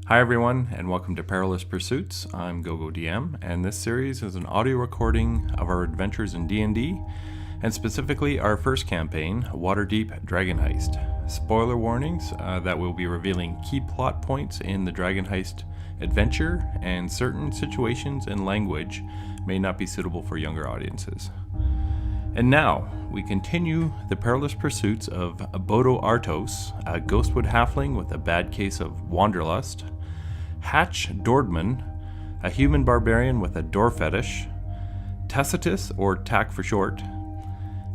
Hi everyone, and welcome to Perilous Pursuits. I'm GoGoDM, and this series is an audio recording of our adventures in D&D, and specifically our first campaign, Waterdeep Dragon Heist. Spoiler warnings that we'll be revealing key plot points in the Dragon Heist adventure, and certain situations and language may not be suitable for younger audiences. And now, we continue the perilous pursuits of Bodo Artos, a ghostwood halfling with a bad case of wanderlust, Hatch Dordman, a human barbarian with a door fetish, Tacitus, or Tack for short,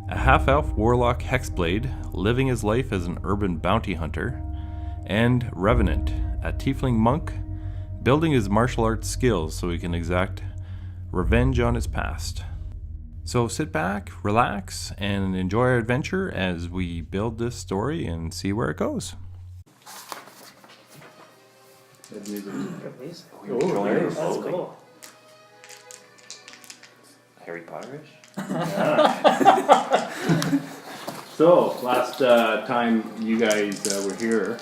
a half-elf warlock hexblade living his life as an urban bounty hunter, and Revenant, a tiefling monk building his martial arts skills so he can exact revenge on his past. So sit back, relax, and enjoy our adventure as we build this story and see where it goes. That's cool. Harry Potterish? So, last time you guys were here,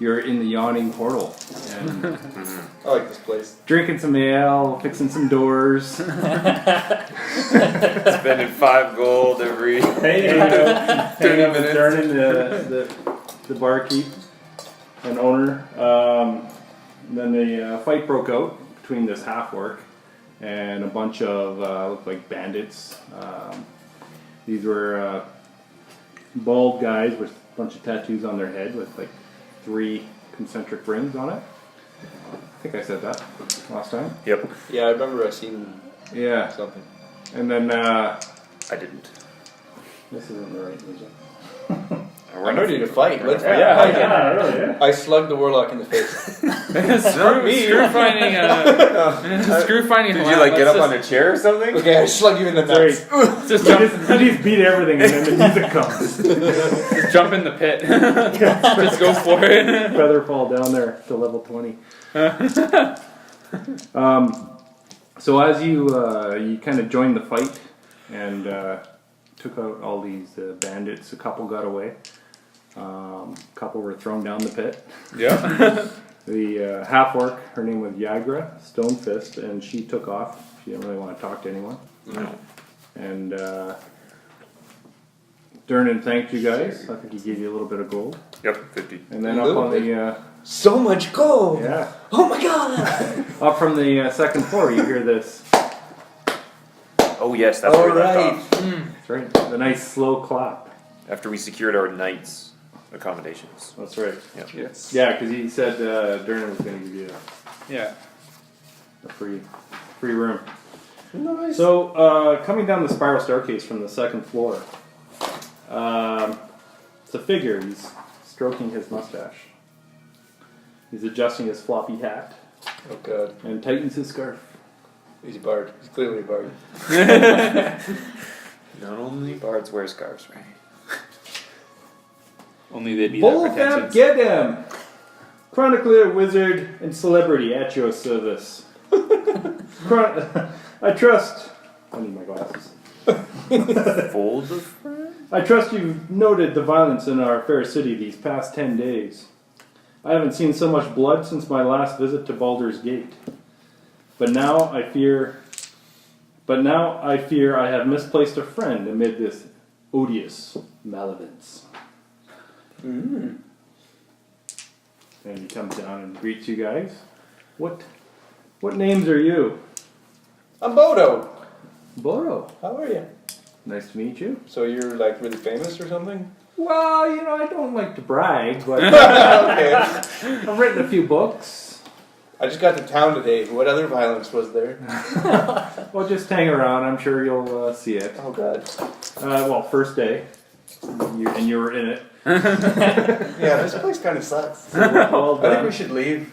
you're in the yawning portal and I like this place. drinking some ale, fixing some doors. Spending 5 gold every 30 minutes. Turning the barkeep and owner. Then the fight broke out between this half-orc and a bunch of looked like bandits. These were bald guys with a bunch of tattoos on their head with like 3 concentric rings on it. I think I said that last time. Yep. Yeah, I remember I seen something. And then I didn't. this isn't the right music. I'm ready to fight. Let's fight. Yeah. I slugged the warlock in the face. Screw finding. Did you like get up on a chair or something? Okay, I slugged you in the nuts. Just You just beat everything and then the music comes. Just jump in the pit. Just go for it. Feather fall down there to level 20. So as you kind of joined the fight and took out all these bandits, a couple got away. A couple were thrown down the pit. Yeah. The half-orc, her name was Yagra, Stonefist, and she took off. She didn't really want to talk to anyone. No. And Durnan thanked you guys. I think he gave you a little bit of gold. Yep, 50. And then up on the... So much gold! yeah. Oh my god! Up from the second floor, you hear this. Oh yes, that's where we left off. That's right. The nice slow clap. After we secured our night's accommodations. That's right. Yep. Yes. Yeah, because he said Durnan was going to give you Yeah. a free room. Nice. So, coming down the spiral staircase from the second floor, it's a figure. He's stroking his mustache. He's adjusting his floppy hat Oh god. and tightens his scarf. He's a bard. He's clearly a bard. Not only bards wear scarves, right? Only they'd be Bull that Fam, pretentious. get him! Chronicler, wizard, and celebrity at your service. I trust... I need my glasses. Fold of friends? I trust you've noted the violence in our fair city these past 10 days. I haven't seen so much blood since my last visit to Baldur's Gate. But now I fear I have misplaced a friend amid this odious malevolence. And he comes down and greets you guys. What names are you? I'm Bodo. Bodo. How are you? Nice to meet you. So you're like really famous or something? Well, I don't like to brag, but Okay. I've written a few books. I just got to town today. What other violence was there? Well, just hang around. I'm sure you'll see it. Oh god. Well, first day, and you were in it. Yeah, this place kind of sucks. Well I think done. we should leave.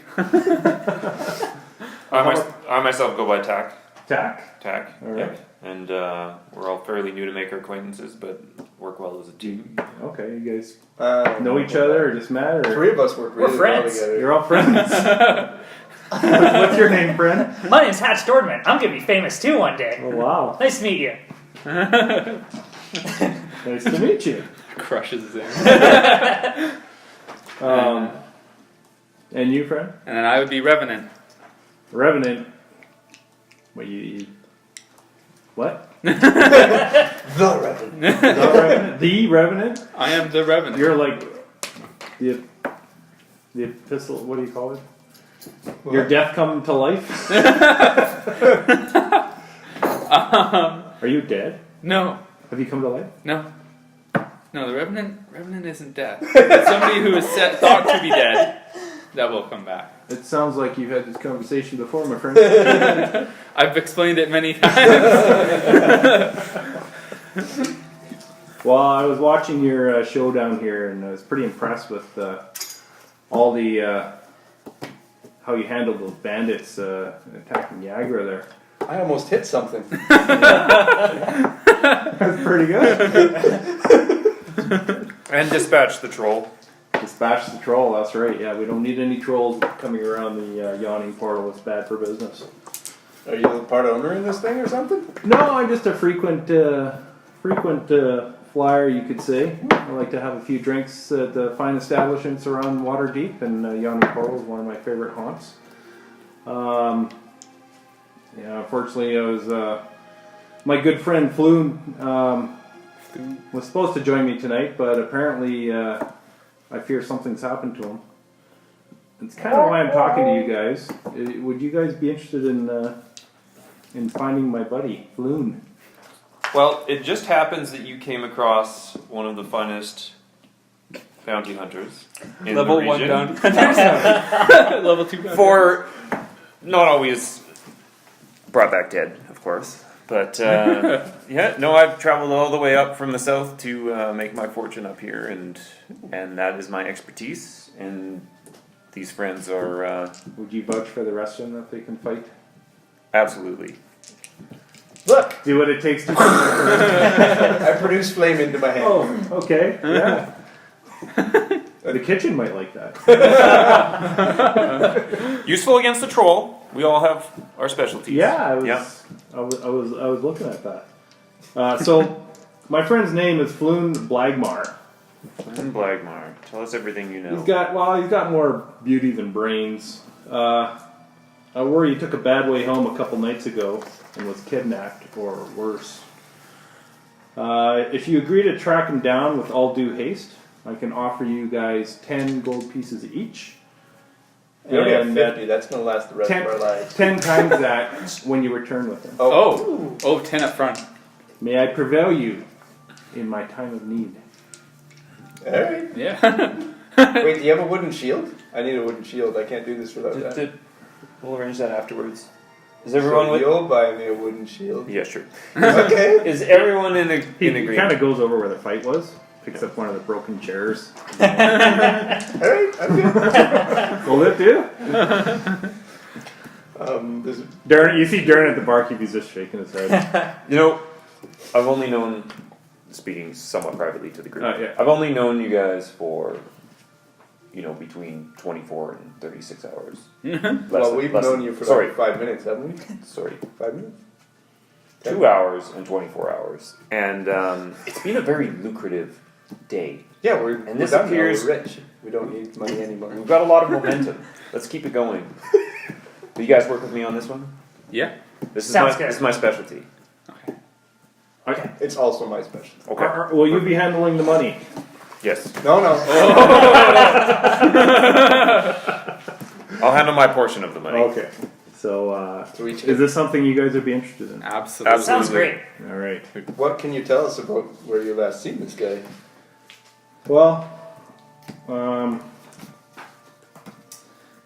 I myself go by Tack. Tack. Tack. All right. Yep. And we're all fairly new to make our acquaintances, but work well as a team. Okay, you guys Know know each other or just met? Or? 3 of us work really well friends. together. You're all friends. What's your name, friend? My name's Hatch Dordman. I'm gonna be famous too one day. Oh wow, Nice to meet you. nice to meet you. Crushes his air. And you, friend? And then I would be Revenant. Revenant. What you what? The Revenant. The Revenant? The Revenant? I am the Revenant. You're like the epistle. What do you call it? Your death come to life. Are you dead? No, Have you come to life? no. No, the Revenant isn't dead. It's somebody who is thought to be dead that will come back. It sounds like you've had this conversation before, my friend. I've explained it many times. Well, I was watching your show down here, and I was pretty impressed with all the how you handled those bandits attacking Niagara there. I almost hit something. That's pretty good. And dispatch the troll. Dispatch the troll. That's right. Yeah, we don't need any trolls coming around the yawning portal. It's bad for business. Are you a part owner in this thing or something? No, I'm just a frequent flyer, you could say. I like to have a few drinks at the fine establishments around Waterdeep, and Yawning Portal is one of my favorite haunts. Yeah, unfortunately, I was my good friend Floon was supposed to join me tonight, but apparently I fear something's happened to him. It's kind of why I'm talking to you guys. Would you guys be interested in finding my buddy Floon? Well, it just happens that you came across one of the finest bounty hunters in Level the 1 region. bounty hunters. Level 2 bounty For not always brought back dead, of course. But yeah, no, I've traveled all the way up from the south to make my fortune up here, and that is my expertise. And these friends are Would you vouch for the rest of them that they can fight? absolutely. Look, Do what it takes to. I produce flame into my hand. Oh, okay. Yeah. The kitchen might like that. Useful against the troll. We all have our specialties. Yeah, I was. Yeah. I was looking at that. So, my friend's name is Floon Blagmar. And Blagmar, tell us everything you know. He's got more beauty than brains. I worry he took a bad way home a couple nights ago and was kidnapped, or worse. If you agree to track him down with all due haste, I can offer you guys 10 gold pieces each. We already have And 50. That's going to last the rest of our lives. 10 times that when you return with him. Oh, 10 up front. May I prevail you in my time of need. Alright. Yeah. Wait, do you have a wooden shield? I need a wooden shield. I can't do this without that. We'll arrange that afterwards. Is everyone So with? you'll buy me a wooden shield. Yeah, sure. Okay. Is everyone in He agreement? kind of goes over where the fight was, picks up one of the broken chairs. Alright, I'm good. Will it do? There's Darren, you see Darren at the barkeep, he's just shaking his head. You know, I've only known, speaking somewhat privately to the group, Yeah. I've only known you guys for, between 24 and 36 hours. well, we've known you for like 5 minutes, haven't we? Sorry. 5 minutes? 2 hours and 24 hours. And it's been a very lucrative day. Yeah, we're this done now. appears- We're rich. We don't need money anymore. We've got a lot of momentum. Let's keep it going. Will you guys work with me on this one? Yeah. This is Sounds my good. This is my specialty. Okay. It's also my specialty. Okay. Will you be handling the money? Yes. No. I'll handle my portion of the money. Okay. So, So each is this something you guys would be interested in? Absolutely. Sounds great. All right. What can you tell us about where you last seen this guy? Well, a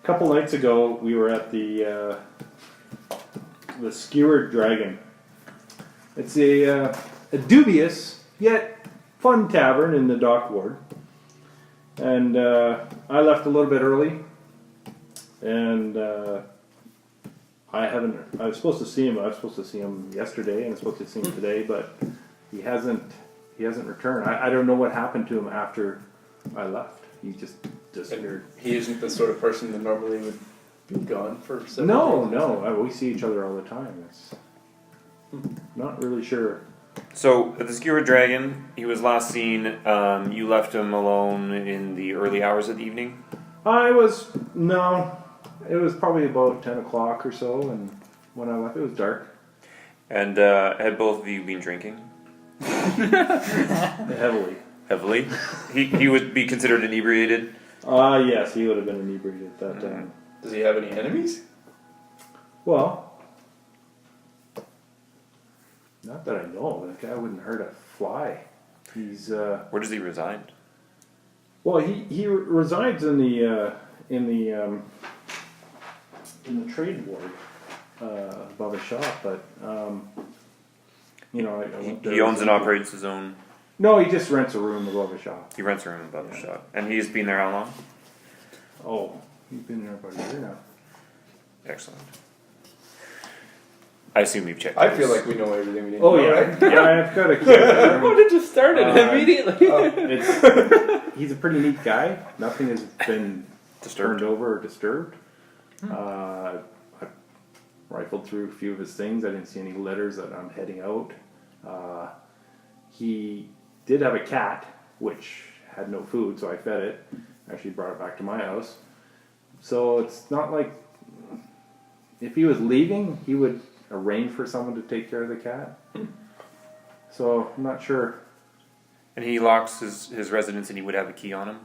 couple nights ago, we were at the Skewered Dragon. It's a dubious yet fun tavern in the dock ward, and I left a little bit early, and I was supposed to see him. I was supposed to see him yesterday, and I was supposed to see him today, but he hasn't returned. I don't know what happened to him after I left. He just disappeared. He isn't the sort of person that normally would be gone for several days. No. We see each other all the time. It's not really sure. So, at the Skewered Dragon, he was last seen. You left him alone in the early hours of the evening? It was probably about 10 o'clock or so, and when I left, it was dark. And had both of you been drinking? Heavily. Heavily? He would be considered inebriated? Yes, he would have been inebriated at that time. Does he have any enemies? Well, not that I know. That guy wouldn't hurt a fly. He's Where does he reside? well, he resides in the trade ward above a shop, but you know, I went there He owns and recently. operates his own. No, he just rents a room above a shop. He rents a room above the shop. And he's been there how long? Oh, he's been there about a year now. Excellent. I assume you've checked. I his- feel like we know everything we need Oh to know, yeah, right? yeah. I've got a kid. How did you start it immediately? He's a pretty neat guy. Nothing has been Disturbed. turned over or disturbed. I rifled through a few of his things. I didn't see any letters that I'm heading out. He did have a cat, which had no food, so I fed it. Actually brought it back to my house. So it's not like if he was leaving, he would arrange for someone to take care of the cat. So I'm not sure. And he locks his residence and he would have a key on him.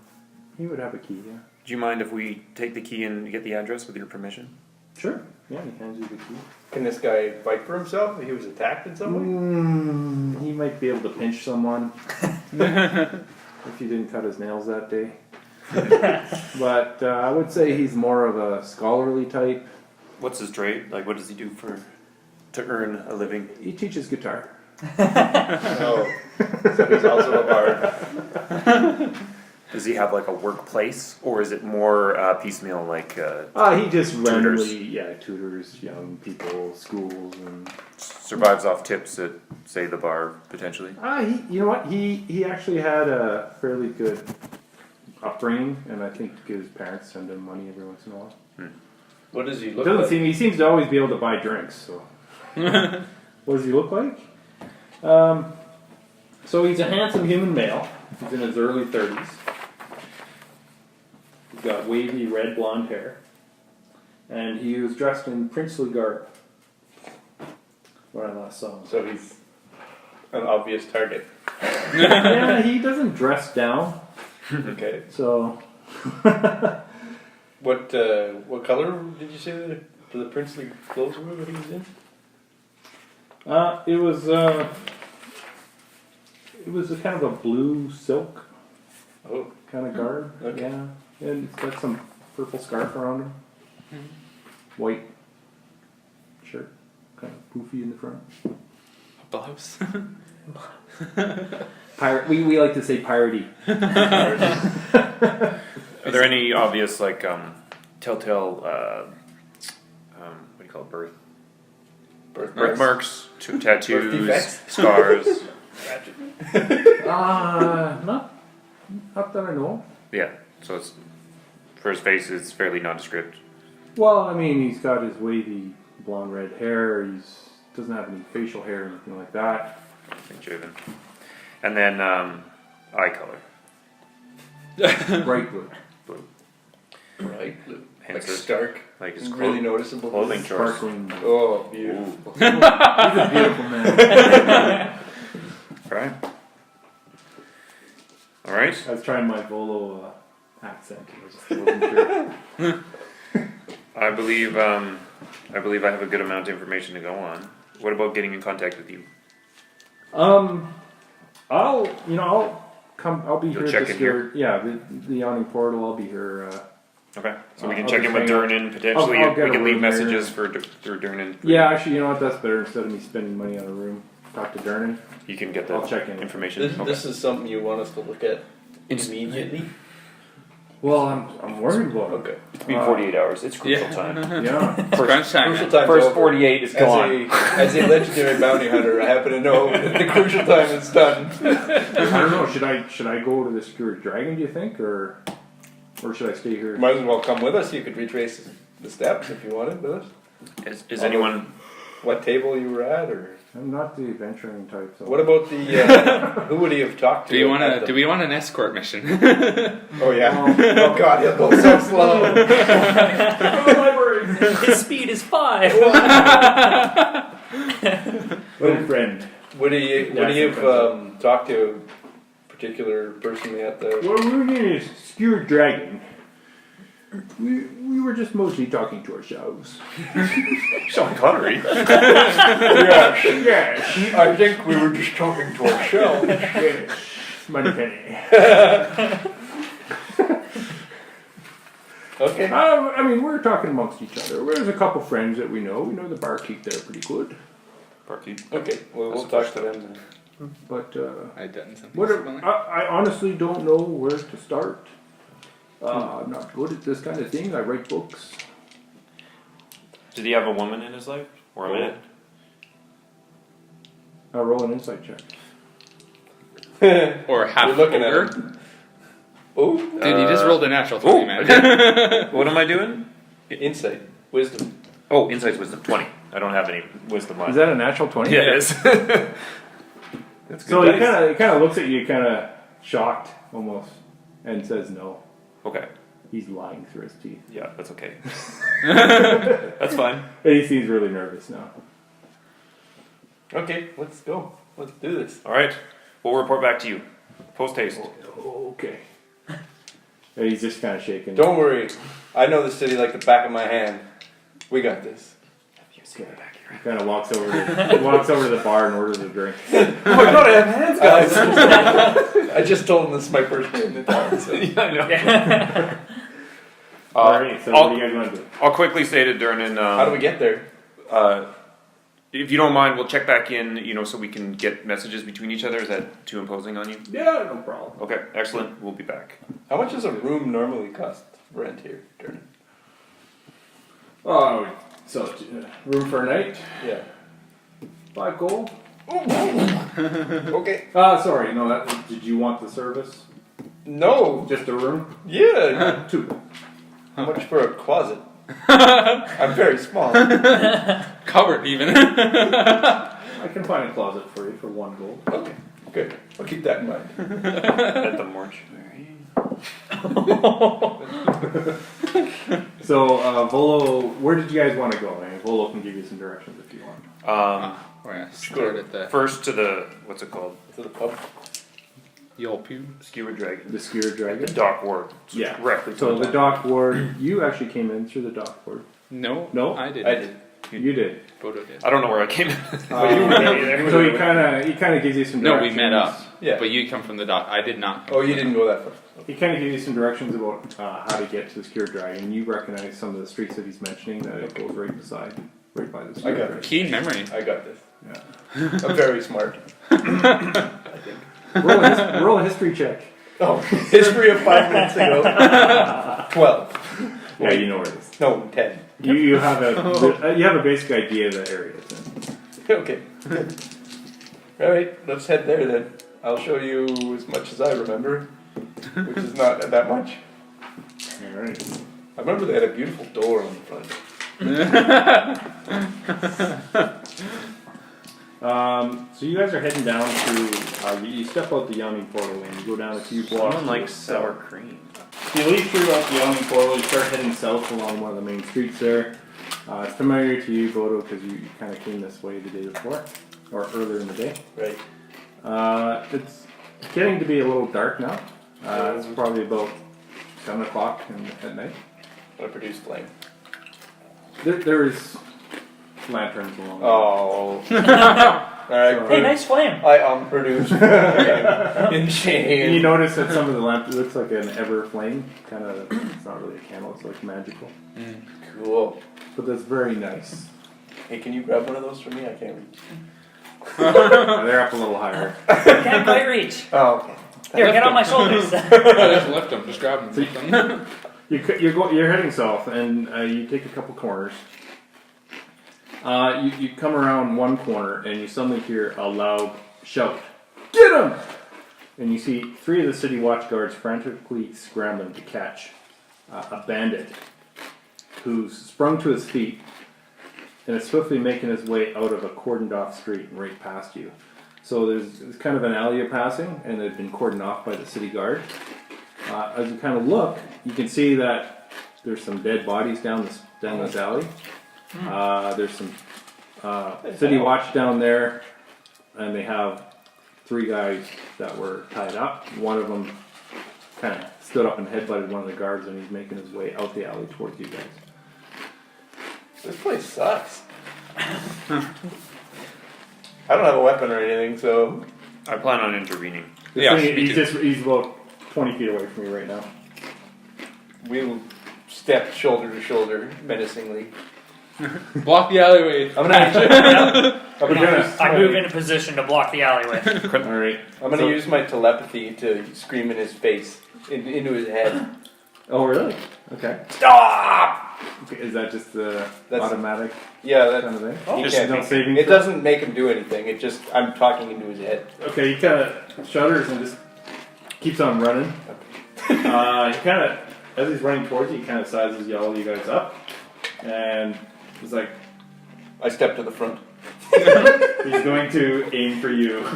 He would have a key, yeah. Do you mind if we take the key and get the address with your permission? Sure. Yeah, he hands you the key. Can this guy fight for himself if he was attacked in some way? He might be able to pinch someone if he didn't cut his nails that day. But I would say he's more of a scholarly type. What's his trade? Like, what does he do to earn a living? He teaches guitar. No. So he's also a bard. Does he have like a workplace, or is it more piecemeal? Like He just randomly, tutors young people, schools, and survives off tips at, say, the bar potentially. you know what? He actually had a fairly good upbringing, and I think his parents send him money every once in a while. What does he It look doesn't like? seem. He seems to always be able to buy drinks. So, what does he look like? So he's a handsome human male. He's in his early 30s. He's got wavy red blonde hair, and he was dressed in princely garb when I last saw him. So he's an obvious target. Yeah, he doesn't dress down. Okay. So What color did you say the princely clothes were that he was in? it was a kind of a blue silk Oh, kind of garb. Okay. Yeah, and it's got some purple scarf around him. White shirt, kind of poofy in the front. Blouse. Pirate. We like to say piratey. Are there any obvious like telltale what do you call it, birthmarks, tattoos, defects? scars? Not that I know. Yeah, so it's for his face, it's fairly nondescript. Well, I mean, he's got his wavy blonde red hair. Doesn't have any facial hair or anything like that. Driven. And then eye color. Bright blue. Blue. Right, blue. Like Hence it- stark. Like his Really noticeable. clothing choice. Sparkling blue. Oh, beautiful. He's a beautiful man. Right. All right. I was trying my Volo accent. I just wasn't sure. I believe I have a good amount of information to go on. What about getting in contact with you? I'll come. I'll be You'll here. check just in here? Yeah, the awning portal. I'll be here. Okay, so we can I'll check just in with hang out. Durnan potentially. I'll get We a can leave room there. messages for Durnan. Yeah, actually, you know what? That's better. Instead of me spending money on a room, talk to Durnan. You can get the I'll check in. information. This, Okay. this is something you want us to look at immediately? Well, I'm worried about it. Okay. It's been 48 hours. It's crucial Yeah. time. Yeah. Crunch time. Crucial man. time's First over. 48 is gone. As a legendary bounty hunter, I happen to know that the crucial time is done. I don't know. Should I go to the Skewered Dragon? Do you think, or should I stay here? Might as well come with us. You could retrace the steps if you wanted with us. Is anyone? What table you were at, or I'm not the adventuring type. So. What about the? Who would he have talked to? Do we want an escort mission? Oh yeah. Oh god, he'll go so slow. His speed is 5. Little friend. Would he have talked to a particular person at the? Well, we were getting a skewered dragon. We were just mostly talking to ourselves. Sean Connery. Yes. I think we were just talking to ourselves. Yes. Money penny. Okay. I mean, we're talking amongst each other. There's a couple friends that we know. We know the barkeep there pretty good. Barkeep. Okay. Well, we'll talk to them then. But I'd done something what similar. I honestly don't know where to start. I'm not good at this kind of thing. I write books. Did he have a woman in his life? Or a man? I roll an insight check. Or half You're looking at ogre. him. Oh, Dude, you just rolled a natural 20, man. What am I doing? insight, wisdom. Oh, insight's wisdom 20. I don't have any wisdom on. Is that a natural 20? Yeah, it is. That's good. So he dice. kind of looks at you, kind of shocked almost, and says no. Okay. He's lying through his teeth. Yeah, that's okay. That's fine. And he seems really nervous now. Okay, let's go. Let's do this. All right. We'll report back to you. Post haste. Oh, okay. And he's just kind of shaking. Don't worry. I know the city like the back of my hand. We got this. He kind of walks over to the bar and orders a drink. Oh my god, I have hands, guys! I just told him this is my first day in the town. So. Yeah, I know. Alright, so what do you guys want to do? I'll quickly say to Durnan, How do we get there? if you don't mind, we'll check back in, so we can get messages between each other. Is that too imposing on you? Yeah, no problem. Okay, excellent. We'll be back. How much does a room normally cost rent here, Durnan? Oh, so room for a night? Yeah. 5 gold? Okay. Sorry, no. Did you want the service? No. Just a room? Yeah. 2. How much for a closet? I'm very small. Covered, even. I can find a closet for you for 1 gold. Okay. Good. I'll keep that in mind. At the mortuary. So, Volo, where did you guys want to go? I mean, Volo can give you some directions if you want. We're gonna start at the First to the, what's it called? To the pub. Yolpu. Skewered Dragon. The Skewered Dragon? The dock ward. Yeah. Directly to So the the dock ward, you actually came in through the dock ward. No, No? I did. I did. You did. Bodo did. I don't know where I came in. So he kind of gives you some No, directions. we met up. Yeah. But you come from the dock. I did not. Oh, you didn't go that far. He kind of gives you some directions about how to get to the Skewered Dragon. You recognize some of the streets that he's mentioning, that it goes right by the Skewered got it. Dragon. Keen memory. I got this. Yeah. I'm very smart. I think. Roll a history check. Oh, history of 5 minutes ago. 12. Yeah, you know where it is. No, 10. You have a basic idea of the area it's in. Okay. All right, let's head there then. I'll show you as much as I remember, which is not that much. All right. I remember they had a beautiful door on the front. So you guys are heading down to. You step out the yawning portal and you go down a few blocks. Someone likes sour cream. You leave through out the yawning portal. You start heading south along one of the main streets there. It's familiar to you, Bodo, because you kind of came this way the day before, or earlier in the day. Right. It's getting to be a little dark now. It's probably about 7 o'clock at night. I produce flame. There's lanterns along. Oh. Alright, So- Hey, nice flame. I unproduced flame in And you shame. notice that some of the lamp looks like an ever flame. Kind of, it's not really a candle. It's like magical, Cool. but that's very nice. Hey, can you grab one of those for me? I can't reach. They're up a little higher. Can't quite reach. Oh, okay. Here, get on my shoulders. I just left them. Just grab them. Take them. You're heading south, and you take a couple corners. You come around one corner, and you suddenly hear a loud shout, "Get him!" And you see 3 of the city watch guards frantically scrambling to catch a bandit who's sprung to his feet and it's swiftly making its way out of a cordoned off street right past you. So there's kind of an alley you're passing, and it's been cordoned off by the city guard. As you kind of look, you can see that there's some dead bodies down this alley. There's some city watch down there, and they have 3 guys that were tied up. One of them kind of stood up and headbutted one of the guards, and he's making his way out the alley towards you guys. This place sucks. I don't have a weapon or anything, so I plan on intervening. Yeah, me He's about 20 feet away from you right now. we'll step shoulder to shoulder menacingly. Block the alleyway. I'm gonna use I move into position to block the alleyway. Alright. I'm gonna use my telepathy to scream in his face, into his head. Oh, really? Okay. Stop! Okay, is that just the That's- automatic Yeah, that kind of thing? he Just can't no make- saving It throw? doesn't make him do anything. It just I'm talking into his head. Okay, he kind of shudders and just keeps on running. He kind of, as he's running towards you, he kind of sizes you all you guys up. And he's like, I step to the front. he's going to aim for you.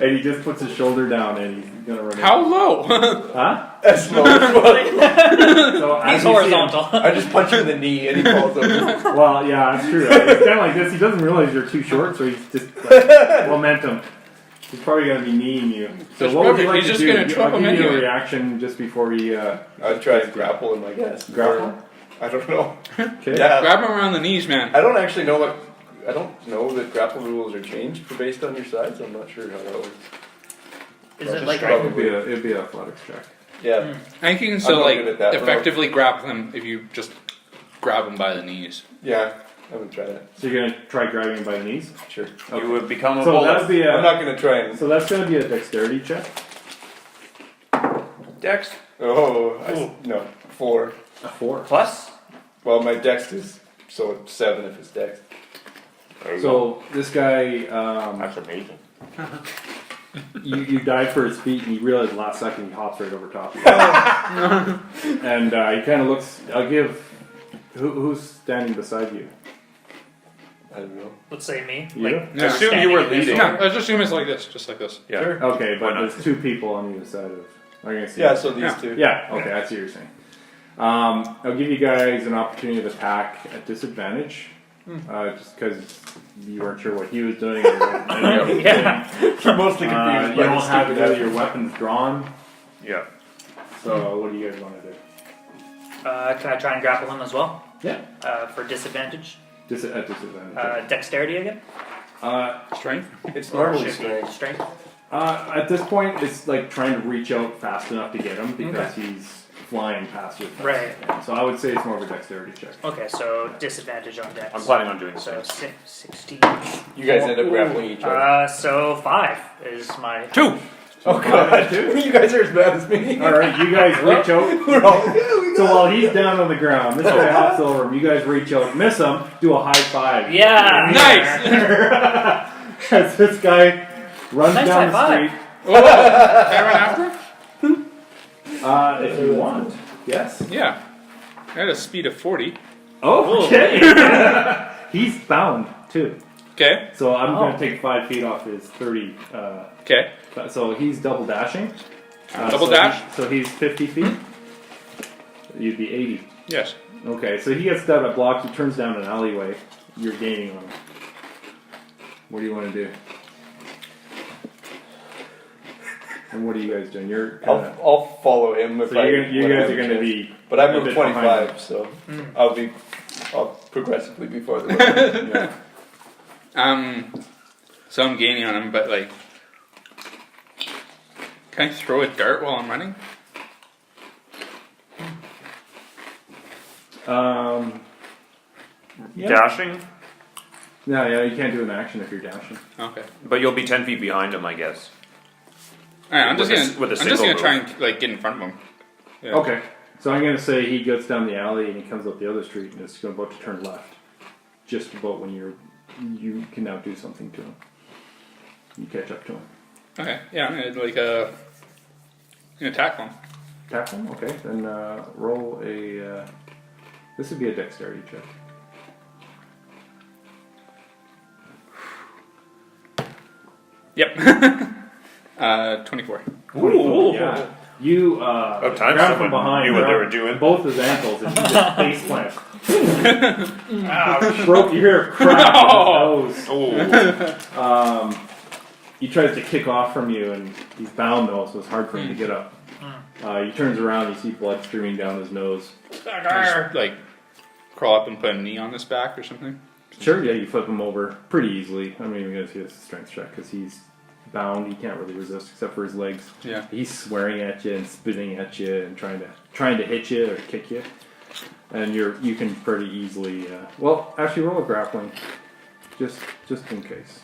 And he just puts his shoulder down and he's going to run in. How low? Huh? That's slow as fuck. So as He's you see him- horizontal. I just punch him in the knee and he falls over. Well, yeah, that's true. It's kind of like this. He doesn't realize you're too short, so he's just like, momentum. He's probably going to be kneeing you. So That's what would you perfect. like He's to just do? gonna trip I'll him give you a anyway. reaction just before we... I'd try and grapple him, I guess. Grapple? Or- I don't know. Okay. Yeah. Grab him around the knees, man. I don't actually know what. I don't know that grapple rules are changed based on your size. I'm not sure how that works. Is I'll it just like try. It'd be an athletics check. Yeah. I think you can I'm still not like good at that, bro. effectively grapple him if you just grab him by the knees. Yeah. I would try that. So you're gonna try grabbing him by the knees? Sure. You would become a So bullet. that'd be I'm a, not gonna try and. so that's gonna be a dexterity check. Dex No, 4. A 4. plus. Well, my dex is so it's 7 if it's dex. There you go. So this guy, That's amazing. you dive for his feet, and you realize the last second he hops right over top of you. And he kind of looks. I'll give. Who's standing beside you? I don't know. let's say me? You? Like, Yeah. Assume you were standing in this leading. Yeah, let's assume it's like this, just like this. Yeah. Sure. Okay, but Why not? there's 2 people on either side of. Are you gonna see? Yeah. So these Yeah. two. Yeah. Okay, I see what you're saying. I'll give you guys an opportunity of attack at disadvantage, just because you weren't sure what he was doing. Or what anyone else was doing. Yeah. You're mostly confused. You by the don't have stupid either ass- your weapons drawn. Yeah. So what do you guys want to do? Can I try and grapple him as well? Yeah. For disadvantage? At disadvantage. Dexterity again? Strength. It's normally Should be strength. strength. At this point, it's like trying to reach out fast enough to get him because Okay. he's flying past you. Right. Yeah, so I would say it's more of a dexterity check. Okay, so disadvantage on dex. I'm planning on doing the So same. 16. You guys end up grappling each other. So 5 is my. 2. Oh god, you guys are as bad as me. All right, you guys reach out. We're all. Yeah, we So got while he's down on the ground, this guy hops over him. You guys reach out, miss him, do a high five. Yeah! Nice! As this guy runs Nice down the high street. Oh, can I run after? If you want, yes. Yeah. I had a speed of 40. Oh, okay. He's bound too. Okay. So I'm going Oh. to take 5 feet off his 30. Okay. So he's double dashing. Double so dash? So he's 50 feet. You'd be 80. Yes. Okay, so he gets that blocked. He turns down an alleyway. You're gaining on him. What do you want to do? And what are you guys doing? You're kind of. I'll follow him if So I. you when I guys have are a going to chance. be. But I a moved bit behind 25, so I'll progressively before the weapon. Yeah. So I'm gaining on him, but like, can I throw a dart while I'm running? Yeah. Dashing, No, you can't do an action if you're dashing. Okay. but you'll be 10 feet behind him, I guess. All right. I'm just With a- gonna. with a I'm just single gonna try and like get in front of him. Yeah. Okay, so I'm going to say he gets down the alley and he comes up the other street and is about to turn left. Just about when you can now do something to him. You catch up to him. Okay. Yeah. I'm gonna like gonna tackle him. Tap him? Okay, then roll a. This would be a dexterity check. Yep. 24. Ooh. Yeah. You About time grab from someone behind, knew what they grab were doing. both his ankles, and he just face plants. Broke your hair, crack in his nose. Oh. He tries to kick off from you, and he's bound though, so it's hard for him to get up. He turns around, you see blood streaming down his nose. Just, like, crawl up and put a knee on his back or something. Sure, yeah, you flip him over pretty easily. I'm not even going to see a strength check because he's bound. He can't really resist except for his legs. Yeah. He's swearing at you and spitting at you and trying to hit you or kick you. And you can pretty easily. Well, actually, roll a grappling, just in case.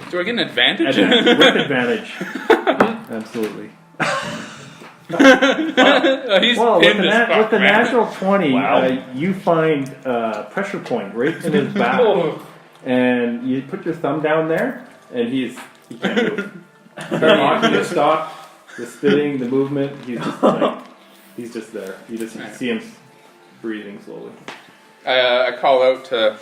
Do I get an advantage? With advantage. Absolutely. He's Well, pinned as fuck, with the man. natural 20, Wow. you find a pressure point right in his back. And you put your thumb down there, and he can't move. They're knocking the stop, the spitting, the movement. He's just there. You just see him breathing slowly. I call out to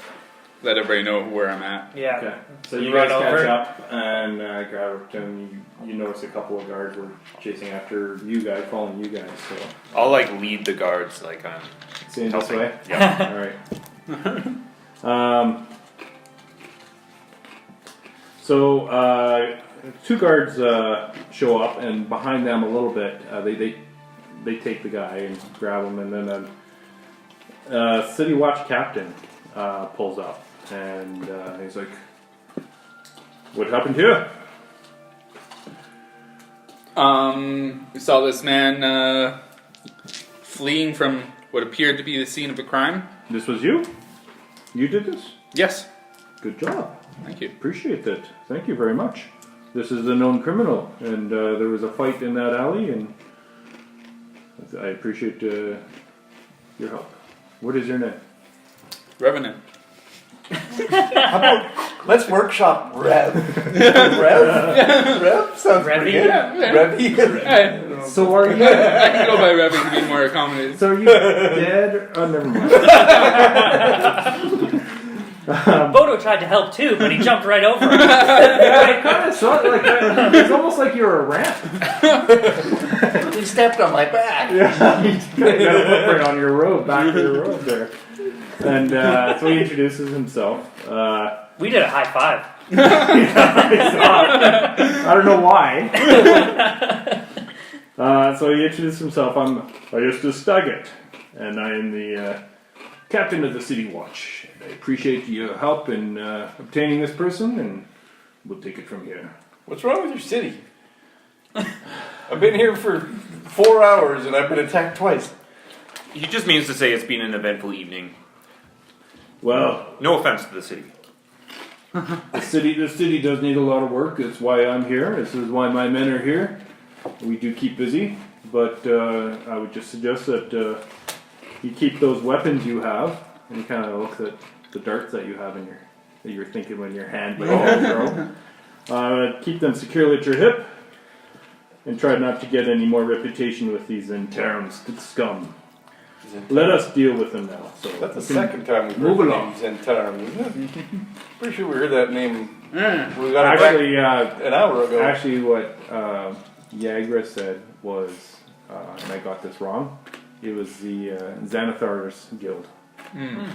let everybody know where I'm at. Yeah. Okay. So You you guys run catch over? up and grab it, and you notice a couple of guards were chasing after you guys, following you guys. So I'll like lead the guards, like I'm seeing this helping. way. Yeah. All right. So two guards show up, and behind them a little bit, they take the guy and grab him, and then a city watch captain pulls up, and he's like, "What happened here?" We saw this man fleeing from what appeared to be the scene of a crime. This was you? You did this? Yes. Good job. Thank you. Appreciate that. Thank you very much. This is a known criminal, and there was a fight in that alley, and I appreciate your help. What is your name? Revenant. How about let's workshop Rev? Rev sounds pretty good. Yeah. Revy. Hey, So are you? I can go by Revan to be more accommodated. So are you dead? Oh, never mind. Bodo tried to help too, but he jumped right over him. Yeah, it kind of saw like it's almost like you were a ramp. He stepped on my back. Yeah, you got a footprint on your road, back to your road there. And so he introduces himself. We did a high five. I don't know why. So he introduced himself. I'm Augustus Staggett, and I am the captain of the City Watch. I appreciate your help in obtaining this person, and we'll take it from here. What's wrong with your city? I've been here for 4 hours and I've been attacked twice. He just means to say it's been an eventful evening. Well, No offense to the city. the city does need a lot of work. That's why I'm here. This is why my men are here. We do keep busy, but I would just suggest that you keep those weapons you have, and he kind of looks at the darts that you have in that you're thinking when your hand throw. Keep them securely at your hip, and try not to get any more reputation with these interns, scum. Let us deal with them now. So That's the you can second time we've move heard along. names in town, isn't it? Pretty sure we heard that name. Mm. We got it Actually, back an hour ago. Actually, what Yagra said was, and I got this wrong, it was the Xanathar's Guild. Mm.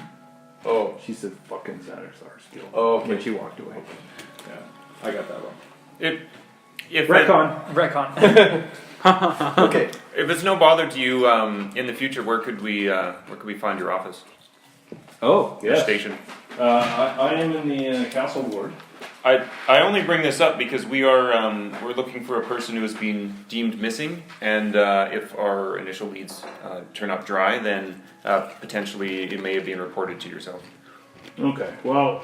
Oh, She said fucking Xanathar's Guild Oh, okay. when she walked away. Yeah, I got that wrong. If Retcon. Retcon. okay. If it's no bother to you, in the future, where could we find your office? Oh, Your yes. station. I am in the castle ward. I only bring this up because we're looking for a person who has been deemed missing, and if our initial leads turn up dry, then potentially it may have been reported to yourself. Okay, well,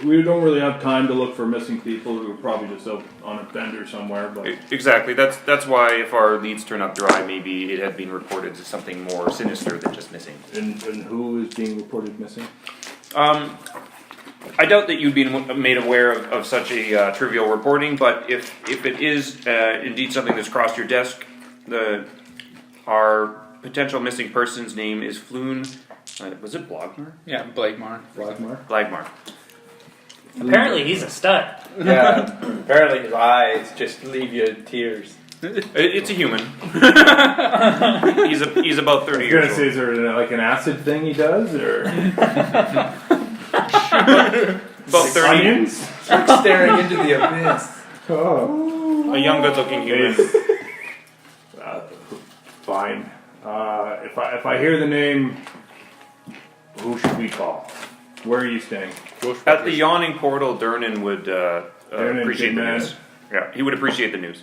we don't really have time to look for missing people who are probably just out on a bender somewhere, but... Exactly. That's why if our leads turn up dry, maybe it had been reported as something more sinister than just missing. And who is being reported missing? I doubt that you'd be made aware of such a trivial reporting, but if it is indeed something that's crossed your desk, our potential missing person's name is Floon. Was it Blogmar? Yeah, Blagmar. Ragnar? Blagmar. Apparently, he's a stud. Yeah. Apparently his eyes just leave you in tears. It's a human. he's about 30 I was years gonna say, is there like an acid thing he does, or About 30. onions? Like staring into the abyss. Oh, A young, good-looking human. fine. If I hear the name, who should we call? Where are you staying? At the yawning portal, Durnan would Durnan, appreciate good the man. news. Yeah, he would appreciate the news.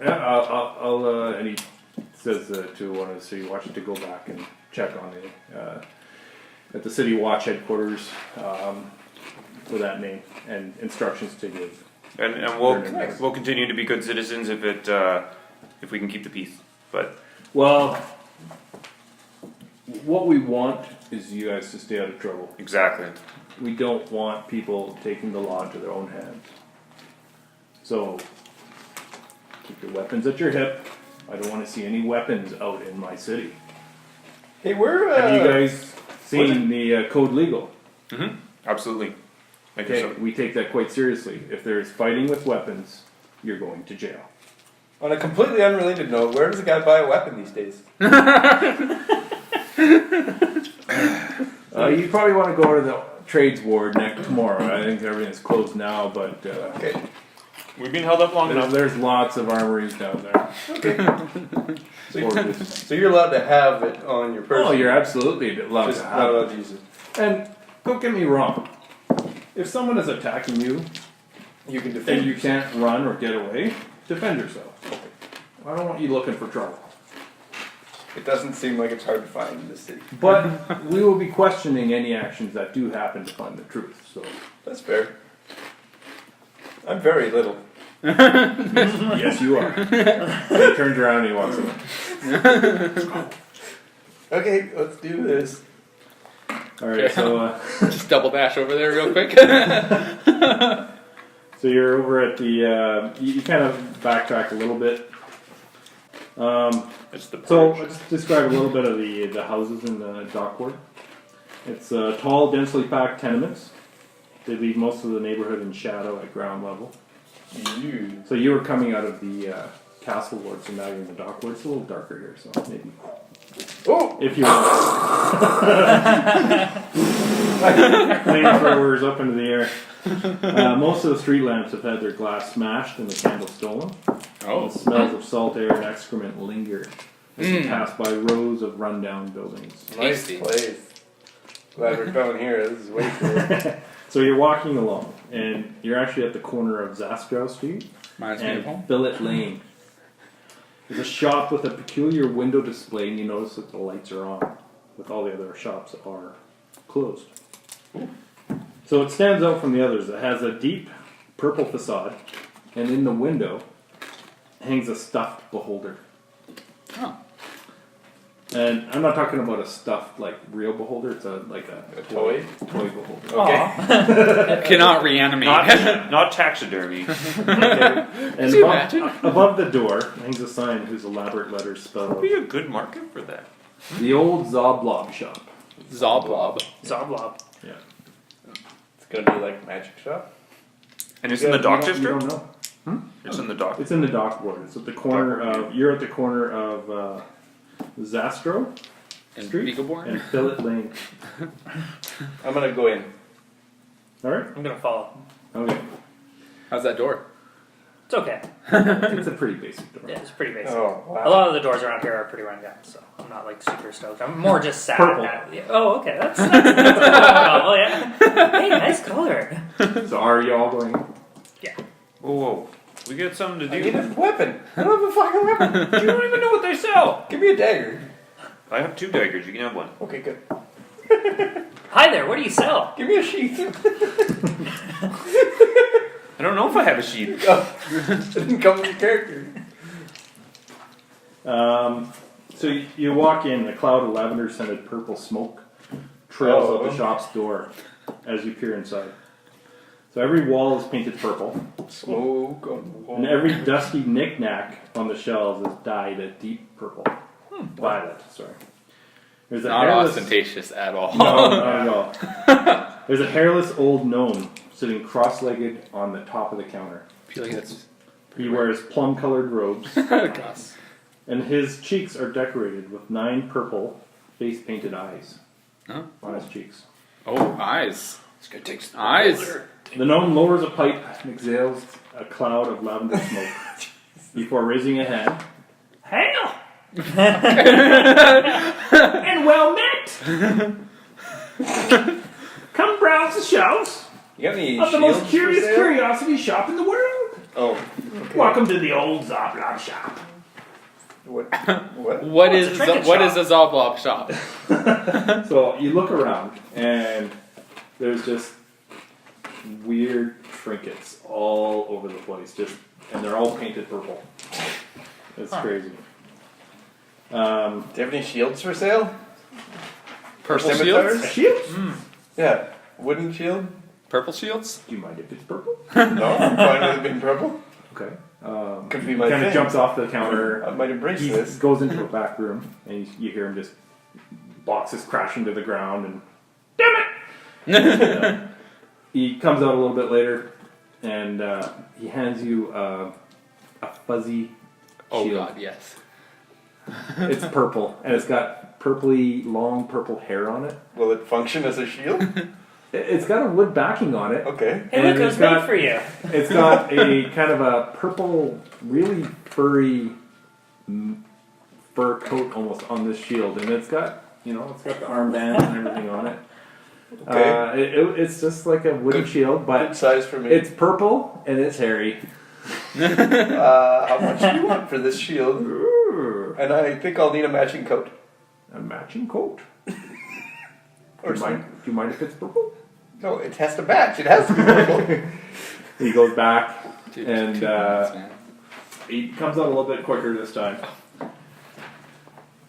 Yeah, I'll and he says to one of the city watch to go back and check on the at the city watch headquarters for that name and instructions to give. And we'll continue to be good citizens if we can keep the peace. But Well, what we want is you guys to stay out of trouble. exactly. We don't want people taking the law into their own hands. So, keep your weapons at your hip. I don't want to see any weapons out in my city. Hey, we're Have you guys seen the code legal? Mm-hmm. Absolutely. Thank you, Okay, sir. we take that quite seriously. If there's fighting with weapons, you're going to jail. on a completely unrelated note, where does a guy buy a weapon these days? You probably want to go to the trades ward tomorrow. I think everything's closed now, but Okay. We've been held up long enough. there's lots of armories down there. Okay. So you're allowed to have it on your person. Oh, you're absolutely allowed just to not have allowed it. to use it. And don't get me wrong. If someone is attacking you You can defend and you can't run or get away, defend yourself. I don't want you looking for trouble. It doesn't seem like it's hard to find in this city. But we will be questioning any actions that do happen to find the truth. So That's fair. I'm very little. yes, you are. He turns around and he walks away. Okay, let's do this. All right, so Just double dash over there real quick. so you're over at the. You kind of backtrack a little bit. It's the So purge. let's describe a little bit of the houses in the dock ward. It's tall, densely packed tenements. They leave most of the neighborhood in shadow at ground level. You. So you were coming out of the castle ward, so now you're in the dock ward. It's a little darker here, so maybe Oh! if you want. Flamethrowers up into the air. Most of the street lamps have had their glass smashed and the candles stolen. Oh. The smells of salt air and excrement linger as you pass by rows of rundown buildings. Nice Tasty. place. Glad we're coming here. This is way cool. So you're walking along, and you're actually at the corner of Zastrow Street Reminds me of home. and Billet Lane. There's a shop with a peculiar window display, and you notice that the lights are on, with all the other shops are closed. So it stands out from the others. It has a deep purple facade, and in the window hangs a stuffed beholder. Oh. And I'm not talking about a stuffed, like, real beholder. It's a toy? toy beholder. Okay. Cannot reanimate. Not taxidermy. And you above, imagine? above the door hangs a sign whose elaborate letters spell Would be a good market for that. the old Zoblob shop. Zoblob. Zoblob. Yeah. It's gonna be like a magic shop. And it's in the dock You district? don't know. It's in the dock. It's in the dock ward. It's at the corner Dock ward, of. You're at the corner of Zastrow And Street Beagleborn? and Billet Lane. I'm gonna go in. All right. I'm gonna follow. Okay. How's that door? It's okay. It's a pretty basic door. Yeah, it's pretty basic. Oh, A wow. lot of the doors around here are pretty run down, so I'm not like super stoked. I'm more just sad. Purple. Yeah. Oh, okay. That's oh yeah. Hey, nice color. So are you all going? Yeah. Whoa. We got something to I need do. a weapon. I don't have a fucking weapon. You don't even know what they sell. Give me a dagger. I have 2 daggers. You can have one. Okay, good. Hi there. What do you sell? Give me a sheath. I don't know if I have a sheath. Oh, it didn't come with your character. So you walk in, a cloud of lavender scented purple smoke trails out the shop's door as you peer inside. So every wall is painted purple, Smoke on the wall. and every dusty knick-knack on the shelves is dyed a deep purple. Violet, sorry. There's a Not hairless... ostentatious at all. No, not at all. There's a hairless old gnome sitting cross-legged on the top of the counter. I feel like that's He wears plum-colored robes, Gus. and his cheeks are decorated with 9 purple face-painted eyes Huh? on his cheeks. Oh, eyes. It's gonna take some Eyes. The gnome lowers a pipe and exhales a cloud of lavender smoke before raising a hand. Hail! and well met! Come browse the shelves You got any of the shields most curious for sale? curiosity shop in the world. Oh, okay. Welcome to the old Zoblog shop. What? What? What it's a is trinket what shop. is a Zoblop shop? So you look around, and there's just weird trinkets all over the place, and they're all painted purple. It's crazy. Do you have any shields for sale? Purple Scimitars? shields? Shields? Yeah, wooden shield. Purple shields? Do you mind if it's purple? No, I'm fine with it being purple. Okay. Could be my Kind of thing. jumps off the counter. I might embrace He this. goes into a back room, and you hear him just boxes crashing to the ground, and damn it! He comes out a little bit later, and he hands you a fuzzy Oh shield. god, yes. It's purple, and it's got purpley, long purple hair on it. Will it function as a shield? It's got a wood backing on it. Okay. Hey, look, And it was it's got- made for you. It's got a kind of a purple, really furry fur coat almost on this shield, and it's got the armbands and everything on it. Okay. It's just like a wooden shield, Good but size for me. it's purple and it's hairy. How much do you want for this shield? Ooh, And I think I'll need a matching coat. a matching coat. Or Do something. you mind if it's purple? No, it has to match. It has to be purple. He goes back Dude, and 2 minutes, man. he comes out a little bit quicker this time.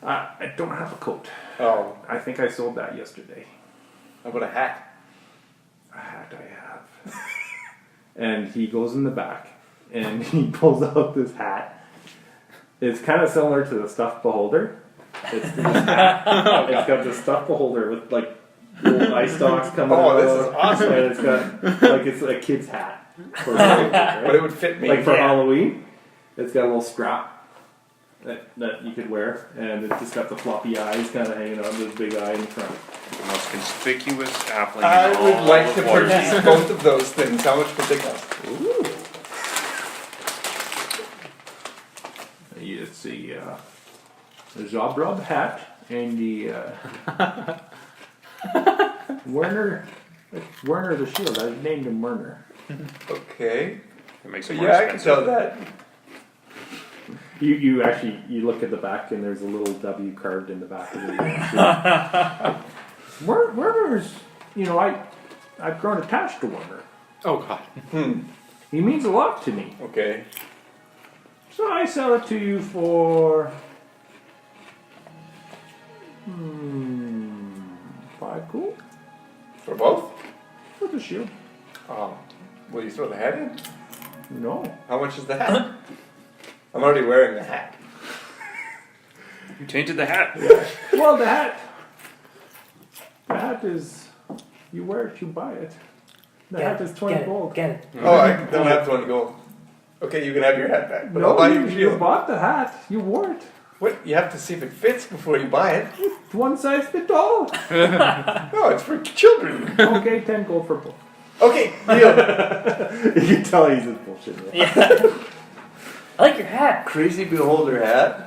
I don't have a coat. Oh, I think I sold that yesterday. how about a hat? A hat I have. And he goes in the back and he pulls out this hat. It's kind of similar to the stuffed beholder. It's this hat. It's got the stuffed beholder with like little eye stalks coming out. Oh, this is awesome. And it's got like it's a kid's hat. For Halloween, right? But it would fit me. Like for Yeah. Halloween, it's got a little strap that you could wear, and it's just got the floppy eyes kind of hanging out, this big eye in front. The most conspicuous halfling I in would all like of to Waterdeep. purchase both of those things. How much would they cost? Ooh. It's the Zobrub hat and the Werner the Shield. I named him Werner. Okay. It makes So it more yeah, I can expensive. sell that. You actually look at the back and there's a little W carved in the back of the shield. Werner's, I've grown attached to Werner. Oh god. He means a lot to me. Okay. So I sell it to you for 5 gold For both? for the shield. Oh. Will you throw the hat in? No. How much is the hat? I'm already wearing the hat. You tainted the hat. Well, the hat is, you wear it, you buy it. The hat is 20 gold. Get it. Oh, I don't have 20 gold. Okay, you can have your hat back, but I'll buy you a you shield. bought the hat. You wore it. What? You have to see if it fits before you buy it. It's one size fits all. No, it's for children. Okay, 10 gold for both. Okay, deal. You can tell he's just bullshit. Yeah. I like your hat. Crazy beholder hat.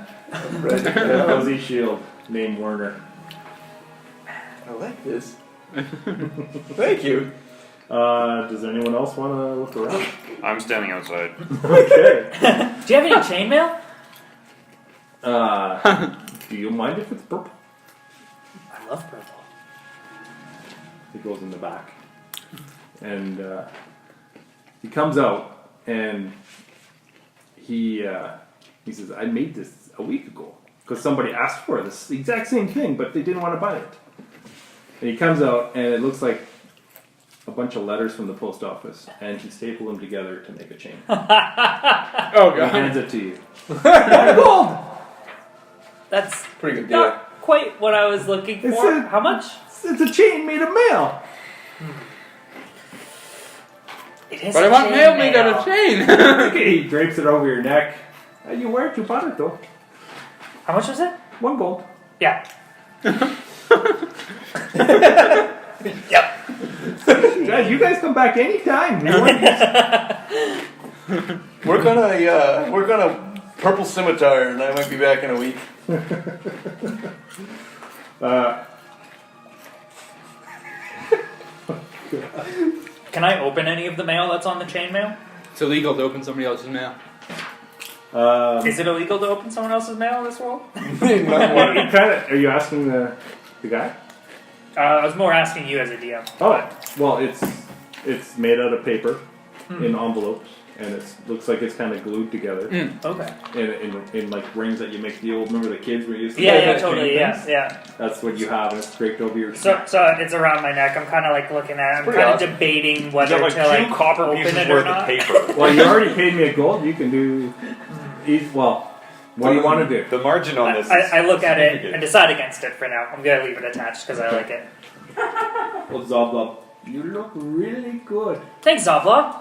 Right. A cozy shield named Werner. I like this. Thank you. Does anyone else want to look around? I'm standing outside. Okay. Do you have any chainmail? Do you mind if it's purple? I love purple. He goes in the back. And he comes out and he says, I made this a week ago. Because somebody asked for this exact same thing, but they didn't want to buy it. And he comes out and it looks like a bunch of letters from the post office. And he stapled them together to make a chain. Oh He god. hands it to you. 1 gold! That's Pretty good deal. not quite what I was looking It's for. a- How much? It's a chain made of mail. piece But I of want mail chain made out of chain. He drapes it over your neck. You wear it, you bought it though. How much was it? 1 gold. Yeah. Guys, you guys come back anytime. You want We're gonna purple scimitar, and I might be back in a week. Can I open any of the mail that's on the chainmail? It's illegal to open somebody else's mail. Is it illegal to open someone else's mail in this world? Are you asking the guy? I was more asking you as a DM. Oh, well, it's made out of paper in envelopes, and it looks like it's kind of glued together Okay. in like rings that you make. The old, remember the kids were used to? Yeah, totally. Yeah. That's what you have, and it's draped over your. So it's around my neck. I'm kind of like looking at it. I'm Pretty kind of awesome. debating You whether got like to like two copper open pieces it or worth not. of paper. Well, you already paid me a gold. You can do. What do you want to do? The margin on this. I look at it significant. and decide against it for now. I'm gonna leave it attached because I like it. Well, Zoblop, you look really good. Thanks, Zobla.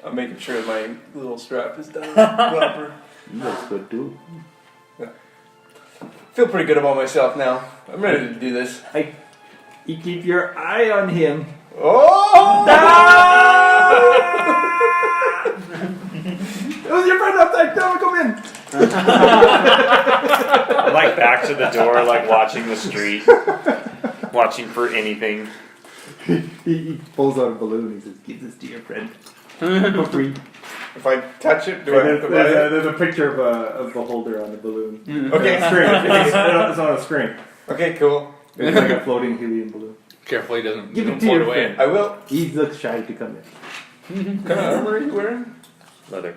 I'm making sure my little strap is done proper. You look good too. Feel pretty good about myself now. I'm ready to do this. You keep your eye on him. Oh! It was your friend upside down. Come in. I'm like back to the door, like watching the street, watching for anything. He pulls out a balloon. He says, "Give this to your friend for free." If I touch it, do I have to buy it? There's a picture of the holder on the balloon. Okay. It's on a string. Okay, cool. It's like a floating helium balloon. Careful, he doesn't Give it to float your away. friend. I will. He looks shy to come in. What kind of armor are you wearing? Leather.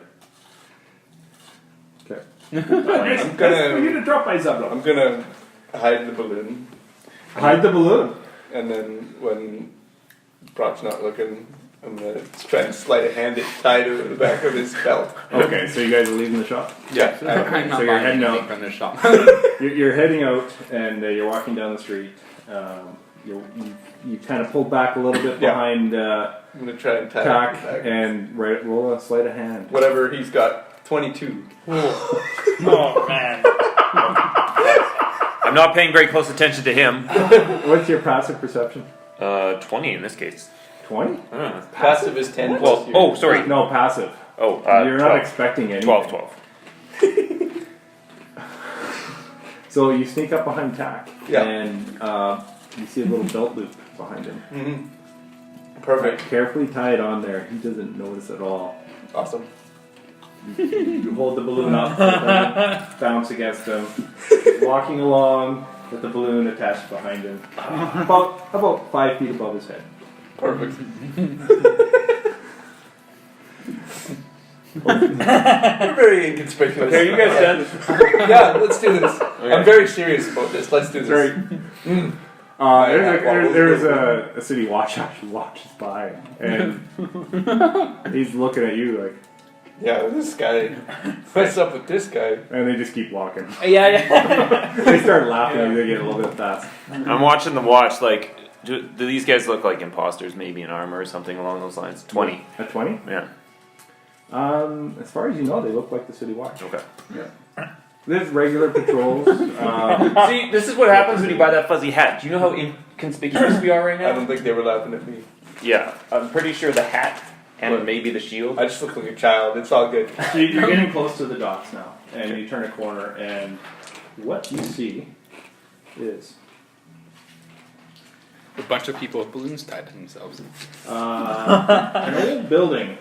Okay. I'm For gonna, you to drop by Zablo. I'm gonna hide the balloon, Hide the balloon. and then when Brock's not looking, I'm gonna try and sleight of hand it tied to the back of his belt. Okay, so you guys are leaving the shop. Yeah. I'm not So you're buying heading anything out. from this shop. You're heading out, and you're walking down the street. You kind of pulled back a little bit Yeah. behind I'm gonna try and tie Tack it back. and roll a sleight of hand. Whatever he's got, 22. Oh man. I'm not paying very close attention to him. What's your passive perception? 20 in this case. 20? Passive is 10. Well, plus your- oh, sorry. No, passive. Oh, You're 12. not expecting anything. 12. So you sneak up behind Tack, Yeah. and you see a little belt loop behind him. Mm-hmm. Perfect. Carefully tie it on there. He doesn't notice at all. Awesome. You hold the balloon up, bounce against him, walking along with the balloon attached behind him, about 5 feet above his head. Perfect. You're very inconspicuous. Okay, you guys done? Yeah, let's do this. I'm very serious about this. Let's do this. Very. There's a city watch actually watches by, and he's looking at you like, Yeah, this guy. What's up with this guy? and they just keep walking. Yeah. They start laughing and they get a little bit fast. I'm watching the watch, like, do these guys look like imposters, maybe in armor or something along those lines? 20. At 20? Yeah. As far as you know, they look like the city watch. Okay. There's regular patrols. See, this is what happens when you buy that fuzzy hat. Do you know how inconspicuous we are right I don't now? think they were laughing at me. Yeah. I'm pretty sure the hat and What? maybe the shield. I just look like a child. It's all good. So you're getting close to the docks now, and you turn a corner, and what you see is A bunch of people with balloons tied to themselves. an old building.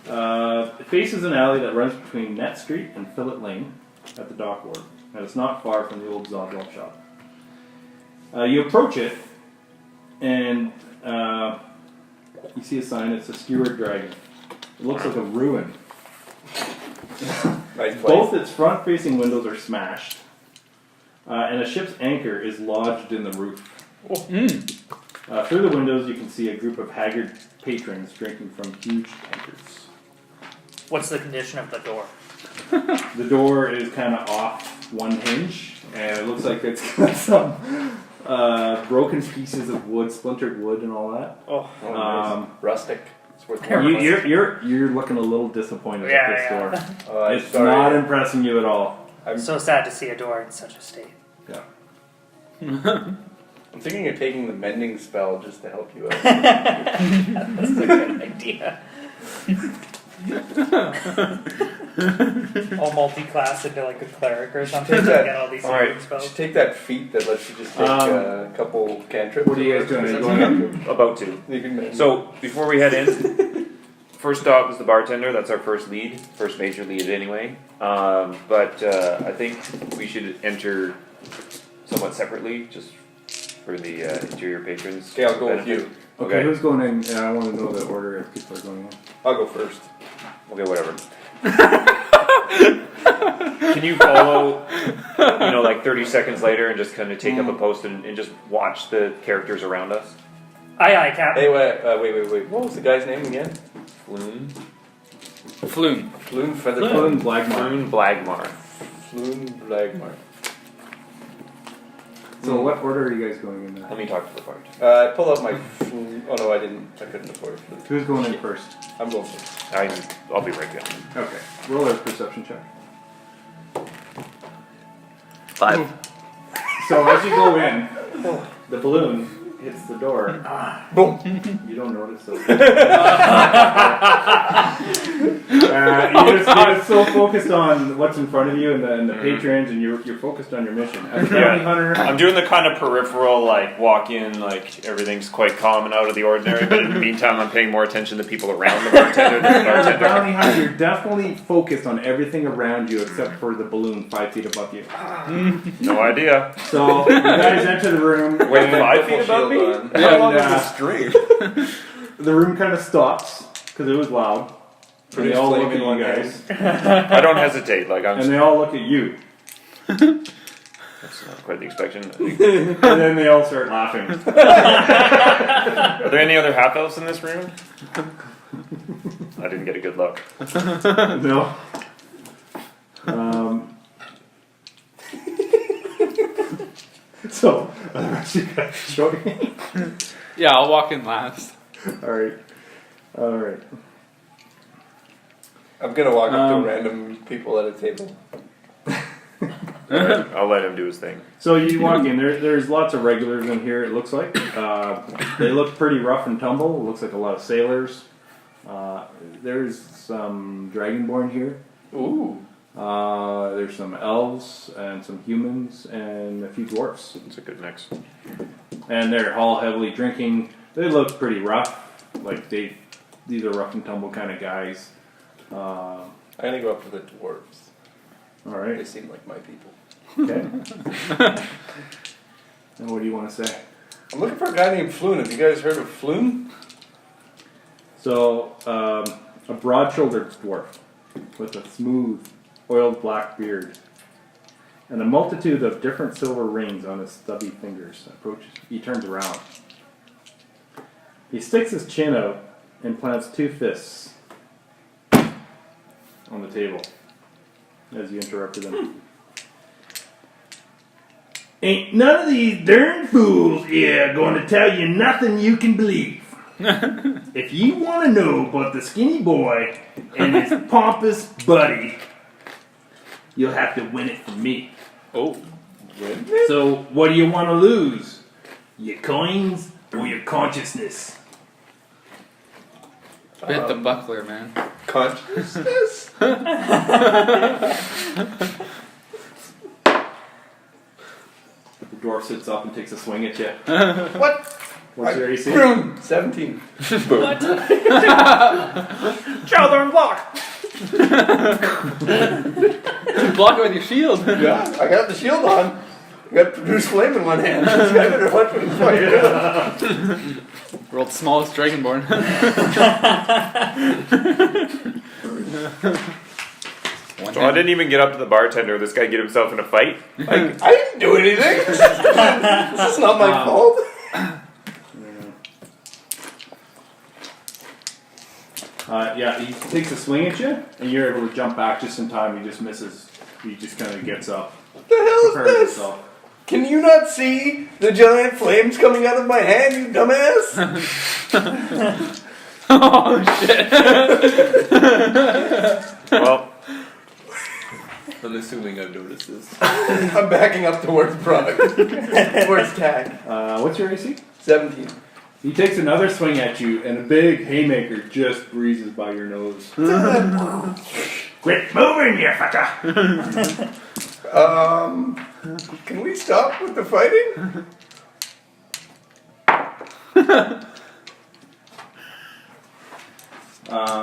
It faces an alley that runs between Net Street and Fillet Lane at the dock ward, and it's not far from the old Zodwell shop. You approach it, and you see a sign. It's a skewered dragon. It looks like a ruin. Nice place. Both its front-facing windows are smashed, and a ship's anchor is lodged in the roof. Through the windows, you can see a group of haggard patrons drinking from huge tankards. What's the condition of the door? The door is kind of off one hinge, and it looks like it's got some broken pieces of wood, splintered wood, and all that. Oh, nice. Rustic. It's worth You're looking a little disappointed at this door. It's not impressing you at all. I'm so sad to see a door in such a state. Yeah. I'm thinking of taking the mending spell just to help you out. That's a good idea. All multi-class into like a cleric or something to get all these saving spells. Just take that feat that lets you just take a couple cantrips. What are you guys doing? Are you going up? About to. You can mend. So before we head in, first stop is the bartender. That's our first lead, first major lead anyway. But I think we should enter somewhat separately, just for the interior patrons. Okay, I'll go with you. Okay, who's going in? I want to know the order if people are going in. I'll go first. Okay, whatever. Can you follow, like 30 seconds later and just kind of take up a post and just watch the characters around us? Aye, aye, Captain. Hey, wait. What was the guy's name again? Floon Floon. Floon Feather. Floon Blagmar. Floon Blagmar. Floon Blagmar. So what order are you guys going in there? Let me talk to the bard. I pull out my Floon. Oh no, I didn't. I couldn't afford it. Who's going in first? I'm going first. I'll be right behind. Okay. Roll a perception check. 5. So as you go in, the balloon hits the door. Boom. You don't notice though. You're just so focused on what's in front of you and the patrons, and you're focused on your mission. As a bounty hunter, I'm doing the kind of peripheral, walk in, everything's quite calm and out of the ordinary, but in the meantime, I'm paying more attention to people around the bartender than the as a bartender. bounty hunter, you're definitely focused on everything around you except for the balloon 5 feet above you. No idea. So you guys enter the room. Wait, and 5 feet above me? How long is this stream? the room kind of stops because it was loud. And they all look at you guys. I don't hesitate. And they all look at you. That's not quite the expectation. And then they all start laughing. Are there any other half elves in this room? I didn't get a good look. No. So, you guys joking? Yeah, I'll walk in last. Alright. I'm gonna walk up to random people at a table. I'll let him do his thing. So you walk in, there's lots of regulars in here, it looks like. They look pretty rough and tumble. It looks like a lot of sailors. There's some dragonborn here. Ooh. There's some elves and some humans and a few dwarfs. It's a good mix. And they're all heavily drinking. They look pretty rough. These are rough and tumble kind of guys. I'm gonna go up to the dwarves. They Alright. seem like my people. Okay. And what do you want to say? I'm looking for a guy named Floon. Have you guys heard of Floon? So, a broad-shouldered dwarf with a smooth, oiled black beard and a multitude of different silver rings on his stubby fingers approaches. He turns around. He sticks his chin out and plants 2 fists on the table as you interrupted him. Ain't none of these darn fools here going to tell you nothing you can believe. If you want to know about the skinny boy and his pompous buddy, you'll have to win it from me. Oh. So, what do you want to lose? Your coins or your consciousness? Bit the buckler, man. Consciousness? The dwarf sits up and takes a swing at you. What? What's your AC? Boom! 17. What? Chowder block! Block it with your shield. Yeah, I got the shield on. I got Produce Flame in one hand. This guy better watch what he's quite good. World's smallest dragonborn. So I didn't even get up to the bartender. This guy get himself in a fight. I didn't do anything. This is not my fault. Yeah, he takes a swing at you, and you're able to jump back just in time. He just misses. He just kind of gets up. What the hell is Prepares this? himself. Can you not see the giant flames coming out of my hand, you dumbass? Oh shit! Well, I'm assuming I've noticed this. I'm backing up towards Prague. Towards TAC. What's your AC? 17. He takes another swing at you, and a big haymaker just breezes by your nose. Quit moving, you fucker! Can we stop with the fighting?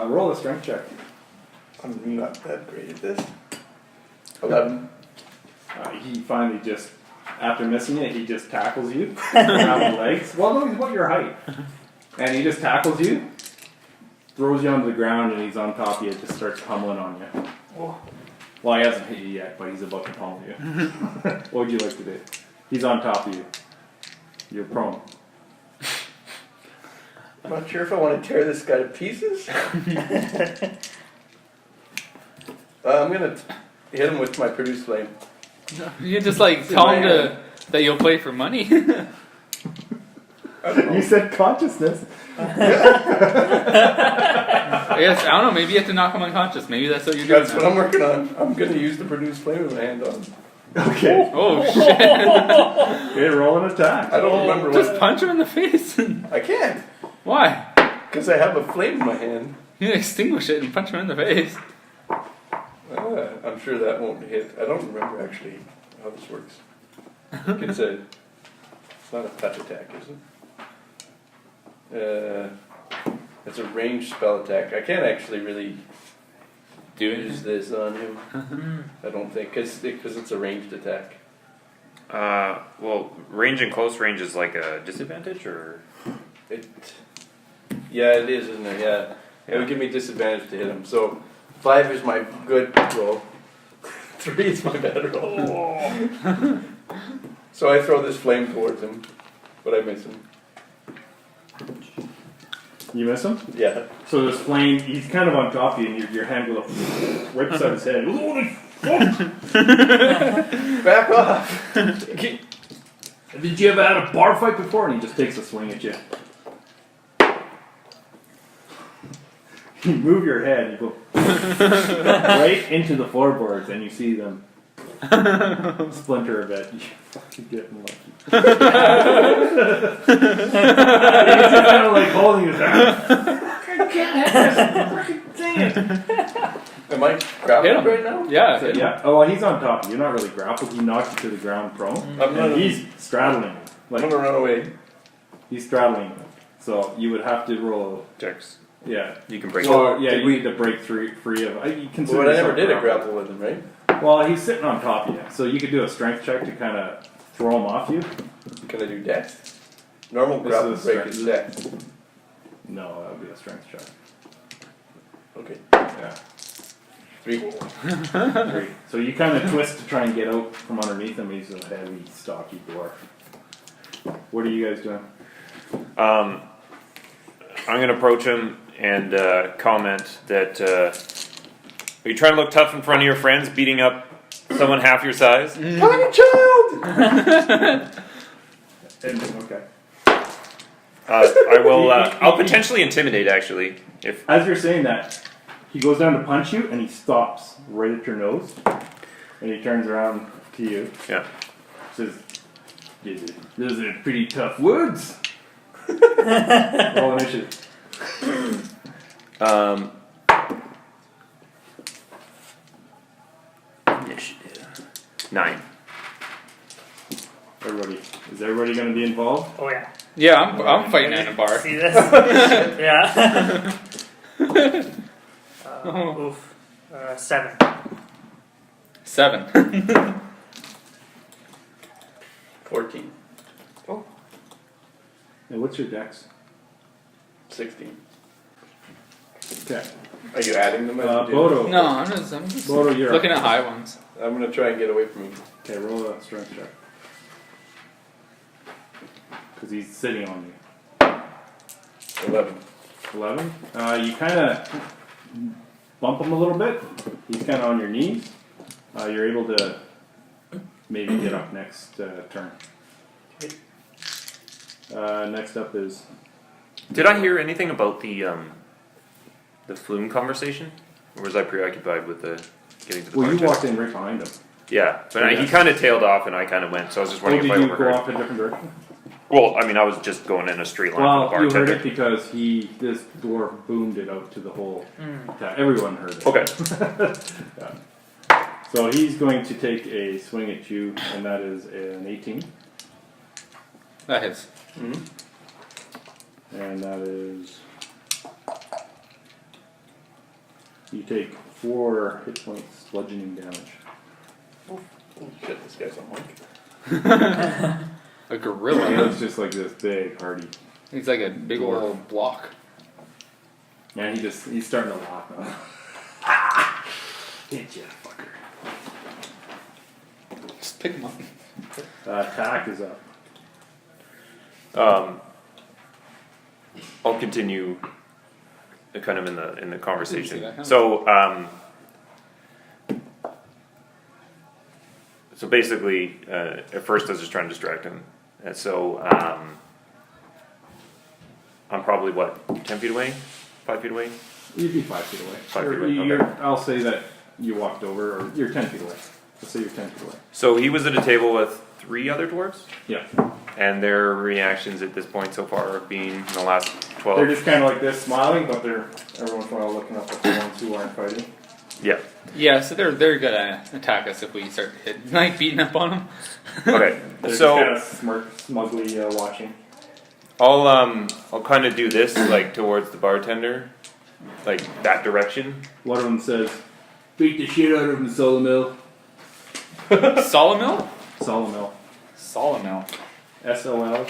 Roll a strength check. I'm not that great at this. 11. He finally just, after missing it, he just tackles you around the legs. Well, no, he's about your height. And he just tackles you, throws you onto the ground, and he's on top of you, just starts pummeling on you. Well, he hasn't hit you yet, but he's about to pummel you. What would you like to do? He's on top of you. You're prone. I'm not sure if I want to tear this guy to pieces. I'm gonna hit him with my produce flame. You just like tell him that you'll play for money. You said consciousness. I guess I don't know. Maybe you have to knock him unconscious. Maybe that's what you're doing. That's what I'm working on. I'm gonna use the produce flame in my hand on him. Okay. Oh shit! Okay, roll an attack. I don't remember Just what. punch him in the face. I can't Why? because I have a flame in my hand. You extinguish it and punch him in the face. I'm sure that won't hit. I don't remember actually how this works. It's not a touch attack, is it? It's a ranged spell attack. I can't actually really use this on him. I don't think, because it's a ranged attack. well, range and close range is like a disadvantage, or Yeah, it is, isn't it? Yeah. It would give me disadvantage to hit him. So 5 is my good roll. 3 is my bad roll. So I throw this flame towards him, but I miss him. You miss him? Yeah. So this flame, he's kind of on top of you, and your hand goes right beside his head. Holy fuck! Back off! Did you ever had a bar fight before? And he just takes a swing at you. You move your head, you go right into the floorboards, and you see them splinter a bit. You fucking getting lucky. He's just kind of like holding his hand. Am I grappled right now? Yeah. So, yeah. Oh, well, he's on top of you. You're not really grappled. He knocked you to the ground prone. And he's straddling you. I'm gonna run away. He's straddling you. So you would have to roll. checks? Yeah. You can break. Or, yeah, you need to break free of. You consider But I never yourself did a grappled. grapple with him, right? Well, he's sitting on top of you, so you could do a strength check to kind of throw him off you. Can I do dex? Normal This grapple is break is dex. No, that would be a strength check. Okay. Yeah. 3. 3. So you kind of twist to try and get out from underneath him. He's a heavy, stocky dwarf. What are you guys doing? I'm gonna approach him and comment that are you trying to look tough in front of your friends, beating up someone half your size? Tiny child! Okay. I will. I'll potentially intimidate, actually. If As you're saying that, he goes down to punch you, and he stops right at your nose, and he turns around to you. yeah, Says, "Those are pretty tough words." Roll initiative. initiative 9. Is everybody going to be involved? Oh yeah. Yeah, I'm fighting in a bar. See this? Yeah. Oof. 7. 7. 14. And what's your dex? 16. Okay. Are you adding them? as you do? Bodo. No, I'm just Bodo, you're looking up. at high ones. I'm gonna try and get away from him. Okay, roll a strength check. Because he's sitting on you. 11. 11. You kind of bump him a little bit. He's kind of on your knees. You're able to maybe get up next turn. Next up is Did I hear anything about the flume conversation? Or was I preoccupied with the getting to the well, you bartender? walked in right behind him. Yeah, but he kind of tailed off and I kind of went, so I was just Oh, wondering did if I you go overheard. off a different direction? Well, I mean, I was just going in a straight line Well, from you the heard bartender. it because this dwarf boomed it out to the whole. Everyone heard it. Okay. Yeah. So he's going to take a swing at you, and that is an 18, That hits. and that is you take 4 hit points bludgeoning damage. Holy shit, this guy's a hunk. A He gorilla. looks just like this big, hardy. He's like a big old block. And he's starting to laugh now. Hit ya, fucker. Just pick him up. Attack is up. I'll continue kind of in the Didn't see conversation. that coming. So basically, at first I was just trying to distract him. And so I'm probably what, 10 feet away? 5 feet away? You'd be 5 feet away. 5 feet Or away, you're- okay. I'll say that you walked over, or you're 10 feet away. Let's say you're 10 feet away. So he was at a table with 3 other dwarves, Yeah. and their reactions at this point so far have been in the last 12. They're just kind of like this, smiling, but they're every once in a while looking up at the ones who aren't fighting. Yeah. Yeah, so they're gonna attack us if we start beating up on them. Okay. They're So just kind of smugly watching. I'll kind of do this like towards the bartender, like that direction. One of them says, "Beat the shit out of him, Solomil." Solomil? Solomil. Solomil. SOLOMIL.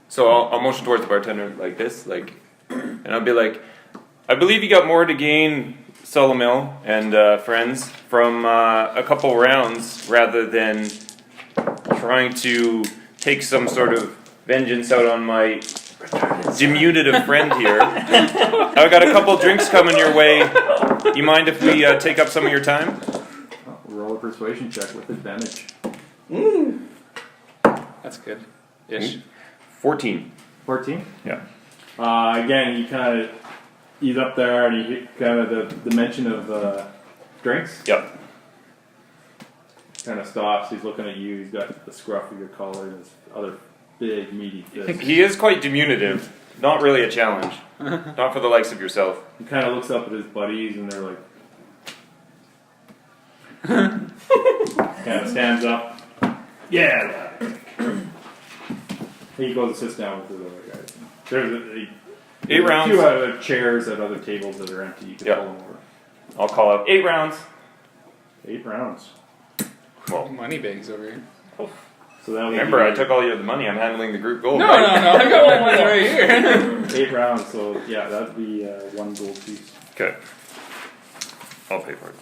So I'll motion towards the bartender like this, like, and I'll be like, I believe you got more to gain, Solomil and friends, from a couple rounds rather than trying to take some sort of vengeance out on my diminutive friend here. I've got a couple drinks coming your way. You mind if we take up some of your time? Roll a persuasion check with advantage. That's good. Ish. 14. 14? Yeah. Again, he's up there and he hit kind of the mention of drinks. Yep. Kind of stops, he's looking at you, he's got the scruff of your collar and his other big meaty fist. He is quite diminutive. Not really a challenge. Not for the likes of yourself. He kind of looks up at his buddies and they're like, kind of stands up. Yeah. He goes and sits down with the other guys. There's 8 rounds. a few other chairs at other tables that are empty. You can Yeah. pull them over. I'll call out 8 rounds. 8 rounds. Well, Money bags over here. So that would remember, be I took all your the money. I'm handling the group gold. No, right? I got my money right here. 8 rounds. So yeah, that'd be 1 gold piece. Okay. I'll pay for it.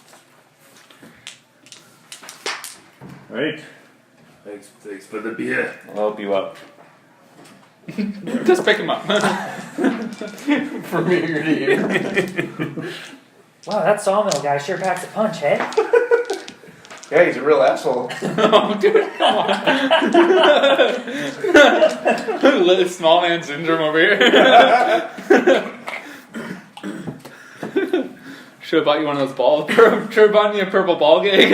Right. Thanks for the beer. I'll help you up. Just pick him up. From ear to ear. Wow, that sawmill guy sure packs a punch, hey? Yeah, he's a real asshole. Oh, dude, come on. Little small man syndrome over here. Should have bought you one of those balls. Should have bought you a purple ball gag.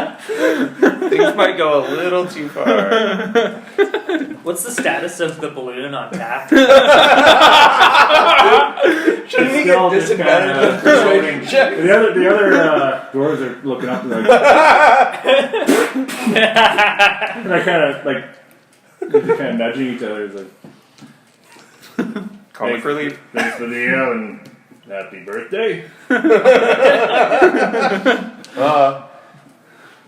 Things might go a little too far. What's the status of the balloon on tap? Shouldn't he Still get just disadvantage kinda on persuasion floating. check? The other doors are looking up and like, and I kind of like, they're kind of nudging each other. It's like, Comic relief. thanks for the ale and happy birthday.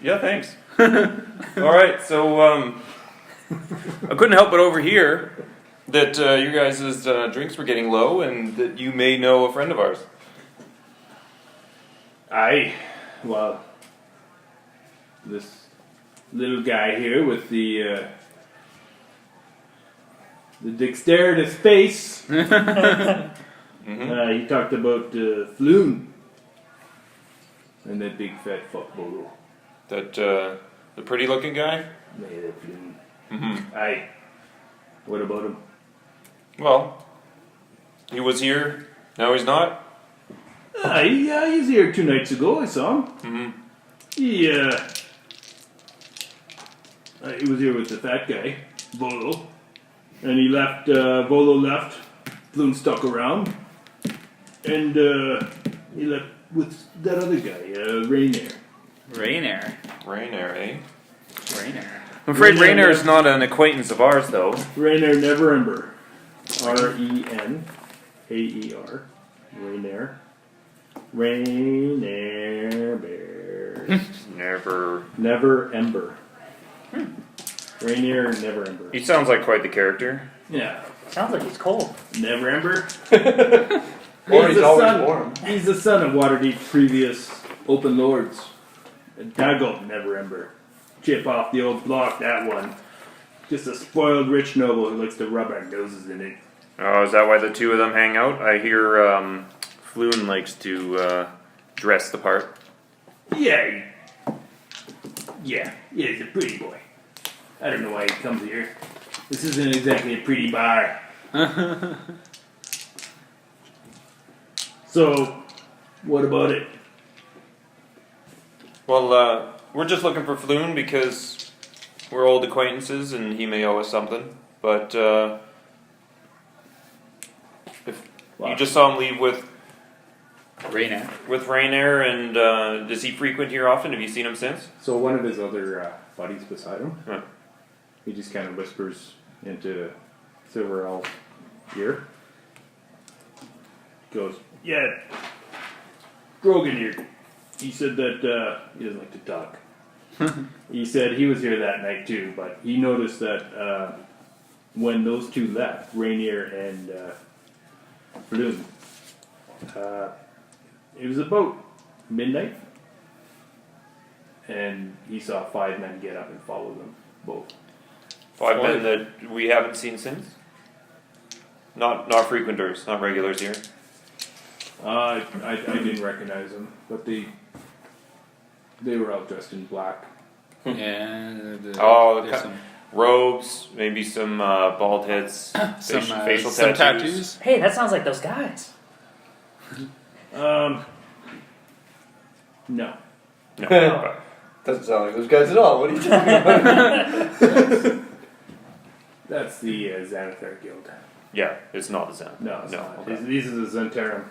Yeah, thanks. All right, so I couldn't help but overhear that you guys' drinks were getting low, and that you may know a friend of ours. Well, this little guy here with the The dick stared at his face. Mm-hmm. He talked about Floon. And that big fat fuck Bolo. That the pretty looking guy. Yeah, that Floon. Mm-hmm. Aye. What about him? Well, he was here. Now he's not. He's here 2 nights ago. I saw him. Mm-hmm. He was here with the fat guy, Bolo. And he left, Bolo left. Floon stuck around. And he left with that other guy, Rainier. Rainier. Rainier, eh? Rainier. I'm afraid Rainier Rainier is not an acquaintance of ours, though. Rainier Neverember. R-E-N-A-E-R. Rainier. Rainier Bear. Never Ember. Rainier Neverember. He sounds like quite the character. Yeah. Sounds like he's cold. Neverember. Or he's always son. warm. He's the son of Waterdeep's previous Open Lords. Daggone Neverember. Chip off the old block, that one. Just a spoiled rich noble who likes to rub our noses in it. Oh, is that why the two of them hang out? I hear Floon likes to dress the part. Yeah, he's a pretty boy. I don't know why he comes here. This isn't exactly a pretty bar. So, what about it? Well, we're just looking for Floon because we're old acquaintances and he may owe us something. But if you just saw him leave with Rainier. Rainier, and does he frequent here often? Have you seen him since? So one of his other buddies beside him, Huh. he just kind of whispers into Silver Owl's ear. Goes, yeah, Grogan here. He said that he doesn't like to talk. He said he was here that night too, but he noticed that when those two left, Rainier and Bloom, it was about midnight, and he saw 5 men get up and follow them both. 5 men that we haven't seen since? Not frequenters, not regulars here. I didn't recognize them, but they were all dressed in black. Yeah. Oh, there's some, robes, maybe some bald heads, some facial some tattoos. tattoos. Hey, that sounds like those guys. No. No. Doesn't sound like those guys at all. What are you talking about? That's the Xanathar Guild. Yeah, it's not the Zen. No, it's not. Okay. These are the Zentarum.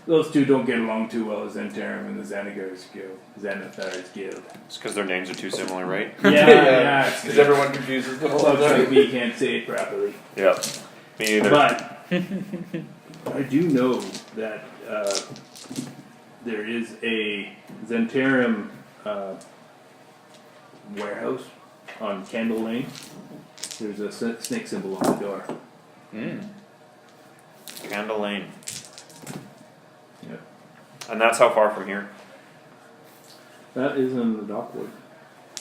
Those two don't get along too well, Zentarum and the Xanathar's Guild. Xanathar's Guild. It's because their names are too similar, right? Yeah, Because everyone confuses them all the Folks like time. me can't say it properly. Yeah. Me either. But I do know that there is a Zentarum warehouse on Candle Lane. There's a snake symbol on the door. Candle Lane. Yep. And that's how far from here? That is in the Dockwood.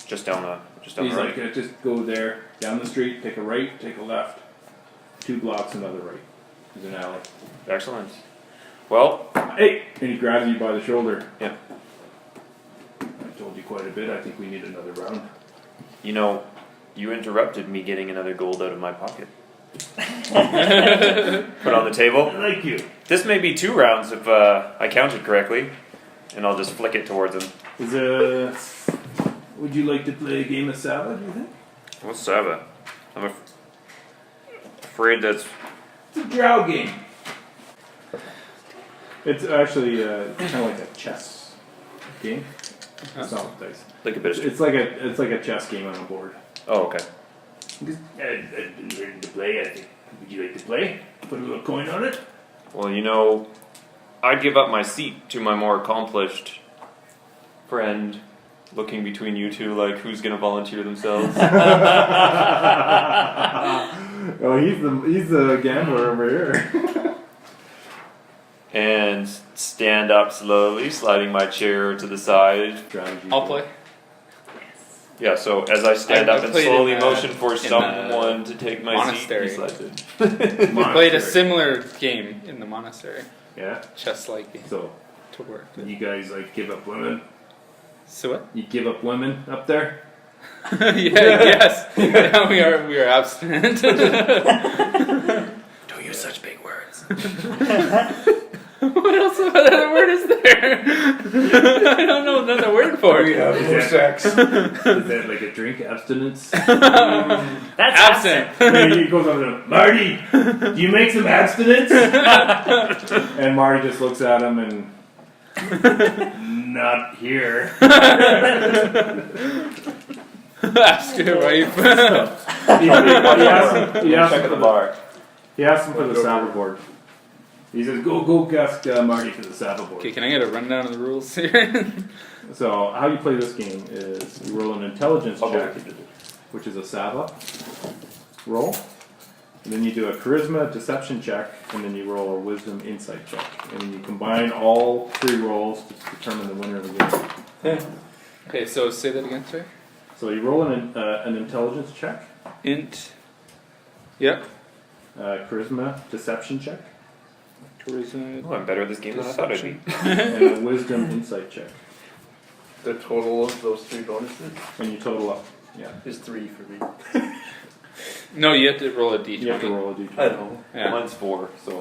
Just down the He's right. like, just go there, down the street, take a right, take a left, 2 blocks, another right. There's an alley. Excellent. Well, Hey! And he grabs you by the shoulder. yeah. I told you quite a bit. I think we need another round. You know, you interrupted me getting another gold out of my pocket. Put on the table. I like you. This may be 2 rounds if I counted correctly. And I'll just flick it towards him. Would you like to play a game of Saba, do you think? What's Saba? I'm afraid that's... It's a drow game. It's actually kind of like a chess game. It's not dice. like a bit of... It's like a chess game on a board. Oh, okay. I've been ready to play, I think. Would you like to play? Put a little coin on it? Well, you know, I'd give up my seat to my more accomplished friend looking between you two like who's going to volunteer themselves. Oh, he's the gambler over here. And stand up slowly, sliding my chair to the side. Strategy. I'll play. Yeah, so as I stand I up and played slowly in, motion for the someone to take my monastery. seat beside it. We played a similar game in the monastery, Yeah. chess-like game So to work. you guys like give up women? So what? You give up women up there? Yeah, yes. Yeah, we are abstinent. Don't use such big words. What else? What other word is there? I don't know another word for We it. have no sex. Is that like a drink abstinence? That's Absent. And he goes over to him, Marty, do you make some abstinence? And Marty just looks at him and not here. Ask your wife. He asked Check him at the bar. He asked him for the saddleboard. He says, go ask Marty for the saddleboard. Okay, can I get a rundown of the rules here? So how you play this game is you roll an intelligence I'll go check, with you. which is a Sava roll. And then you do a charisma deception check, and then you roll a wisdom insight check. And then you combine all 3 rolls to determine the winner of the game. Okay, so say that again, sorry. So you roll an intelligence check, Int. Yep. charisma deception check, Charisma. Oh, I'm better at this game than I thought I'd be. and a wisdom insight check. The total of those 3 bonuses And you total up. Yeah. is 3 for me. No, you have to roll a d20. You have to roll a d20. I know. Yeah. Mine's 4, so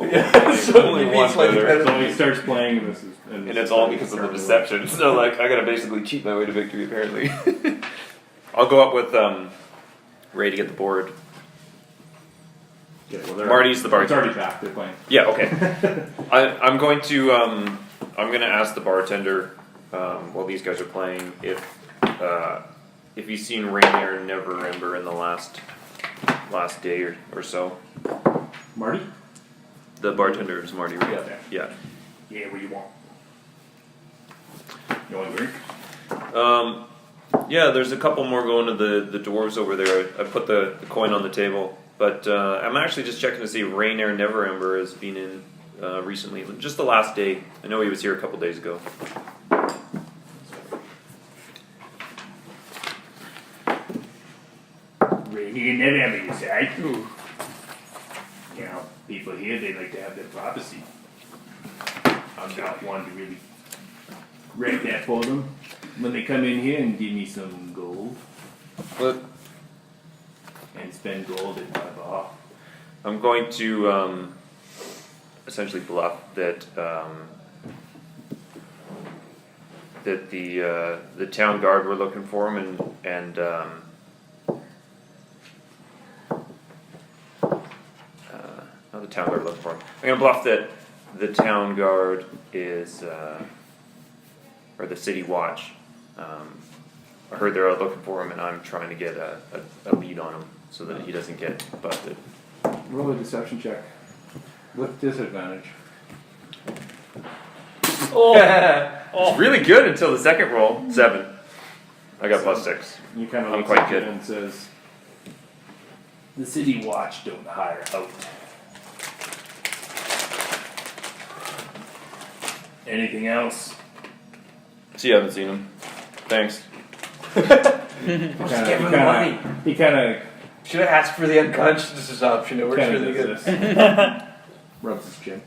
So only he one means like better. better. So he starts playing, and this is And it's all because of the deception. So like, I gotta basically cheat my way to victory apparently. I'll go up with Ray to get the board. Yeah, well, Marty's the It's bartender. already back. They're playing. Yeah, okay. I'm going to I'm gonna ask the bartender while these guys are playing if he's seen Rainier and Never Ember in the last day or so. Marty. The bartender is Marty, right? Yeah. Yeah. Yeah, what do you want? You want a drink? Yeah, there's a couple more going to the dwarves over there. I put the coin on the table, but I'm actually just checking to see if Rainier Never Ember has been in recently, just the last day. I know he was here a couple days ago. Rainy and Never, you say? Ooh. You know, people here, they like to have their privacy. I'm not one to really wreck that for them. When they come in here and give me some gold But and spend gold at my bar. I'm going to essentially bluff that that the town guard were looking for him, and not the town guard looking for him. I'm gonna bluff that the town guard is or the city watch. I heard they're out looking for him, and I'm trying to get a lead on him so that he doesn't get busted. Roll a deception check with disadvantage. It's really good until the second roll. 7. I got +6. You kind of I'm looks quite at good. it and says, "The city watch don't hire out." Anything else? So you haven't seen him. Thanks. He kind of Should have asked for the unconsciousness option. It works really good. does this. Rubs his chin.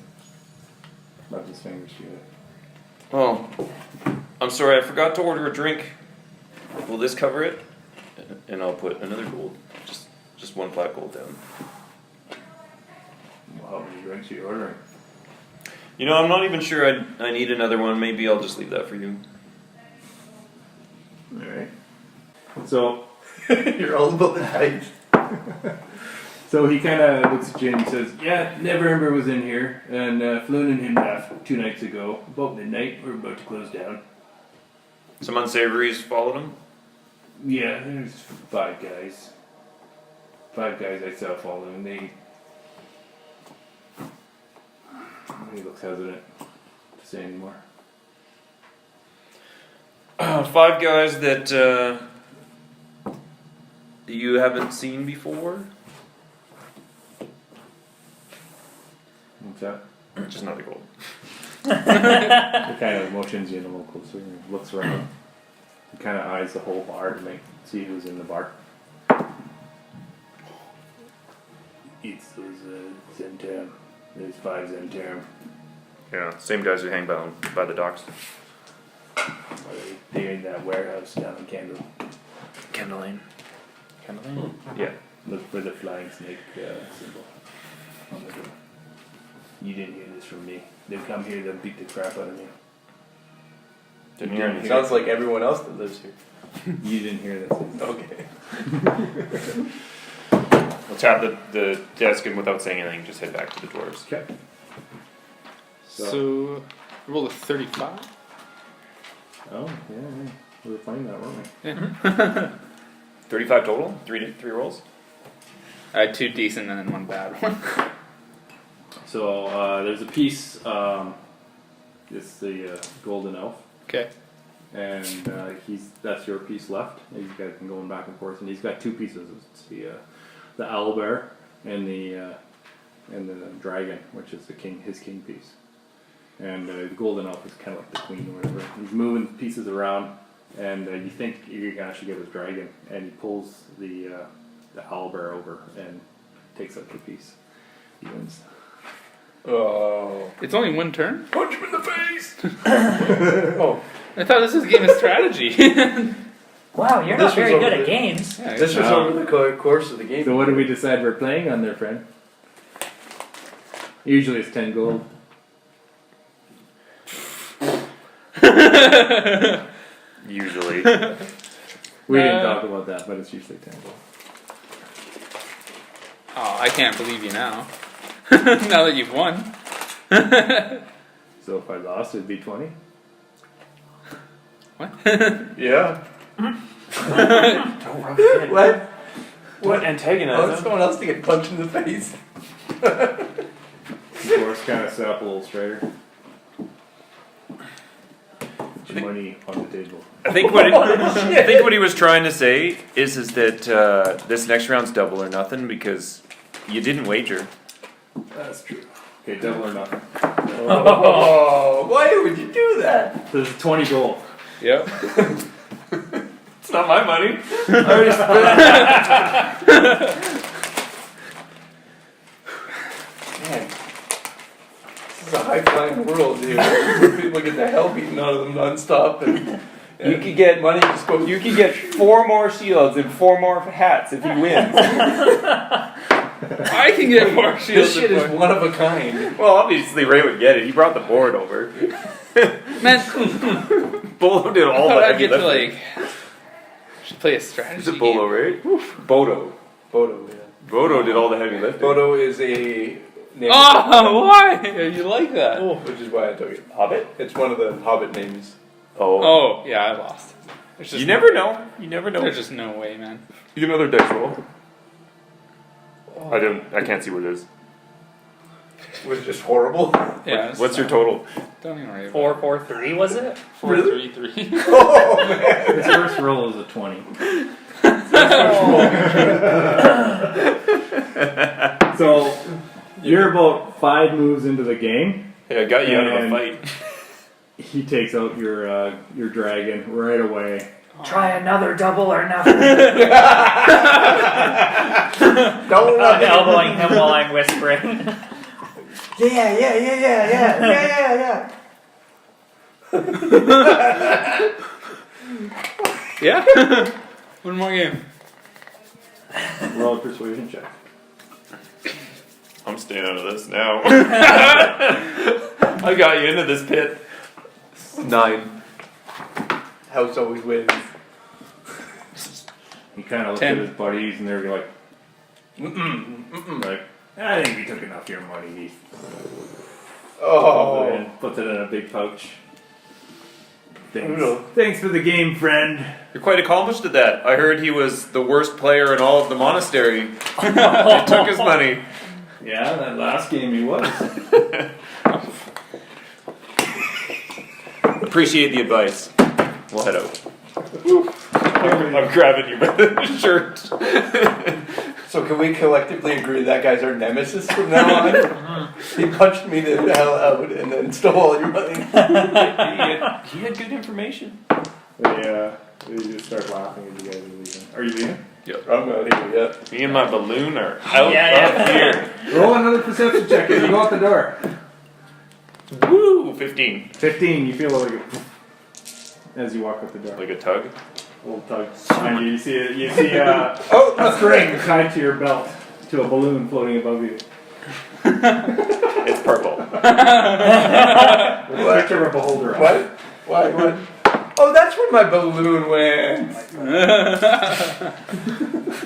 Rubs his fingers together. Oh, I'm sorry. I forgot to order a drink. Will this cover it? And I'll put another gold. Just 1 flat gold down. Well, how many drinks are you ordering? You know, I'm not even sure I need another one. Maybe I'll just leave that for you. Alright. So You're all about the height. So he kind of looks at you and he says, "Yeah, Never Ember was in here, and Floon and him left 2 nights ago. About midnight, we're about to close down. Some unsavories followed him. Yeah, there's 5 guys. 5 guys I saw following. He looks hesitant to say anymore. 5 guys that you haven't seen before. What's that? Just another gold. He kind of motions you in a little closer and looks around. He kind of eyes the whole bar to see who's in the bar. It's those Zenterm. There's 5 Zenterm. Yeah, same guys who hang by the docks. They're in that warehouse down in Kendall. Kendall Lane. Yeah. Look for the flying snake symbol on the door. You didn't hear this from me. They'll come here, they'll beat the crap out of me. Didn't hear anything. Sounds like everyone else that lives here. You didn't hear this. Okay. We'll tap the desk and without saying anything, just head back to the dwarves. Okay. So, roll a 35. Oh, yeah. We were playing that, weren't we? Yeah. 35 total? Three rolls? I had 2 decent and then 1 bad one. So, there's a piece, it's the golden elf. Okay. And that's your piece left. He's got been going back and forth, and he's got 2 pieces. It's the owlbear and the dragon, which is his king piece. And the golden elf is kind of like the queen or whatever. He's moving pieces around, and you think you're gonna actually get his dragon, and he pulls the owlbear over and takes up the piece. He wins. Oh. It's only 1 turn? Punch him in the face! Oh. I thought this was a game of strategy. Wow, you're This not very was good over at the- games. Yeah, This was over the course of the game. So what did we decide we're playing on there, friend? Usually it's 10 gold. Usually. We didn't talk about that, but it's usually 10 gold. Oh, I can't believe you now. Now that you've won. So if I lost, it'd be 20. What? Yeah. Don't rough it. What? What Oh, antagonism? someone else to get punched in the face. The horse kind of set up a little straighter. Put your money on the table. I think what he was trying to say is that this next round's double or nothing because you didn't wager. That's true. Okay, double or nothing. Oh, why would you do that? So there's 20 gold. Yep. It's not my money. I already spent Man, this is a high-flying world, dude. Where people get the hell beaten out of them non-stop, and you could get money. Just go. You can get 4 more shields and 4 more hats if he wins. I can get more shields. This shit is one of a kind. Well, obviously Ray would get it. He brought the board over. Man, Bolo did I all thought the I'd heavy get to lifting. should play a strategy Is it Bolo, game. right? Bodo. Bodo, yeah. Bodo did all the heavy lifting. Bodo is a name. Oh, why? You like that? Which is why I took it. Hobbit? It's one of the Hobbit names. Oh. Oh, yeah, I lost. There's just You never know. You never know. There's just no way, man. You another dice roll. I can't see what it is. Was it just horrible? Yeah. What's your total? Don't even worry about 443 was it? it. 433. Oh man! His first roll is a 20. So you're about 5 moves into the game. Yeah, I got you out of a And- fight. He takes out your dragon right away. Try another double or nothing. Double I'm elbowing him while I'm whispering. Yeah. Yeah? One more game. Roll a persuasion check. I'm staying out of this now. I got you into this pit. 9. House always wins. He kind of looks 10. at his buddies and they're like, like, I think we took enough of your money. Oh. And puts it in a big pouch. Brutal. Thanks for the game, friend. You're quite accomplished at that. I heard he was the worst player in all of the monastery. He took his money. Yeah, that last game he was. Appreciate the advice. We'll head out. I'm grabbing you by the shirt. So can we collectively agree that guy's our nemesis from now on? He punched me the hell out and then stole all your money. He had good information. They just start laughing as you guys are leaving. Are you leaving? I'm not here yet. Me and my balloon are out Yeah, of here. Roll another perception check as you go out the door. Woo! 15. 15, you feel like as you walk out the door. Like a tug. A little tug behind you. You see a string tied to your belt to a balloon floating above you. It's purple. With a picture of a beholder. What? What? Oh, that's where my balloon went.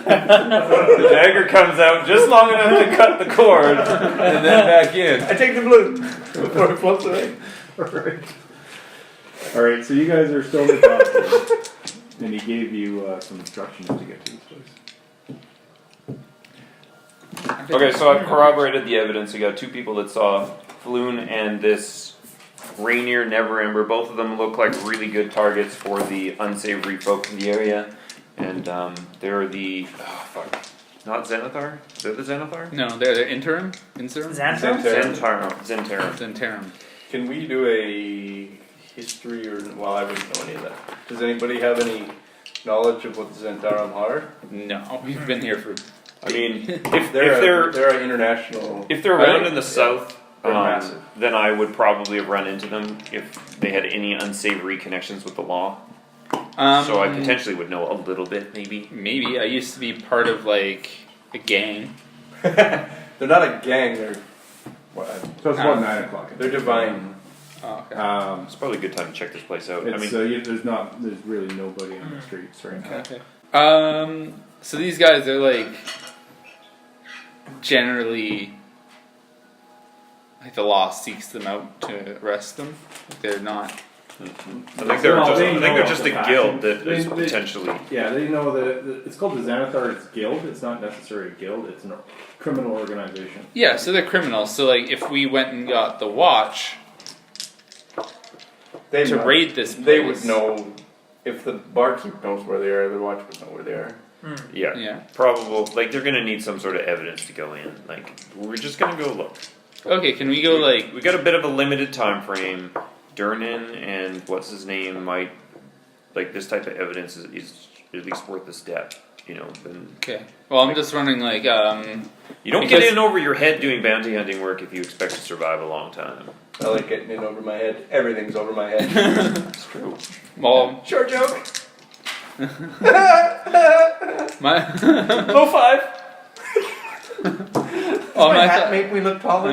The dagger comes out just long enough to cut the cord. And then back in. I take the balloon before it floats away. Alright, so you guys are still in the top. And he gave you some instructions to get to this place. Okay, so I've corroborated the evidence. We got two people that saw Floon and this Rainier Neverember. Both of them look like really good targets for the unsavory folk in the area. And they're the... Oh, fuck. Not Xanathar? Is that the Xanathar? No, they're the interim. Xantho? Zentarum. Can we do a history or... Well, I wouldn't know any of that. Does anybody have any knowledge of what the Zentarum are? No, we've been here for. I mean, if They're an international... If they're around in the south, They're massive. then I would probably have run into them if they had any unsavory connections with the law. So I potentially would know a little bit, maybe. Maybe I used to be part of like a gang. They're not a gang, they're... What? So it's about 9 o'clock. They're divine. Oh, okay. It's probably a good time to check this place out. It's, there's really nobody on the streets right now. Okay. So these guys are like generally like the law seeks them out to arrest them. Like they're not. I think they're just a guild that is potentially. Yeah, they know that it's called the Xanathar's Guild. It's not necessarily a guild. It's a criminal organization. Yeah, so they're criminals. So like, if we went and got the watch to raid this place, they would know. If the barkeep knows where they are, the watch would know where they are. Yeah, probable. Like they're gonna need some sort of evidence to go in. Like we're just gonna go look. Okay, can we go like? We got a bit of a limited time frame. Durnan and what's his name might like this type of evidence is at least worth a step, you know. Then Okay. Well, I'm just running like you don't get in over your head doing bounty hunting work if you expect to survive a long time. I like getting in over my head. Everything's over my head. It's true. Well, Short joke. my Low five. well, My my hat make me look taller.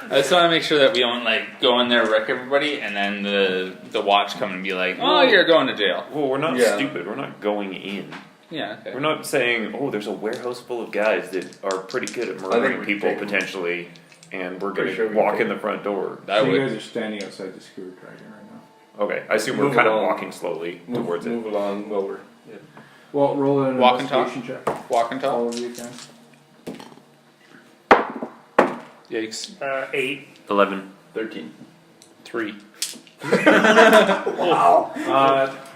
I just want to make sure that we don't like go in there, wreck everybody, and then the watch come and be like, "Oh, you're going to jail." Well, we're not Yeah. stupid. We're not going in. Yeah. Okay. We're not saying, "Oh, there's a warehouse full of guys that are pretty good at murdering we people take them. potentially, and we're Pretty going sure to we walk take in the front door." That So you would. guys are standing outside the screwdriver right now. Okay, I assume we're Move kind of along. walking slowly towards it. Move along lower. Yeah. Well, roll an Walk and talk? investigation check. Walk and talk. All of you can. Yikes. 8. 11. 13. 3.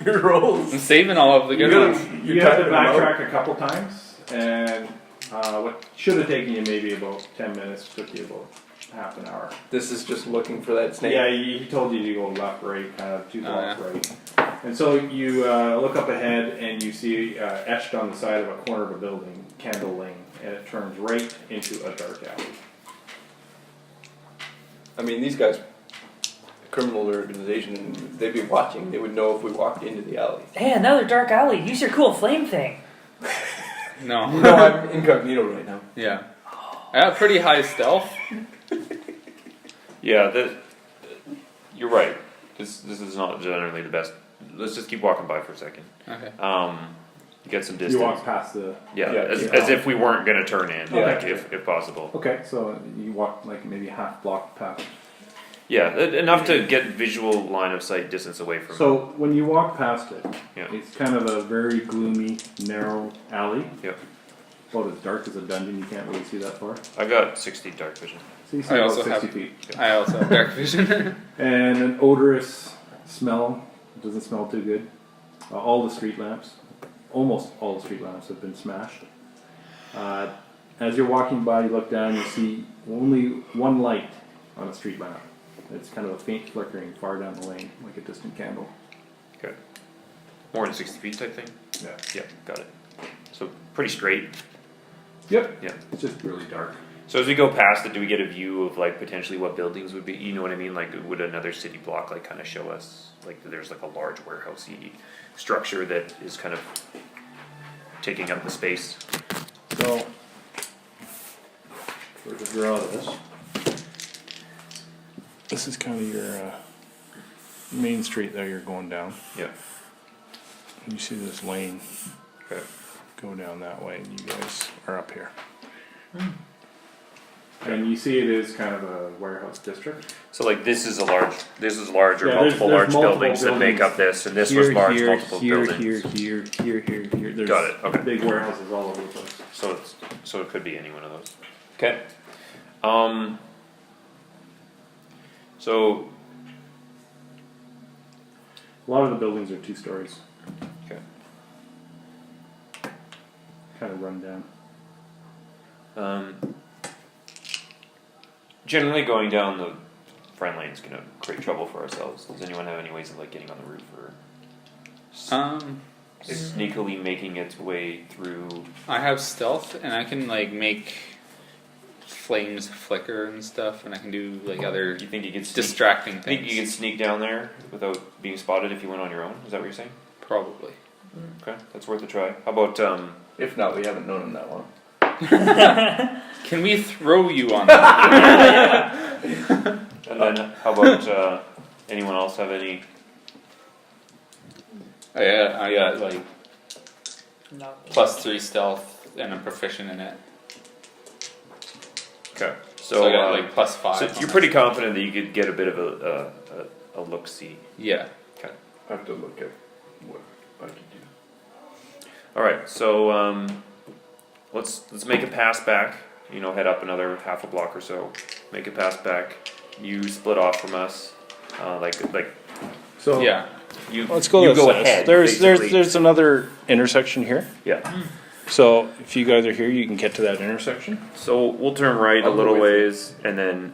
Your rolls. I'm saving all of the good ones. You have to backtrack a couple times, and what should have taken you maybe about 10 minutes took you about half an hour. This is just looking for that snake. Yeah, he told you to go left, right, kind of 2 blocks yeah. right. And so you look up ahead and you see etched on the side of a corner of a building, Candle Lane, and it turns right into a dark alley. I mean, these guys, criminal organization, they'd be watching. They would know if we walked into the alley. Hey, another dark alley. Use your cool flame thing. No. No, I'm incognito right now. Yeah. I have pretty high stealth. Yeah, you're right. This is not generally the best. Let's just keep walking by for a second. Okay. Get some distance. You walk past the... As if we weren't going to turn in, Yeah. like if possible. Okay, so you walk like maybe half block past. Yeah, enough to get visual line of sight distance away from it. So when you walk past it, Yeah. it's kind of a very gloomy, narrow alley. Yep. About as dark as a dungeon, you can't really see that far. I got 60 dark vision. So you see I about also 60 have- feet. I also have dark vision. And an odorous smell. It doesn't smell too good. All the street lamps, almost all the street lamps have been smashed. As you're walking by, you look down, you see only one light on a street lamp. It's kind of a faint flickering far down the lane, like a distant candle. Okay. More than 60 feet type thing? Yeah. Yeah, got it. So pretty straight. Yep. Yeah. It's just really dark. So as we go past it, do we get a view of like potentially what buildings would be? You know what I mean? Like, would another city block like kind of show us like there's like a large warehousey structure that is kind of taking up the space? So, we're to draw this. This is kind of your main street that you're going down. Yeah. You see this lane Okay. go down that way, and you guys are up here. And you see it is kind of a warehouse district. So like this is large, or Yeah, there's multiple large multiple buildings that make up this, and this was large multiple buildings. Here. There's Got it, okay. big warehouses all over the place. So it could be any one of those. Okay. So A lot of the buildings are 2 stories, okay. kind of run down. Generally, going down the front lane is going to create trouble for ourselves. Does anyone have any ways of like getting on the roof or sneakily making its way through? I have stealth, and I can like make flames flicker and stuff, and I can do like other You think you could sneak, distracting think things. you could sneak down there without being spotted if you went on your own? Is that what you're saying? Probably. Okay, that's worth a try. How about If not, we haven't known him that long. Can we throw you on that? and then how about anyone else have any? I got like No. +3 stealth, and I'm proficient in it. Okay, So I got like +5. so on you're that. pretty confident that you could get a bit of a look see. Yeah. Okay. I have to look at what I can do. All right, so let's make a pass back. You know, head up another half a block or so. Make a pass back. You split off from us, like So Yeah. you. let's go. You this go way. ahead. There's basically. another intersection here. Yeah. So if you guys are here, you can get to that intersection. So we'll turn right I'll a go little with you. ways, and then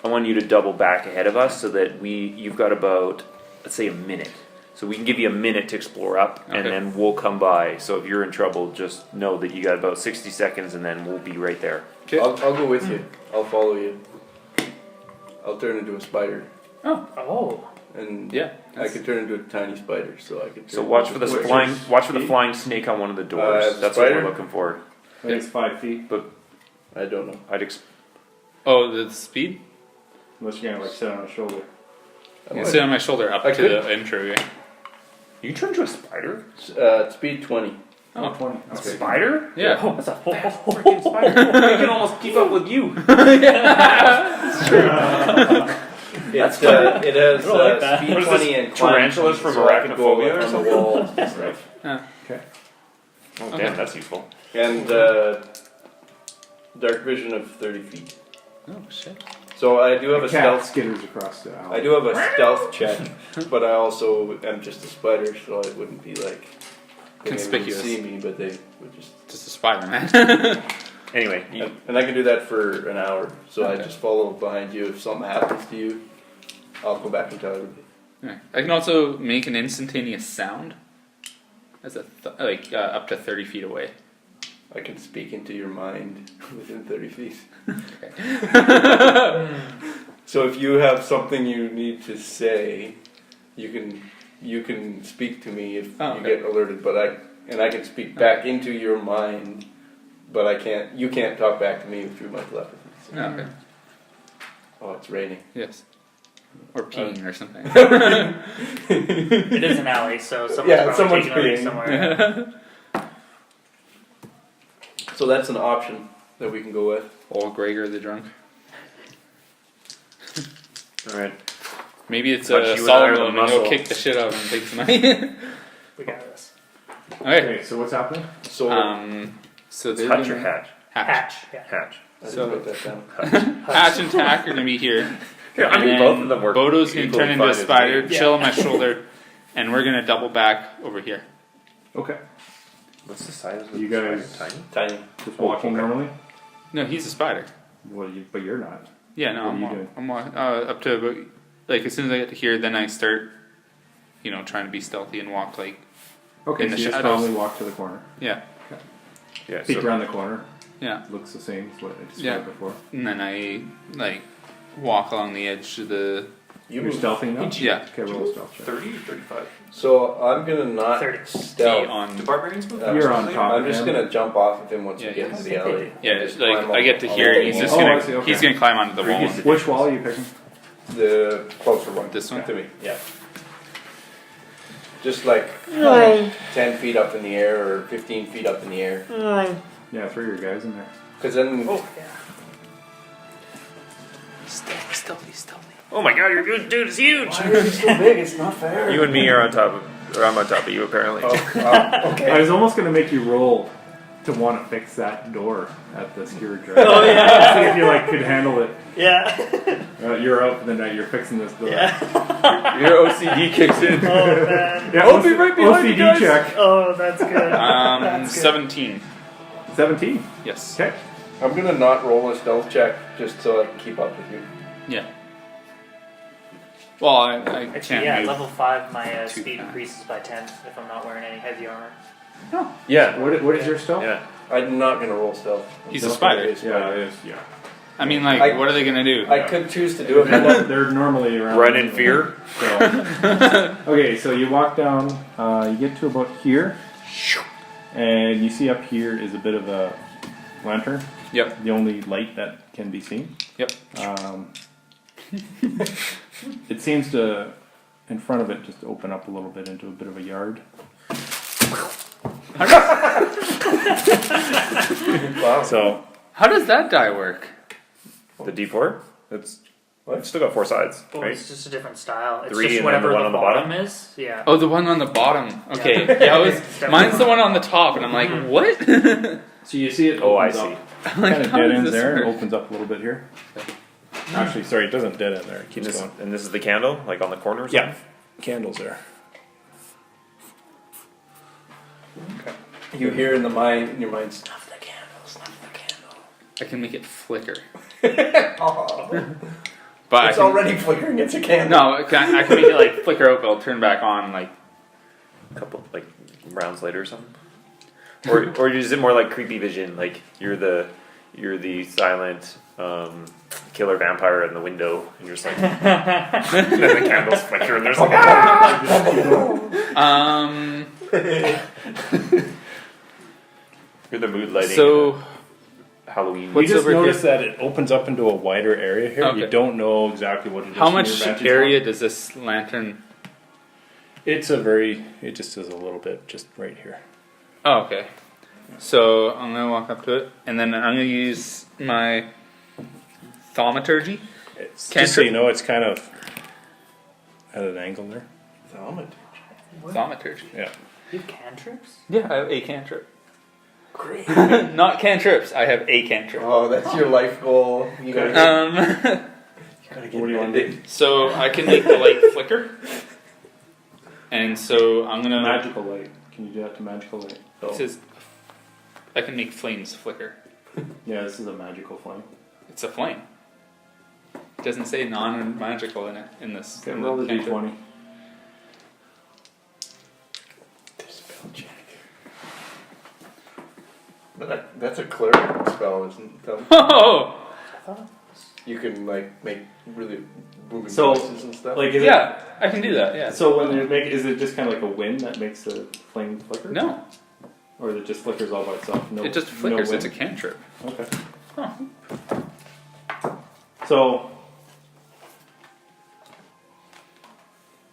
I want you to double back ahead of us so that you've got about, let's say, a minute. So we can give you a minute to explore up, and Okay. then we'll come by. So if you're in trouble, just know that you got about 60 seconds, and then we'll be right there. Okay. I'll go with you. I'll follow you. I'll turn into a spider, Oh. and Yeah. I could turn into a tiny spider, so I could. So turn watch into for the a spider. flying. Watch for the flying snake on one of the doors. As a That's what spider? we're looking for. I think it's 5 feet, I don't know. Oh, the speed? unless you're gonna like sit on a shoulder. I You might. sit on my shoulder up I to could. the intro. Yeah. You turn into a spider? Speed 20. Oh. 20. A Okay. spider? Yeah. That's a fast freaking spider. I can almost keep up with you. It has I like that. speed What is 20 and climb tarantulas 20, from so I could go arachnophobia or on the something? walls and stuff. Okay. Oh damn, that's useful. And dark vision of 30 feet. Oh shit. So I do have a Cat stealth. skitters across the alley. I do have a stealth check, but I also am just a spider, so it wouldn't be like they wouldn't Conspicuous. see me, but they would just. Just a spider man. Anyway, you, And I can do that for an hour. So I Okay. just follow behind you. If something happens to you, I'll go back and tell everybody. Yeah. I can also make an instantaneous sound as up to 30 feet away. I can speak into your mind within 30 feet. So if you have something you need to say, you can speak to me if Oh, you okay. get alerted. But I can speak back into your mind, but I can't. You can't talk back to me through my telepathy. So. Oh, okay. Oh, it's raining. Yes. Or peeing or something. It is an alley, so someone's probably taking a leak peeing. somewhere. So that's an option that we can go with. Old Gregor the drunk. alright. Maybe it's Punch a you in the eye with a Solomon and muscle. he'll kick the shit out of him and take some money. We got this. Okay. Okay, so what's happening? So So they're Hutch or gonna- hatch? Hatch. Yeah. Hatch. I didn't so- put that down. Hatch and Tack are gonna be here. Yeah, I And mean then both of them work. Bodo's gonna equally turn into a fine as spider, me. chill on my shoulder, and we're gonna double back over here. Okay. What's the size of You the guys- spider? Tiny? Tiny. Just walking okay. normally? No, he's a spider. Well, but you're not. Yeah, no, What are you doing? I'm up to about, like as soon as I get to here, then I start trying to be stealthy and walk like Okay, in so the you just shadows. calmly walk to the corner. Yeah, Yeah. Peek So, around the corner. yeah, Looks the same as what I described Yeah. before. and then I like walk along the edge to the You You're move stealthing now? yeah. Okay, roll a stealth check. 30 or 35? So I'm gonna not 30. Be stealth. on. Do barbarians move? You're on top I'm of just him. gonna jump off of him once Yeah, we get yeah. into the alley. Yeah, Just like climb I get to all hear the it. He's walls. just Oh, gonna I see, okay. he's gonna climb onto the wall. and- Which wall are you picking? The closer one. This one? To me, yeah. Just like 10 feet up in the air or 15 feet up in the air. Yeah, throw your guys in there. Because then Oh, yeah. Stealthy. Oh my god, your dude is huge! why is he so big? It's not fair. You and me are on top of, or I'm on top of you apparently. Okay. I was almost going to make you roll to want to fix that door at the skewered drive. Oh, yeah. See if you could handle it. Yeah. You're out for the night. You're fixing this door. Yeah. Your OCD kicks in. Oh, man. Yeah, I'll be right behind you OCD guys. check. Oh, that's good. That's good. 17. 17. Yes. Okay. I'm gonna not roll a stealth check just so I can keep up with you. Yeah. Well, I Actually, can't yeah, move. level 5, my too speed fast. increases by 10 if I'm not wearing any heavy armor. Yeah. What is your stealth? Yeah. I'm not gonna roll stealth. He's a Don't spider. think it's Yeah, it is. Yeah. I mean, like, I- what are they gonna do? I could choose to do it, but They're normally around. Run in fear. So. Okay, so you walk down. You get to about here, and you see up here is a bit of a lantern. Yep. The only light that can be seen. Yep. It seems to, in front of it, just open up a little bit into a bit of a yard. wow. So How does that die work? The D4? It's What? it's still got 4 sides, Well, right? it's just a different style. It's 3 just and then whatever the one the on the bottom bottom? is. Yeah. Oh, the one on the bottom. Okay. Yeah. Yeah, I was, It's definitely mine's the on one on the top, and I'm like, what? So you see it. Oh, I opens see. up. Like, Kind of how dead does ends this there and work? opens up a little bit here. Actually, sorry, it doesn't dead end there. It And keeps this, going. and this is the candle, like on the corner or something? Yeah, candles there. You hear in your mind, snuff the candle, snuff the candle. I can make it flicker. Oh, But I it's can, already flickering. It's a candle. no, I can make it like flicker out, but I'll turn back on. Like, A couple, like, rounds later or something? Or is it more like creepy vision, like you're the silent killer vampire in the window, and you're just like, and then the candles flicker, and there's like, you're the mood lighting. so Halloween. What's you just over here? notice that it opens up into a wider area here. Okay. You don't know exactly what it is. how from much your vantage area point. does this lantern? It just is a little bit, just right here. Oh, okay. So I'm gonna walk up to it, and then I'm gonna use my thaumaturgy. It's, Cantrip? just so you know, it's kind of at an angle there. Thaumaturgy. Yeah. You have cantrips? Yeah, I have a cantrip. Great. Not cantrips. I have a cantrip. Oh, that's your life goal. You gotta get, you gotta get What do you want to do? So I can make the light flicker, and so I'm gonna. Magical light. Can you do that to magical light? It says I can make flames flicker. Yeah, this is a magical flame. It's a flame. It doesn't say non-magical in it in this. Okay, in roll the cantrip. d20. Dispel check. That's a cleric spell, isn't it? Oh, You can like make really booming So, voices and stuff. Like, is yeah, I can do that. Yeah. So when you make, is it just kind of like a wind that makes the flame flicker? No, Or it just flickers all by itself? No, it just no flickers. wind? It's a cantrip. Okay. Huh. So,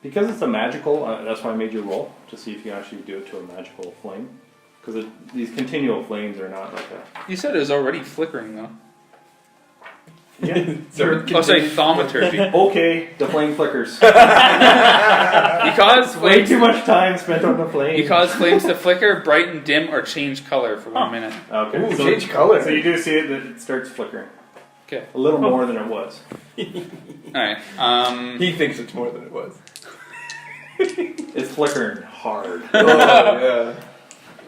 because it's a magical, that's why I made you roll, to see if you can actually do it to a magical flame. Because these continual flames are not like a... You said it was already flickering though. Yeah. Oh, sorry, thaumaturgy. Okay, the flame flickers. You cause Way flames. too much time spent on the flame. You cause flames to flicker, brighten, dim, or change color for 1 minute. Okay, Ooh, so, change color. so you do see it that it starts flickering. Okay. A little more than it was. All right. He thinks it's more than it was. It's flickering hard. Oh yeah.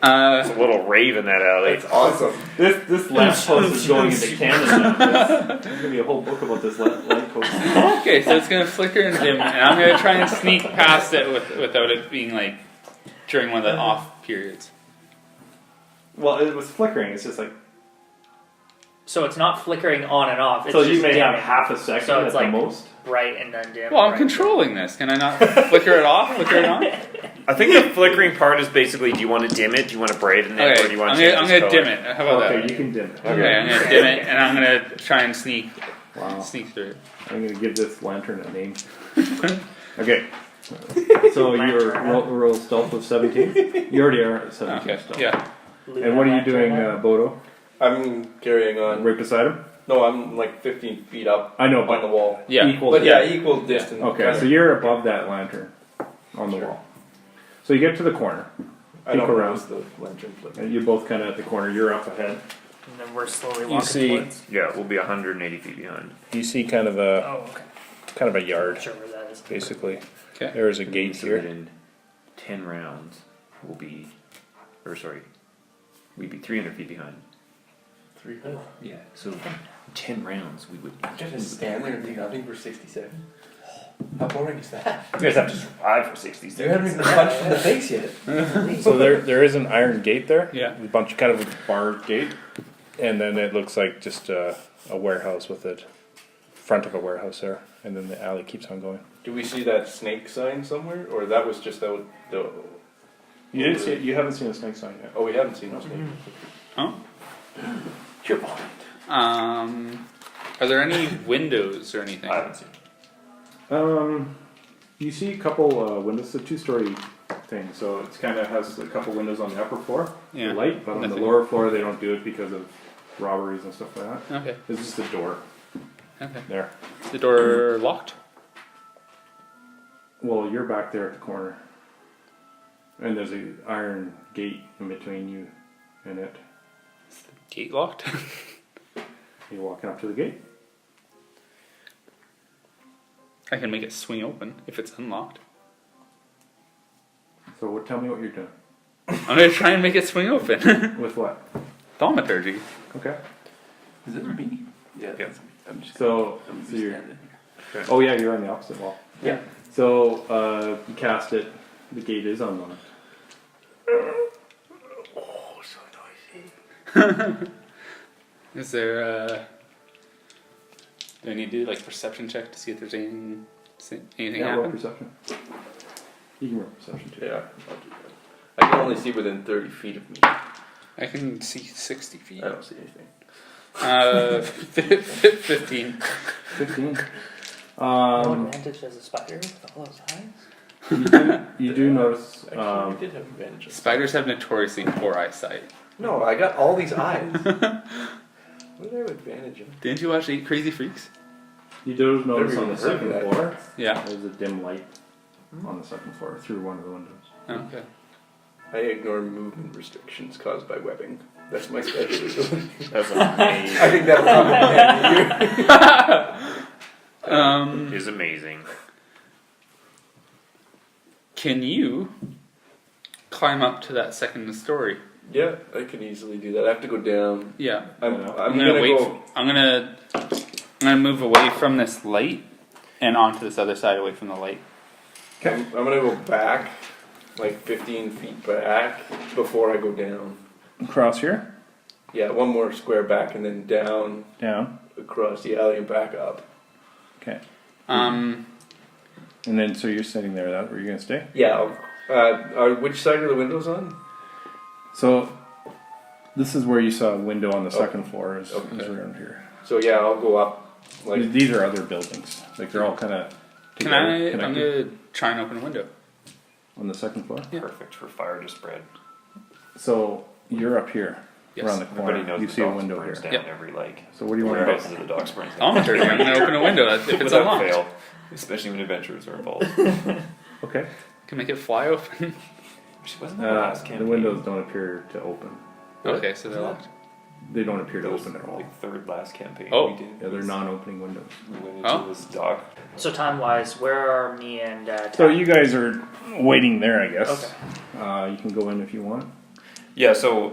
There's a little rave in that alley. It's awesome. This lamppost is going into canon now. There's gonna be a whole book about this lamppost. Okay, so it's gonna flicker and dim, and I'm gonna try and sneak past it without it being like during one of the off periods. Well, it was flickering. It's just like So it's not flickering on and off. It's so just you may dimming. have half a second So at it's the like most. bright and then dim. Well, I'm bright. controlling this. Can I not flicker it off? Flicker it on? I think the flickering part is basically: do you want to dim it? Do you want to brighten it? Or do Okay, you want I'm to change gonna its dim color? it. How about Okay, that? you can dim it. Okay, I'm gonna dim it, and I'm gonna try and sneak Wow. through it. I'm gonna give this lantern a name. Okay. So you're roll stealth with 17. You already are at 17 Okay, stealth. yeah. And what are you doing, Bodo? I'm carrying on. Right beside him? No, I'm like 15 feet up I know, on but the wall. Yeah. equal. But yeah, equal distance. Okay, so you're above that lantern on the wall. So you get to the corner. I don't peek around. notice the lantern flip. And you're both kind of at the corner. You're up ahead. And then we're slowly walking see- towards. Yeah, we'll be 180 feet behind. You see kind of Oh, okay. a yard, Not sure where that is. basically. Okay. There is a gate So here. that in 10 rounds, we'd be 300 feet behind. 300. Yeah, so 10 rounds we would. Just stand there and do nothing for 60 seconds. How boring is that? You guys have to survive for 60 You haven't seconds. even punched in the face yet. So there is an iron gate there. Yeah. A bunch kind of a barred gate, and then it looks like just a warehouse with it, front of a warehouse there, and then the alley keeps on going. Do we see that snake sign somewhere, or that was just out the? You didn't see it. You haven't seen a snake sign yet. Oh, we haven't seen no snake. Huh? You're blind. Are there any windows or anything? I haven't seen. You see a couple windows. It's a two-story thing, so it kind of has a couple windows on the upper floor, Yeah. light, but on the Nothing. lower floor they don't do it because of robberies and stuff like that. Okay. It's just a door Okay. there. Is the door locked? Well, you're back there at the corner, and there's an iron gate in between you and it. Gate locked? You're walking up to the gate. I can make it swing open if it's unlocked. So tell me what you're doing. I'm gonna try and make it swing open. With what? Thaumaturgy. Okay. Is it me? Yeah. Yeah. I'm just. So you're. standing. Oh yeah, you're on the opposite wall. Yeah. So you cast it. The gate is unlocked. Oh, so noisy. Is there do I need to do like perception check to see if there's anything Yeah, roll happen? perception. You can roll perception too. Yeah, I'll do that. I can only see within 30 feet of me. I can see 60 feet. I don't see anything. 15. 15. No advantage as a spider with all those eyes. You do notice. Actually, we did have advantages. Spiders have notoriously poor eyesight. No, I got all these eyes. What did I have advantage in? Didn't you watch 8 Crazy Freaks? You do notice Never on the even heard of second that. floor. Yeah. There's a dim light on the second floor through one of the windows. Okay. I ignore movement restrictions caused by webbing. That's my special ability. That's amazing. I think that'll come in handy. It is amazing. Can you climb up to that second story? Yeah, I can easily do that. I have to go down. Yeah. I'm Yeah. I'm gonna gonna wait. go. I'm gonna move away from this light and onto this other side, away from the light. I'm gonna go back, like 15 feet back, before I go down. Across here? Yeah, one more square back, and then down Down. across the alley and back up. Okay. Um. And then, so you're sitting there. That where you're gonna stay? Yeah. Which side are the windows on? So, this is where you saw a window on the second floor. Is Okay. around here. So yeah, I'll go up. Like These are other buildings. Like they're all kind of. Can I? I'm gonna try and open a window. On the second floor. Yeah. Perfect for fire to spread. So you're up here, Yes. around the Everybody corner. knows You the see a dock window burns here. down Yep. every like So what do you want to warehouses do? of the docks burns down. Thaumaturgy. I'm gonna open a window if it's Without unlocked. fail, especially when adventurers are involved. Okay. Can make it fly open. Which wasn't the last The campaign. windows don't appear to open. Okay, so they're locked. They don't appear to That was open at all. like third last campaign Oh. we did. Yeah, they're non-opening windows. We went into Oh. this dock. So time wise, where are me and So you guys are waiting there, I guess. Okay. You can go in if you want. Yeah, so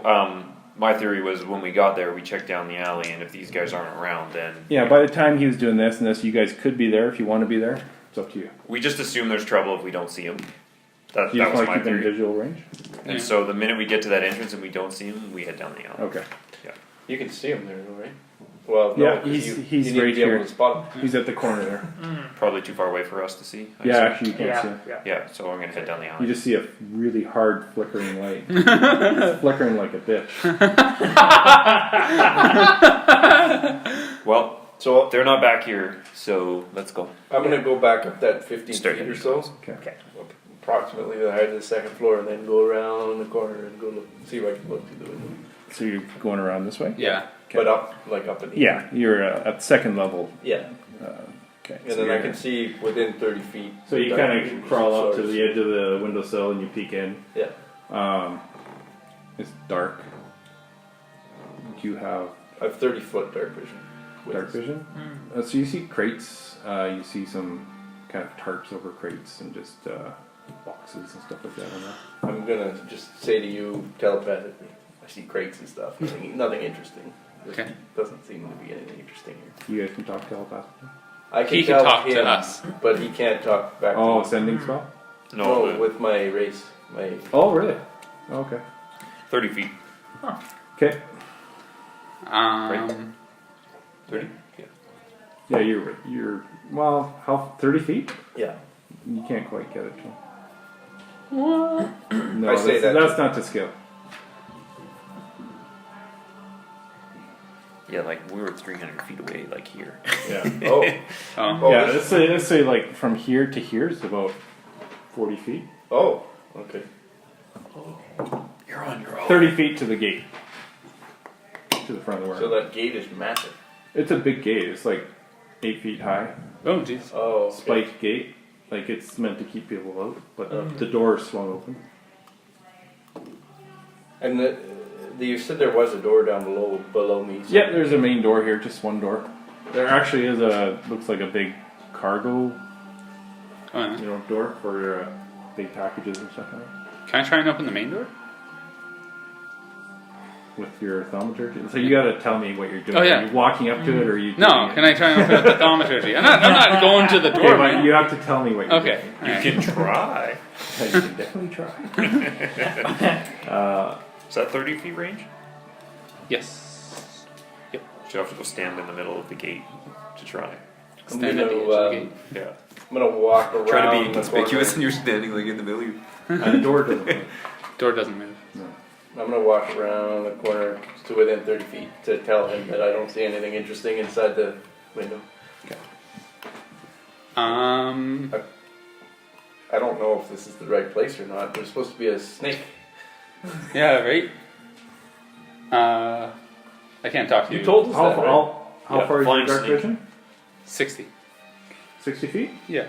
my theory was when we got there, we checked down the alley, and if these guys aren't around, then Yeah, by the time he was doing this and this, you guys could be there if you want to be there. It's up to you. we just assume there's trouble if we don't see them. That Do you just was want to my keep in theory. visual range? And so the minute we get to that entrance and we don't see him, we head down the alley. Okay. You can see him there, though, right? Well, Yeah, no, 'cause he's you need to right be able here. to spot him. He's at the corner there. Probably too far away for us to see. I Yeah, assume. actually, you can't see him. Yeah, so I'm gonna head down the You alley. just see a really hard flickering light. It's flickering like a bitch. Well, So they're not back here, so let's go. I'm gonna go back up that 15 Start feet or hitting so, those. Okay. approximately the height of the second floor, and then go around the corner and go look, see if I can look through the window. So you're going around this way? Yeah. Okay. But up, like up in the Yeah, you're at second level. yeah. Okay. And then I can see within 30 feet. So you the kind dimensions of crawl up to source. the edge of the windowsill and you peek in. Yeah. It's dark. You have I have 30-foot dark vision. dark vision. So you see crates. You see some kind of tarps over crates and just boxes and stuff like that on there. I'm gonna just say to you telepathically, I see crates and stuff. Nothing interesting. Okay. Doesn't seem to be anything interesting here. You guys can talk telepathically. I can He can tell talk him, to us. but he can't talk back Oh, to me. sending spell? No, No, with my race. My Oh, really? Okay. 30 feet. Okay. 30? Yeah. Yeah, you're well, how 30 feet? yeah. You can't quite get it to him. No, I say that that's not to scale. Yeah, like we were 300 feet away, like here. Yeah. Oh. Oh. Yeah, let's say like from here to here is about 40 feet. Oh. Okay. You're on your own. 30 feet to the gate. To the front of the So warehouse. that gate is massive. It's a big gate. It's like 8 feet high. Oh, jeez. Oh. Okay. Spiked gate. Like it's meant to keep people out, but the door is swung open. And you said there was a door down below me. So Yeah, there's a main door here, just one door. There actually is looks like a big cargo, Oh, yeah. door for big packages and stuff like that. Can I try and open the main door? With your thaumaturgy. So you gotta tell me what you're doing. Oh, yeah. Are you walking up to it or are you No, doing it? can I try and open up the thaumaturgy? I'm not going to the Okay, door, but man. you have to tell me what you're Okay. You can try. doing. You can definitely try. Is that 30 feet range? Yes. So you have to go stand in the middle of the gate to try. I'm Stand at the edge of gonna, the gate. Yeah. I'm gonna walk around. Try to be the inconspicuous corner. and you're standing like in the middle. And the door doesn't move. Door doesn't move. No. I'm gonna walk around the corner to within 30 feet to tell him that I don't see anything interesting inside the window. Um. I don't know if this is the right place or not. There's supposed to be a snake. Yeah. Right. I can't talk to you. You told us How, that, right? how Yeah, far is your flying dark snake. vision? 60. 60 feet? Yeah.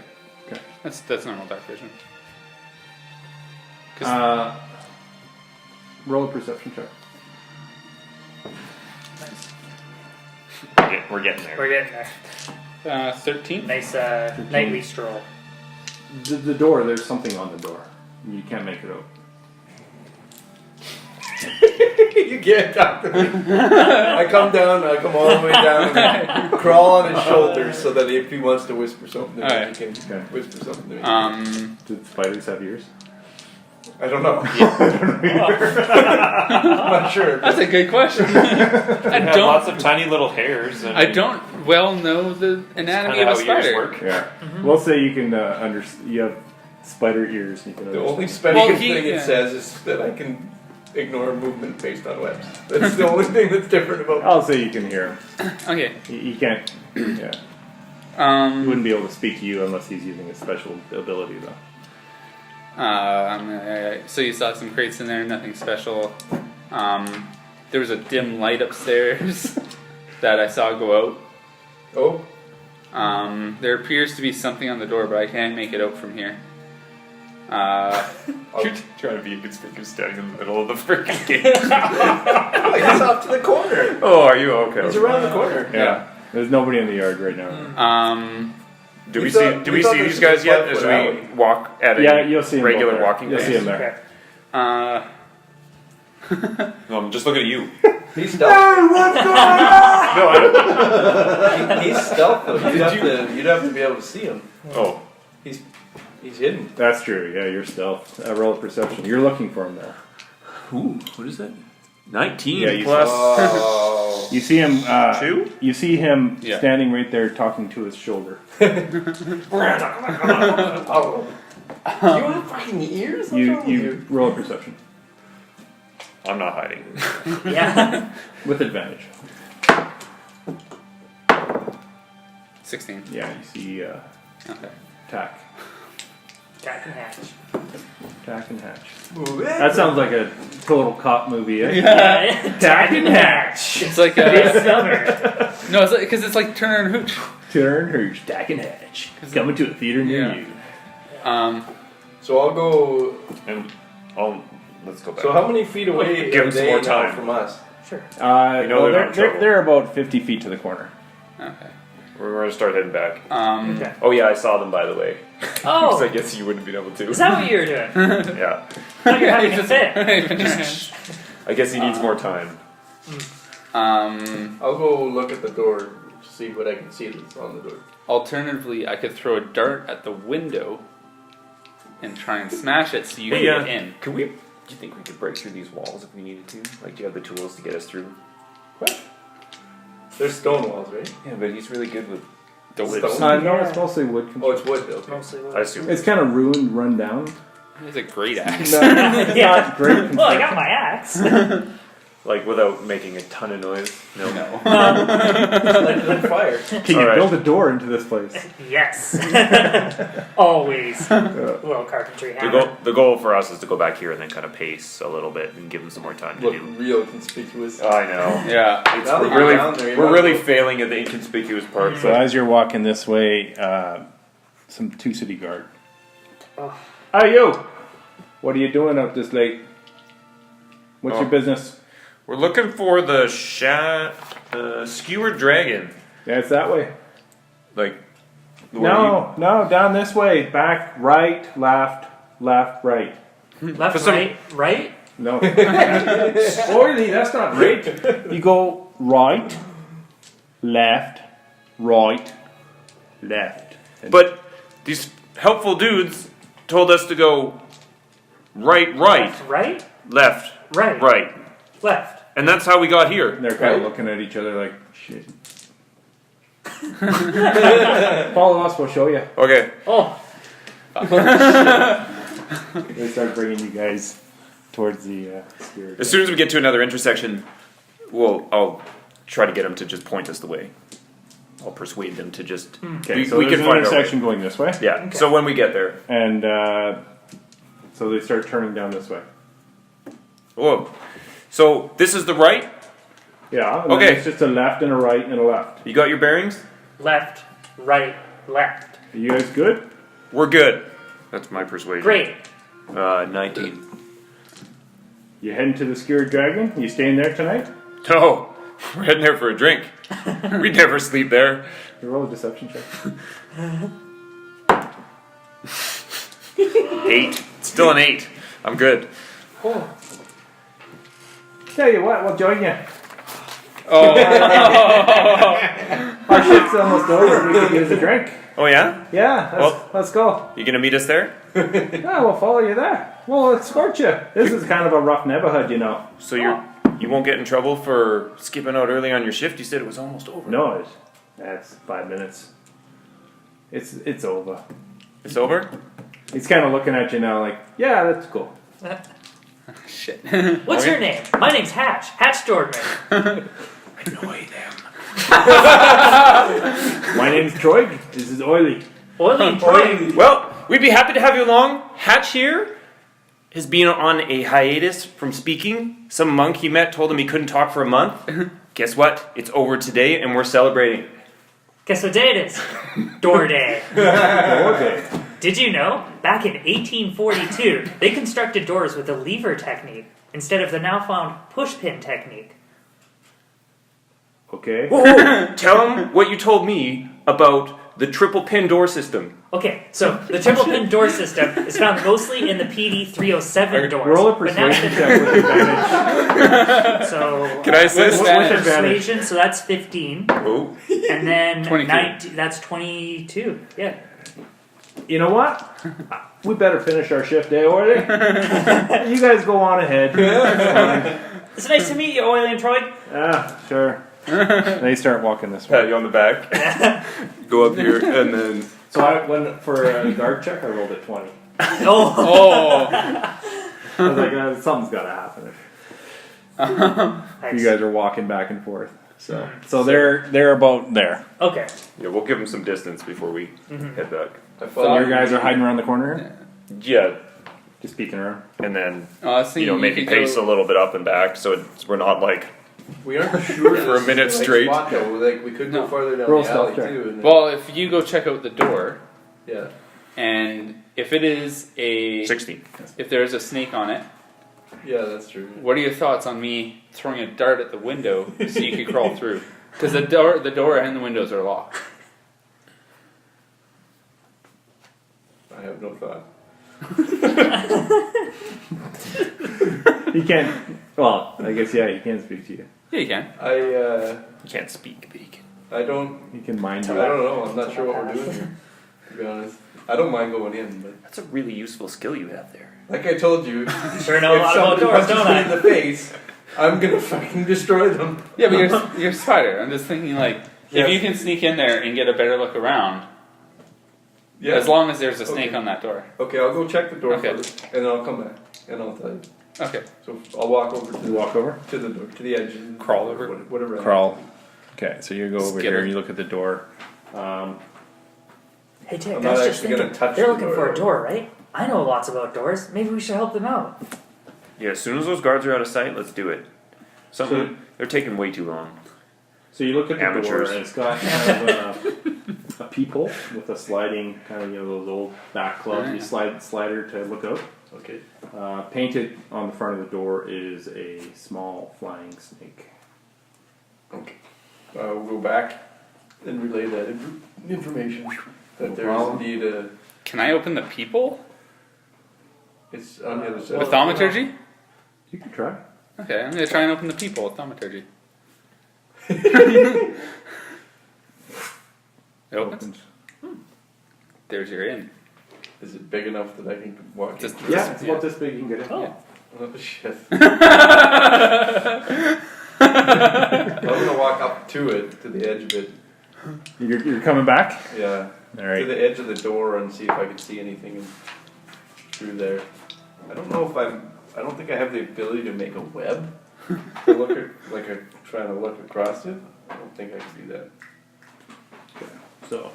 Okay. That's normal dark vision. 'Cause- Roll a perception check. We're getting there. We're getting there. 13. Nice nightly stroll. The door, there's something on the door. You can't make it out. You can't talk to me. I come all the way down and crawl on his shoulders so that if he wants to whisper something to me, Alright. he can whisper something to me. Did spiders have ears? I don't know. I'm not sure. That's a good question. They I have don't. lots of tiny little hairs. And I don't well know the anatomy of a Kinda how ears spider. work. Yeah. We'll say you can you have spider ears. You can The understand. only special Well, thing yeah. it says is that I can ignore movement based on webs. That's the only thing that's different about me. I'll say you can hear him. Okay. He can't. Yeah. He Um. wouldn't be able to speak to you unless he's using a special ability, though. So you saw some crates in there, nothing special. There was a dim light upstairs that I saw go Oh, out. There appears to be something on the door, but I can't make it out from here. You're trying to be inconspicuous standing in the middle of the freaking gate. he's off to the corner. Oh, are you okay? He's around the corner. Yeah. There's nobody in the yard right now. Do we We see? thought- Do we we thought see this these was guys a yet? 5 As foot we alley. walk at a Yeah, you'll see him. regular both there. walking You'll pace. see him there. No, I'm just looking at you. He's stealth. No, I don't. He's stealth though. You'd have to be able to see him. Oh, He's hidden. That's true. Yeah, you're stealth. Roll a perception. You're looking for him now. ooh, what is that? 19 Yeah, you plus. Oh. You see him. 2? You see him Yeah. standing right there, talking to his shoulder. Oh. Do you have fucking ears? What's wrong with You roll a perception I'm not hiding. Yeah. with advantage. 16. Yeah, you see Okay. tack, Jack and Hatch. tack and hatch. Move it. That sounds like a total cop movie. Eh? Yeah. Tack and hatch. It's like This a, summer. no, it's because it's like Turner and Hooch. Turn hooch, tack and hatch. Coming to a theater near Yeah. you. So I'll go. And let's go back. So how many feet away Give are him some they more now time. from us? Sure. You know well, they're in trouble. they're about 50 feet to the corner. Okay. We're going to start heading back. Okay. Oh yeah, I saw them by the way. Oh, So I guess you wouldn't have been able to. is that what you were doing? Yeah. Thought you were having a fit. I guess he needs more time. I'll go look at the door to see what I can see that's on the door. Alternatively, I could throw a dart at the window and try and smash it so you can get in. Can we? Do you think we could break through these walls if we needed to? Like, do you have the tools to get us through? What? There's stone walls, right? Yeah, but he's really good with The Stone? No, it's mostly wood. Oh, it's wood built. Mostly wood. I assume. It's kind of ruined, run down. He has a great axe. It's Yeah. not great. Well, I got my axe. Like, without making a ton of noise? No. Like fire. Can you Alright. build a door into this place? Yes. Always. Little carpentry hammer. The goal for us is to go back here and then kind of pace a little bit and give them some more time to Look do. real conspicuous. I know. Yeah. It's, Now that we're you're down there, you we're might really as well- failing at the inconspicuous part. So as you're walking this way, two city guard. Oh. Hey you! What are you doing up this late? What's your Oh. business? We're looking for the skewered dragon. Yeah, it's that way. Like, No, down this way. Back, right, left, right. Left, For some- right. No. Oily, that's not right. You go right, left, right, left. But these helpful dudes told us to go right, Left, right. left, Right. right. Left. And that's how we got here. And they're kind of looking at each other like, shit. Follow us, we'll show you. Okay. Oh. They start bringing you guys towards the spirit. As soon as we get to another intersection, I'll try to get them to just point us the way. I'll persuade them to just. Okay, we so we there's can an find our way. intersection going this way. Yeah. Okay. So when we get there, And so they start turning down this way. whoa. So this is the right. Yeah, and Okay. then it's just a left and a right and a left. You got your bearings? Left. Right. Left. Are you guys good? We're good. That's my persuasion. Great. 19. You heading to the Skewered Dragon? You staying there tonight? No, we're heading there for a drink. We never sleep there. You roll a deception check. 8. Still an 8. I'm good. Oh. Tell you what, we'll join you. Oh. Our shift's almost over. We can use a drink. Oh yeah? Yeah, Well- let's go. You gonna meet us there? Yeah, we'll follow you there. We'll escort you. This is kind of a rough neighborhood, you know. So you won't get in trouble for skipping out early on your shift? You said it was almost over. No, that's 5 minutes. It's over. It's over? He's kind of looking at you now like, yeah, that's cool. Shit. What's your name? My name's Hatch. Hatch Jordan. Annoy them. My name's Troy. This is Oily. Oily Troy. Well, we'd be happy to have you along. Hatch here has been on a hiatus from speaking. Some monk he met told him he couldn't talk for a month. Guess what? It's over today and we're celebrating. Guess what day it is? Door Day. Okay. Did you know? Back in 1842, they constructed doors with the lever technique instead of the now found push-pin technique. Okay. Tell him what you told me about the triple pin door system. Okay, so the triple pin door system is found mostly in the PD 307 doors. Roll a but now persuasion check with advantage. So Can I assist? With advantage. persuasion, so that's 15, Oh, and then 22. 19, that's 22. Yeah. You know what? We better finish our shift, order. You guys go on ahead. It's nice to meet you, Oily and Troy. Sure. They start walking this way. pat you on the back. Go up here and then. So I went for a guard check. I rolled a 20. Oh. Oh. I was like, something's got to happen if you guys are walking back and forth. So they're about there. Okay. Yeah, we'll give them some distance before we head back. I So follow your guys are hiding around the corner, Yeah, just peeking around. and then I was thinking maybe could go- pace a little bit up and back, so we're not like. We aren't sure For a minute straight. Spot, though. Like we could go No. farther down Roll the stealth alley check. too. And then, Well, if you go check out the door, yeah. and if it is a 16. if there's a snake on it, Yeah, that's true. what are your thoughts on me throwing a dart at the window so you could crawl through? Because the door and the windows are locked. I have no thought. He can't. Well, I guess he can speak to you. Yeah, you can. You can't speak, but you can. I don't. He can mind I you. don't know. I'm not sure what we're doing here. To be honest, I don't mind going in, but That's a really useful skill you have there. like I told you, Sure know a if lot about somebody doors, punches don't me I? in the face, I'm gonna fucking destroy them. Yeah, but you're a spider. I'm just thinking like Yeah. if you can sneak in there and get a better look around, Yeah. as long as there's a snake Okay. on that door. Okay, I'll go check the door Okay. first, and then I'll come back and I'll tell you. Okay. So I'll walk over to You walk over. to the door, to the edge, and Crawl over. whatever. I Crawl. Okay, so you go over Skidder. here and you look at the door. Hey, Tick, I'm I was not just actually gonna thinking, touch they're the looking door, for a though. door, right? I know lots about doors. Maybe we should help them out. Yeah, as soon as those guards are out of sight, let's do it. They're taking way too long. So you look at the Amateurs. door and it's got kind of a peephole with a sliding kind of those old back clubs. You slide slider to look out. Okay. Painted on the front of the door is a small flying snake. Okay. We'll go back and relay that information. That No there is problem. indeed a. Can I open the peephole It's on the other side. with thaumaturgy? You can try. Okay, I'm gonna try and open the peephole with thaumaturgy. It opens. There's your in. Is it big enough that I can walk? Just- in? Yeah, it's about this big. You can get it. Oh. Oh shit. I'm gonna walk up to it, to the edge of it. You're coming back. Yeah. All To right. the edge of the door and see if I can see anything through there. I don't know if I don't think I have the ability to make a web. To look at, like I'm trying to look across it. I don't think I can do that. So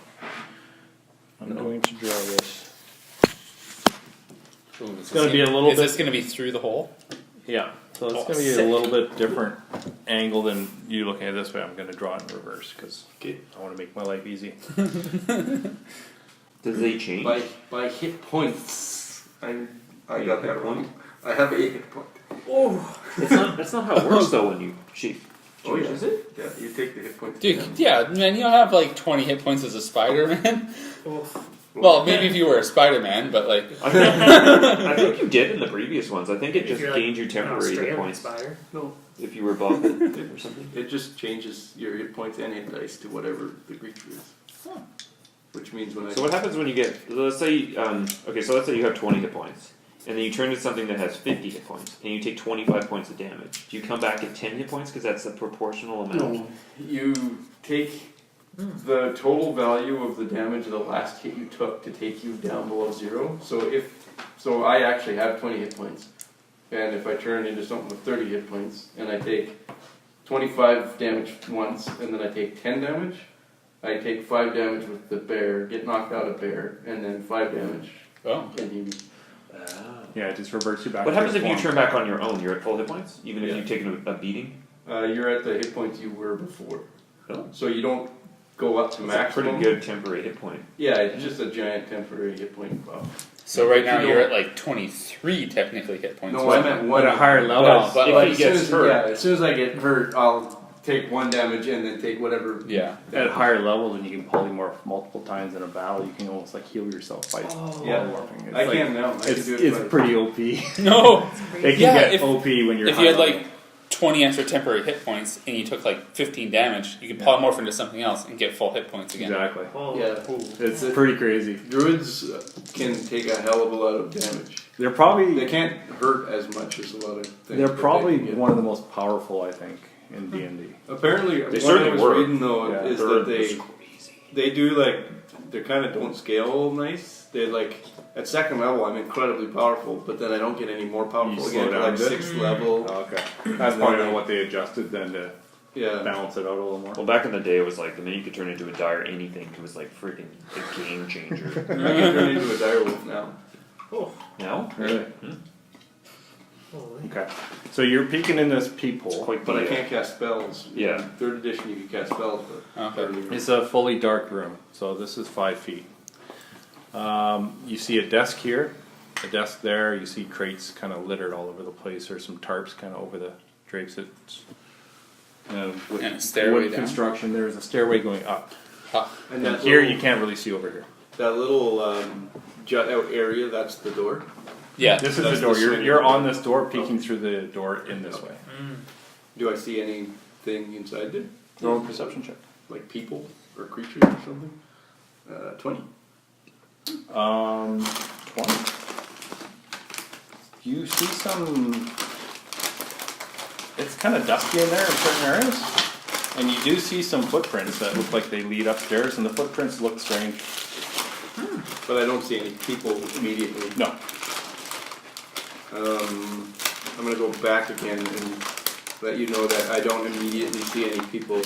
I'm No. going to draw this. It's gonna be a little Is bit- this gonna be through the hole? Yeah. So it's Oh, going to be sick. a little bit different angle than you looking at it this way. I'm going to draw it in reverse because Okay. I want to make my life easy. Does they change? By hit points. I By got hit that wrong. point? I have a hit point. That's not how it works though when you cheat. Oh yeah. Is it? Yeah, you take the hit points. Dude, down. yeah, man, you don't have like 20 hit points as a Spider Man. Well, maybe if you were a Spider Man, but like, I think you did in the previous ones. I think it If just you're, like, gained you an temporary hit Australian points spider. No. if you were above it or something. It just changes your hit points and hit dice to whatever the creature is. Huh. Which means when I So what happens when you get? Let's say, okay, so let's say you have 20 hit points, and then you turn to something that has 50 hit points, and you take 25 points of damage. Do you come back at 10 hit points because that's a proportional amount? you take the total value of the damage of the last hit you took to take you down below 0. So I actually have 20 hit points, and if I turn into something with 30 hit points, and I take 25 damage once, and then I take 10 damage, I take 5 damage with the bear, get knocked out of bear, and then 5 damage. oh, And you, Yeah, it just reverts you back. What to happens your if you form. turn back on your own? You're at full hit points, even if Yeah. you've taken a beating. you're at the hit points you were before. Oh. So you don't go up to That's a maximum. pretty good temporary hit point. Yeah, it's just a giant temporary hit point buff. so right now You you're don't- at like 23 technically hit points. No, I'm at one. But at higher levels, Well, but if like, he gets hurt. As soon as I get hurt, I'll take 1 damage and then take whatever. Yeah. At a higher level, then you can polymorph multiple times in a battle. You can almost like heal yourself by Yeah. polymorphing. It's I like- can now. I can It's, do it it's by- pretty OP. No. It can Yeah, get if- OP when you're If high you had level. like 20 extra temporary hit points and you took like 15 damage, you could polymorph into something else and get full hit points again. Exactly. Oh, Yeah. It's pretty crazy. Druids can take a hell of a lot of damage. They're probably They can't hurt as much as a lot of things. they're but they probably can get- one of the most powerful, I think, in D&D. Apparently, what I certainly was were. reading though Yeah, is they're that they do like they kind of don't scale nice. They like at 2nd level I'm incredibly powerful, but then I don't get any more powerful You again slow at down like a bit? 6th level. Oh, okay. That's probably what they adjusted then to Yeah, balance it out a little more. Well, back in the day, it was like the minute you could turn into a dire anything, it was like freaking a game changer. I can turn into a direwolf now. Now? Really? holy. Okay. So you're peeking in this peephole. Quite But I the, can't cast spells. Yeah. In 3rd edition you can cast spells, but Okay. 3rd edition- It's a fully dark room, so this is 5 feet. You see a desk here, a desk there. You see crates kind of littered all over the place. There's some tarps kind of over the drapes. It's wood, And a stairway wood down? construction. There is a stairway going up. And And that here little, you can't really see over here. that little jut out area, that's the door. Yeah. This is That's the door. the You're, swing you're door. on this door, peeking through the door in this way. Do I see anything inside there? Roll a perception check. Like people or creatures or something? 20. 20. You see some. It's kind of dusty in there in certain areas, and you do see some footprints that look like they lead upstairs, and the footprints look strange. But I don't see any people immediately. No. I'm gonna go back again and let you know that I don't immediately see any people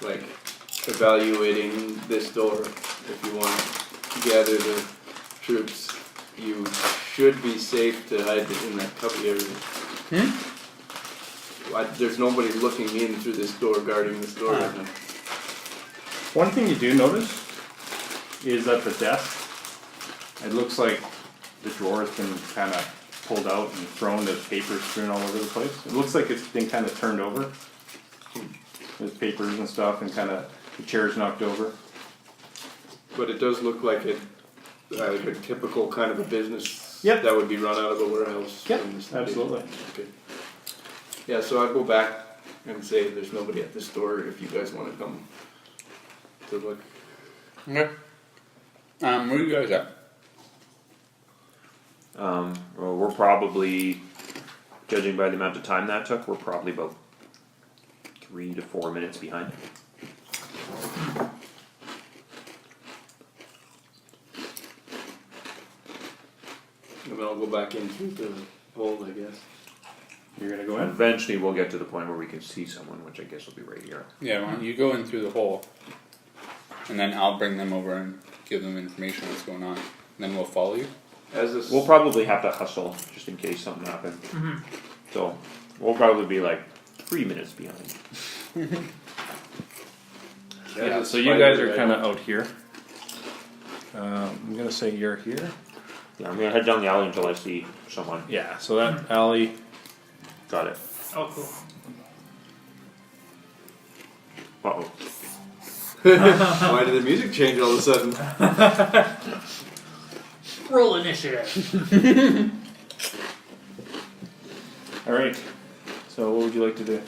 like evaluating this door. If you want to gather the troops, you should be safe to hide in that cubby area. There's nobody looking in through this door, guarding this door right now. One thing you do notice is that the desk, it looks like the drawer has been kind of pulled out and thrown, there's papers strewn all over the place. It looks like it's been kind of turned over. There's papers and stuff and kind of the chair's knocked over. But it does look like like a typical kind of a business Yep. that would be run out of a warehouse. Yep, from this absolutely. Okay. Yeah, so I'll go back and say there's nobody at this door if you guys want to come to look. Okay. Where are you guys at? Well, we're probably, judging by the amount of time that took, we're probably about 3 to 4 minutes behind. And then I'll go back in through the hole, I guess. You're gonna go in? Eventually, we'll get to the point where we can see someone, which I guess will be right here. Yeah, why don't you go in through the hole, and then I'll bring them over and give them information on what's going on. And then we'll follow you. As this, We'll probably have to hustle just in case something happens. So we'll probably be like 3 minutes behind. Yeah, so you guys are kind of out here. I'm gonna say you're here. Yeah, I'm gonna head down the alley until I see someone. Yeah, so that alley. Got it. Oh, cool. Uh-oh. why did the music change all of a sudden? Roll initiative. All right. So what would you like to do?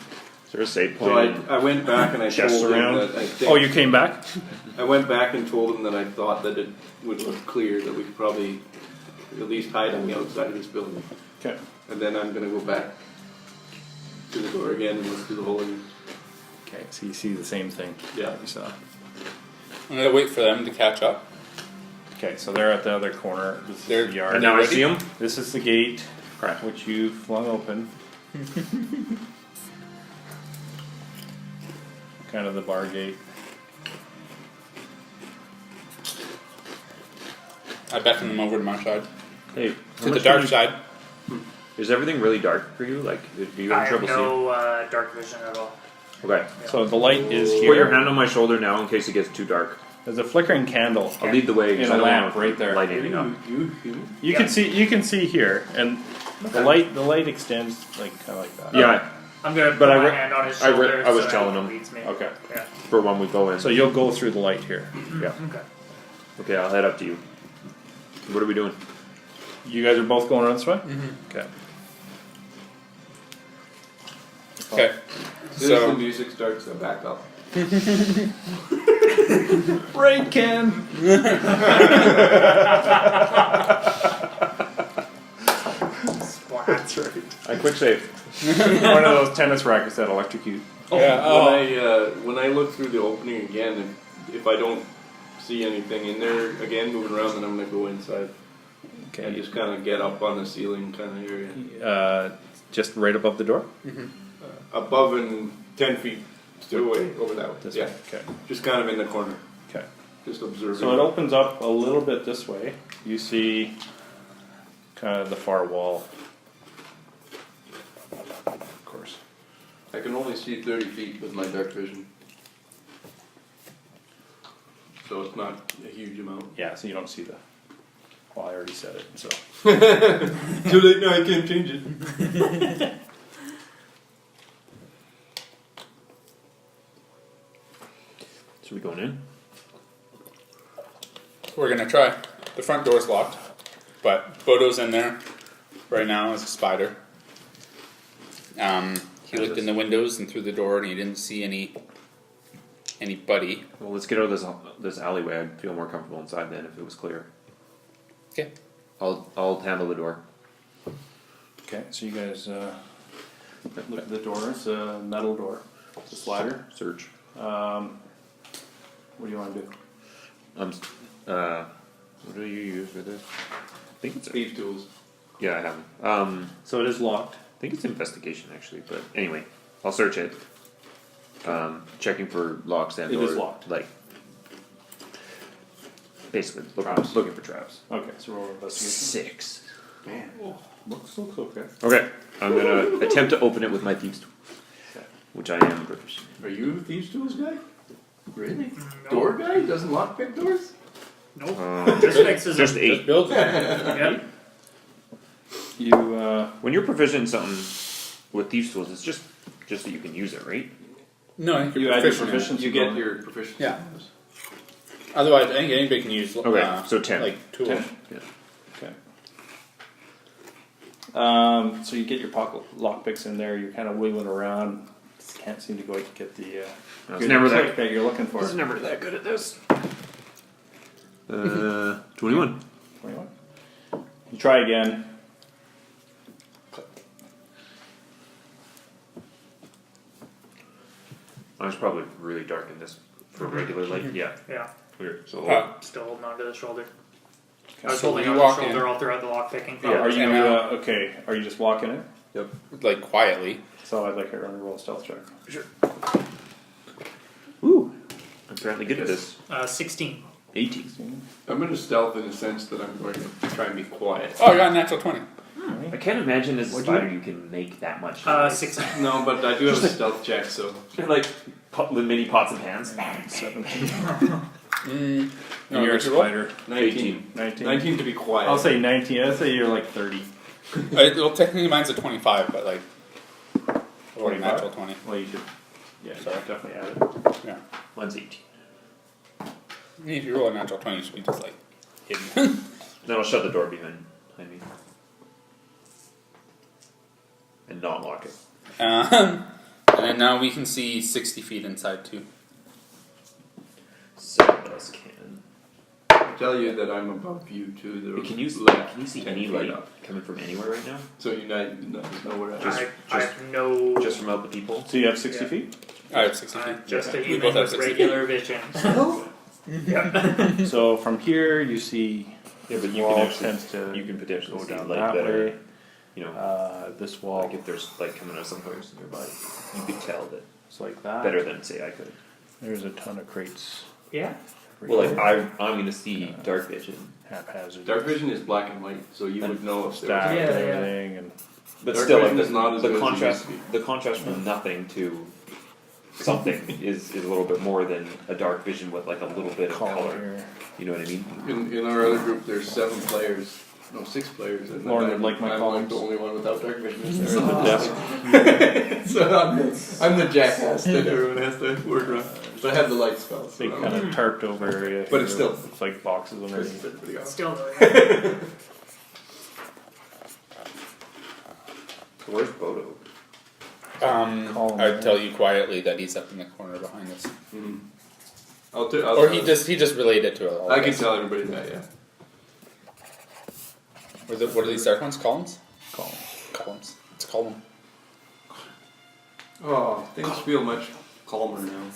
Is there a save So point? I went back and I Chest told around. him that I think Oh, you came back. I went back and told him that I thought that it would look clear, that we could probably at least hide on the outside of this building. Okay. And then I'm gonna go back to the door again and look through the hole again. Okay. So you see the same thing. Yeah. You saw. I'm gonna wait for them to catch up. Okay. So they're at the other corner. This is They're- the yard. And now I ready? see him. This is the gate, Crap. which you flung open. Kind of the bar gate. I beckon them over to my side, Hey, to the dark side. Is everything really dark for you? Like, do you I have have trouble seeing? no dark vision at all. Okay. So the light is Put your here. hand on my shoulder now in case it gets too dark. There's a flickering candle. I'll lead the way. 'cause In I a don't lamp wanna right there. Light anything up. You can see. You can see here, and the light. The light extends like kind of like that. Yeah, I'm gonna put But I my re- hand on his I re- shoulder. I was so telling he him. leads me. Okay. Yeah. For when we go in. So you'll go through the light here. Yeah. Okay. Okay, I'll head up to you. What are we doing? You guys are both going around this way? Okay. Okay. As soon as the So music starts, I back up. Right, Ken! That's right. I quick save. One of those tennis rackets that electrocute. yeah. When I look through the opening again, if I don't see anything in there again moving around, then I'm gonna go inside and just kind of get up on the ceiling kind of area, Just right above the door? above and 10 feet still away over that way. This Yeah, way. Okay. just kind of in the corner, Okay. just observing. So it opens up a little bit this way. You see kind of the far wall. Of course. I can only see 30 feet with my dark vision, so it's not a huge amount. Yeah, so you don't see the. Well, I already said it, so. Too late now, I can't change it. So we going in? We're gonna try. The front door's locked, but Bodo's in there right now as a spider. He looked in the windows and through the door, and he didn't see anybody. Well, let's get out of this alleyway. I'd feel more comfortable inside then if it was clear. Okay. I'll handle the door. Okay, so you guys look at the door. It's a metal door. It's a slider. Search. What do you want to do? What do you use for this? I think it's Thief tools. yeah, I have 'em. So it is locked. I think it's investigation actually, but anyway, I'll search it. Checking for locks and It is or, locked. like basically Traps. looking for traps. Okay, so roll investigation. 6. Man. Looks okay. Okay, I'm gonna attempt to open it with my thieves tool, which I am proficient. Are you a thieves tools guy? Really? No. Door guy? Doesn't lockpick doors? Nope. in. Just fixes Just them. 8. Build it. Yep. You When you're proficient in something with thieves tools, it's just that you can use it, right? No, I think you you're add your proficient in it. proficiency. You get bonus. your proficiency. Yeah. Otherwise, I think anybody can use. Okay, so 10. Like tools. 10. Yeah. Okay. So you get your pocket lockpicks in there. You're kind of wiggling around. Just can't seem to go get the I was good never click that you're looking for. never that good at this. 21. 21. You try again. I was probably really dark in this for regular light. Yeah, Yeah. weird. So Still holding on to the shoulder. I Okay. was So holding you on to walk the shoulder in. all throughout the lockpicking. Yeah, are you And, okay? Are you just walking in? Yep. Like quietly. So I'd like her to roll a stealth check. Ooh, I'm apparently good at this. 16. 18. I'm going to stealth in the sense that I'm going to try and be quiet. Oh, I got a natural 20. I can't imagine as a What'd you spider you can make that much. 16. No, but I do have a stealth check, so. Like mini pots and pans. 17. Mm. And you're a what'd you roll? spider. 19. 19. 19 to be quiet. I'll say 19. I'd say you're like 30. Well, technically mine's a 25, but like. Or a 25? natural 20. Well, you should. Yeah, you Sorry. should definitely add it. Yeah. Mine's 18. If you roll a natural 20, you should be just like hidden. Then I'll shut the door behind me. And not lock it. And then now we can see 60 feet inside too. So us can. I tell you that I'm above you to the Can you left. see 10 any feet light up. coming from anywhere right now? So you know where I Just- am. I have no. Just from out the people? So you have 60 Yeah. feet? I have 60 feet. Just a We human both have with 60 regular vision. Yeah. So from here you see Yeah, but the you wall can actually tends to you can potentially go see down light that better. way. You know, This wall like if there's light coming out somewhere nearby, you could tell that is like that. better than say I could. There's a ton of crates. Yeah. Well, like I'm gonna see dark vision, Haphazard. Dark vision is black and white, so you would know if there Stacked was. Yeah, and yeah. everything. And but Dark still, like vision is not as the good as it contrast, used to the contrast from nothing to something is a little bit more than a dark vision with like a little bit of color. here. You know what I mean? In our other group, there's 7 players, No, 6 players. And Lauren then would like my I'm columns. the only one without dark vision. Desk. So I'm the jackass that everyone has to work around. But I have the light spells. Big kind of tarped over area. But it's here. still- It's like boxes underneath. Pisses everybody off. Still, Where's Bodo? I'd tell you quietly that he's up in the corner behind us. Mhm. Or he just relayed it to all I of can us. tell everybody that, yeah. What are these dark ones? Columns? Column. Columns. It's a column. Oh, things feel much calmer now.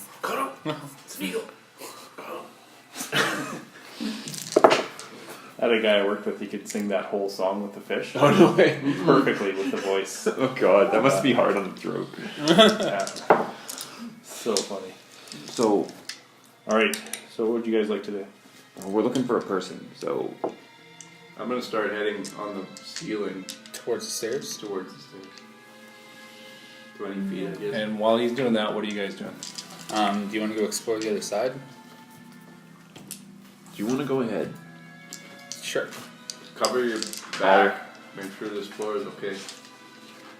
I had a guy I worked with, he could sing that whole song with the fish. Oh no way! Perfectly with the voice. Oh god, that must be hard on the throat. Yeah. So funny. So Alright, so what would you guys like to do? we're looking for a person. So I'm gonna start heading on the ceiling Towards the stairs? towards the stairs. 20 feet, I guess. And while he's doing that, what are you guys doing? Do you want to go explore the other side? do you want to go ahead? Sure. Cover your back. Make sure this floor is okay.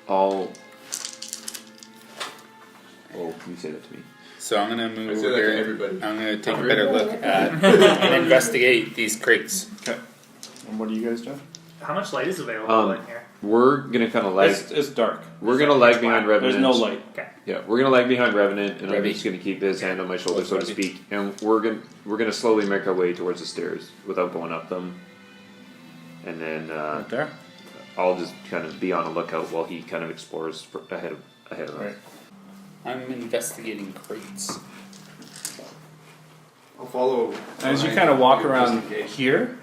I'll. Oh, you say that to me. So I'm gonna move I say over that to here. everybody. I'm gonna take a Cover better it. look at and investigate these crates. Okay. And what are you guys doing? how much light is available in here? We're gonna kind of lag. It's dark. We're gonna lag behind Revenant. There's no light. Yeah, we're gonna lag behind Revenant, and I'm Revy. just gonna keep his hand on my shoulder, What's so to Revy? speak. And we're gonna slowly make our way towards the stairs without going up them. And then Right there. I'll just kind of be on the lookout while he kind of explores ahead of us. Right. I'm investigating crates. I'll follow. As you behind kind of walk just around in case. here,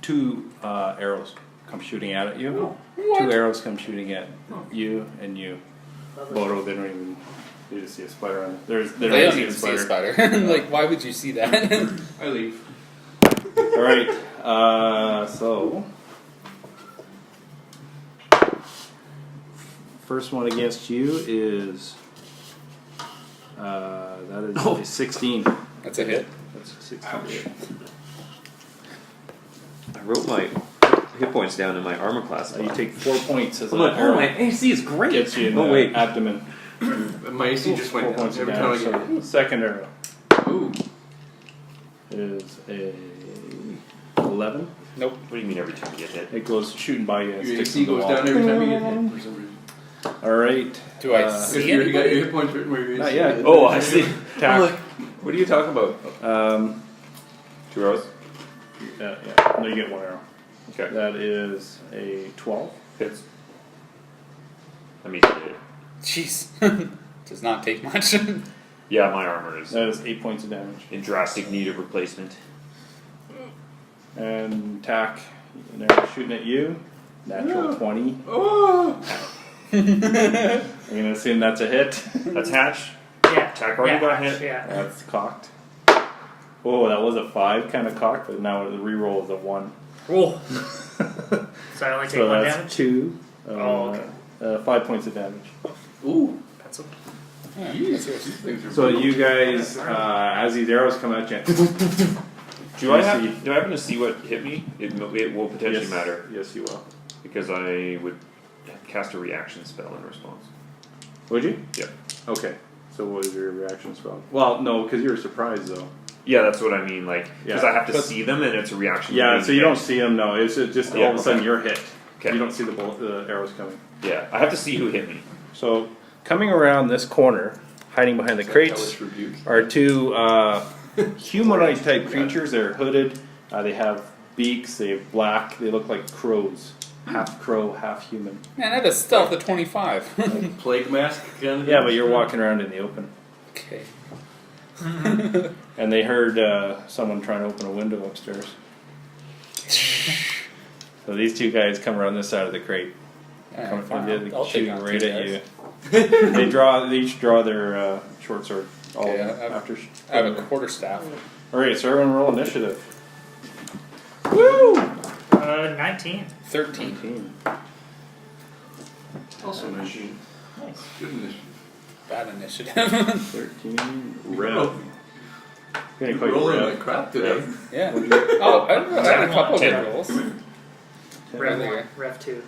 2 arrows come shooting out at you. 2 arrows come shooting at you and you. Bodo, they don't even. You just see a spider on it. They They don't don't even see a spider. Like, why would you see that? I leave. Alright, so. First one against you is. That is a 16. That's a hit. That's a 16. I wrote my hit points down in my armor class. You take 4 points as I'm an like, oh, arrow. my AC is great. Gets you in Oh the wait, abdomen. My AC just 4 went down points of every time I damage. get So second arrow Ooh. is a 11. Nope. what do you mean every time you get hit? It goes shooting by you. And Your sticks AC in the goes wall. down every time you get hit for some reason. All right. Do I If see you got your anybody? hit points written where your AC Not yet. is. Oh, I see. Attack. What are you talking about? 2 arrows. Yeah. No, you get 1 arrow. Okay. That is a 12. Hits. I mean, Jeez. Does not take much. yeah, my armor is That is 8 points of damage. in drastic need of replacement. And attack. And they're shooting at you. Natural 20. Oh! I'm gonna assume that's a hit. That's hatch. Yeah. Attack already got hit. Yeah. That's cocked. Oh, that was a 5 kind of cocked, but now the reroll is a 1. Whoa. So I only take So 1 that's damage? 2. Oh, okay. 5 points of damage. Ooh. Pencil. Yeah, These that's yours. things are So brutal. you guys, as these arrows come at you, Do I happen to see what hit me? It will potentially yes, matter Yes, you will. because I would cast a reaction spell in response. Would you? Yep. Okay. So what is your reaction spell? Well, no, because you're surprised though. Yeah, that's what I mean. Like, because Yeah. I have to But- see them, and it's a reaction. Yeah, being so you hit. don't see them. No, it's just Yeah, all of a sudden okay. you're hit. Okay. You don't see the arrows coming. Yeah, I have to see who hit me. So coming around this corner, hiding behind the crates, Hellish rebuke. are 2 humanoid type creatures. They're hooded. They have beaks. They have black. They look like crows. Half crow, half human. Man, that is stealth at 25. Plague mask kind of Yeah, but you're walking around in the open. Okay. And they heard someone trying to open a window upstairs. So these 2 guys come around this side of the crate. Alright, Come fine. they're I'll take shooting on right 2 at guys. you. They each draw their short sword. All Okay, of them I have- after. I have a quarterstaff. All right, so everyone roll initiative. 19. 13. 19. Also machine. Nice. Good initiative. Bad initiative. 13. Red. Getting You're quite rolling red. like crap today. Yeah. Oh, I had a couple of good rolls. Rev Okay. 1, Rev 2.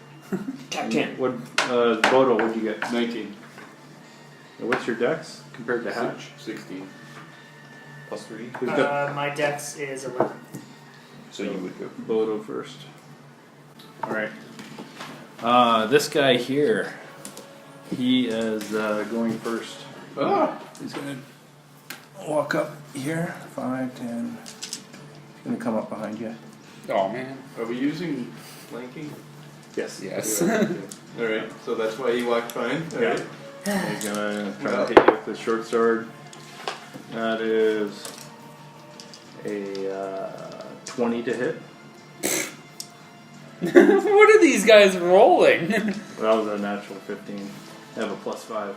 Cap 10. What, Bodo, what'd you get? 19. What's your dex compared to Hatch? 16. Plus 3. Who's got My dex is 11. So you would go. Bodo first. Alright. This guy here, he is going first. Ah! He's gonna walk up here, 5, 10. He's gonna come up behind you. Oh man. Are we using flanking? Yes. Yes. Alright, so that's why he walked fine. Yeah. Alright. He's gonna try to hit you with the short sword. That is a 20 to hit. What are these guys rolling? That was a natural 15. I have a +5.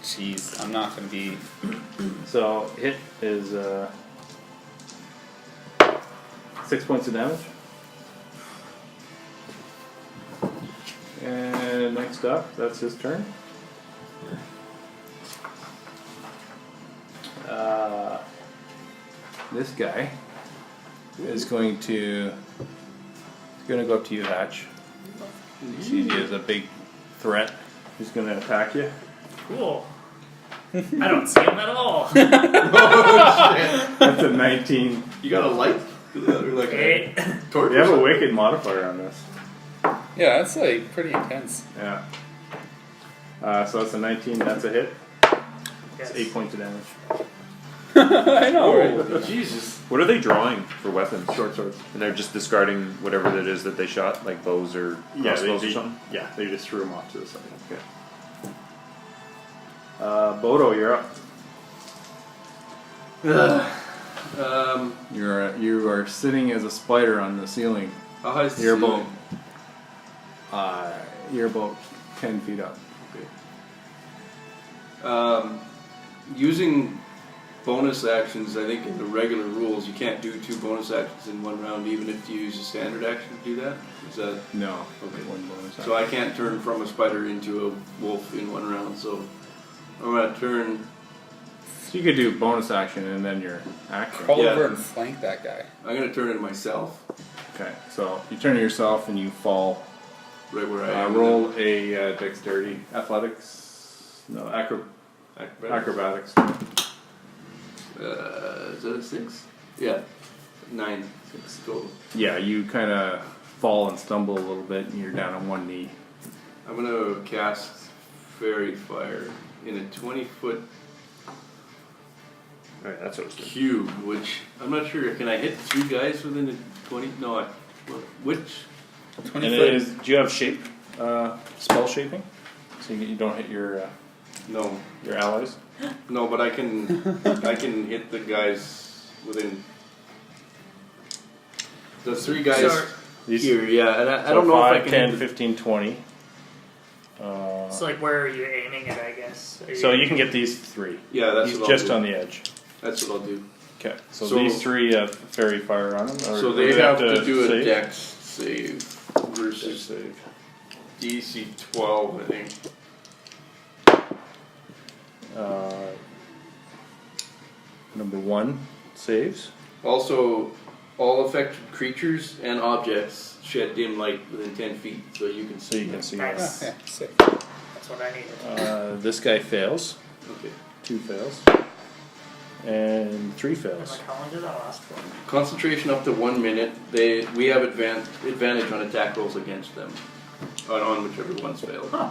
Jeez, I'm not gonna be. So hit is 6 points of damage. And next up, that's his turn. This guy is going to go up to you, Hatch. He sees you as a big threat. He's going to attack you. Cool. I don't see him at all. That's a 19. You got a light? Like a 8. torch? You have a wicked modifier on this. Yeah, that's like pretty intense. Yeah. So that's a 19. That's a hit. Yes. It's 8 points of damage. I know. Alright, Jesus. What are they drawing for weapons? Short swords. And they're just discarding whatever it is that they shot, like bows or crossbows or something? Yeah, they just threw him off to the side. Okay. Bodo, you're up. You are sitting as a spider on the ceiling. How high is the You're ceiling? You're about 10 feet up. Using bonus actions, I think in the regular rules, you can't do 2 bonus actions in 1 round, even if you use a standard action to do that. Is that No. okay? One bonus. So I can't turn from a spider into a wolf in 1 round. So I'm gonna turn. So you could do bonus action and then your action. Crawl Yeah. over and flank that guy. I'm gonna turn into myself, Okay, so you turn to yourself and you fall. right where I am. Roll a dexterity, athletics, no, acrobatics. Is that a 6? Yeah, 9. 6 total. Yeah, you kind of fall and stumble a little bit, and you're down on one knee. I'm gonna cast Fairy Fire in a 20-foot Alright, that's what it's doing. cube, which I'm not sure. Can I hit 3 guys within a 20? No, which? 20 And foot. it is, do you have shape, spell shaping? So you don't hit your allies? No, but I can hit the guys within the 3 guys So- here. Yeah, and I So don't know 5, if I can 10, hit the, 15, 20. So, like, where are you aiming at, I guess? Are So you can get these 3. Yeah, that's He's what I'll just do. on the edge. That's what I'll do. Okay, so So- these 3 have fairy fire on them. Or So do they have to do a save? dex save versus Save. DC 12, I think. Number 1 saves. Also, all affected creatures and objects shed dim light within 10 feet, so you can So you see. can see Nice. that. Yeah, sick. That's what I needed. This guy fails. Okay. 2 fails. And 3 I'm fails. like, how long did that last for? Concentration up to 1 minute. We have advantage on attack rolls against them, on whichever one's failed. Huh.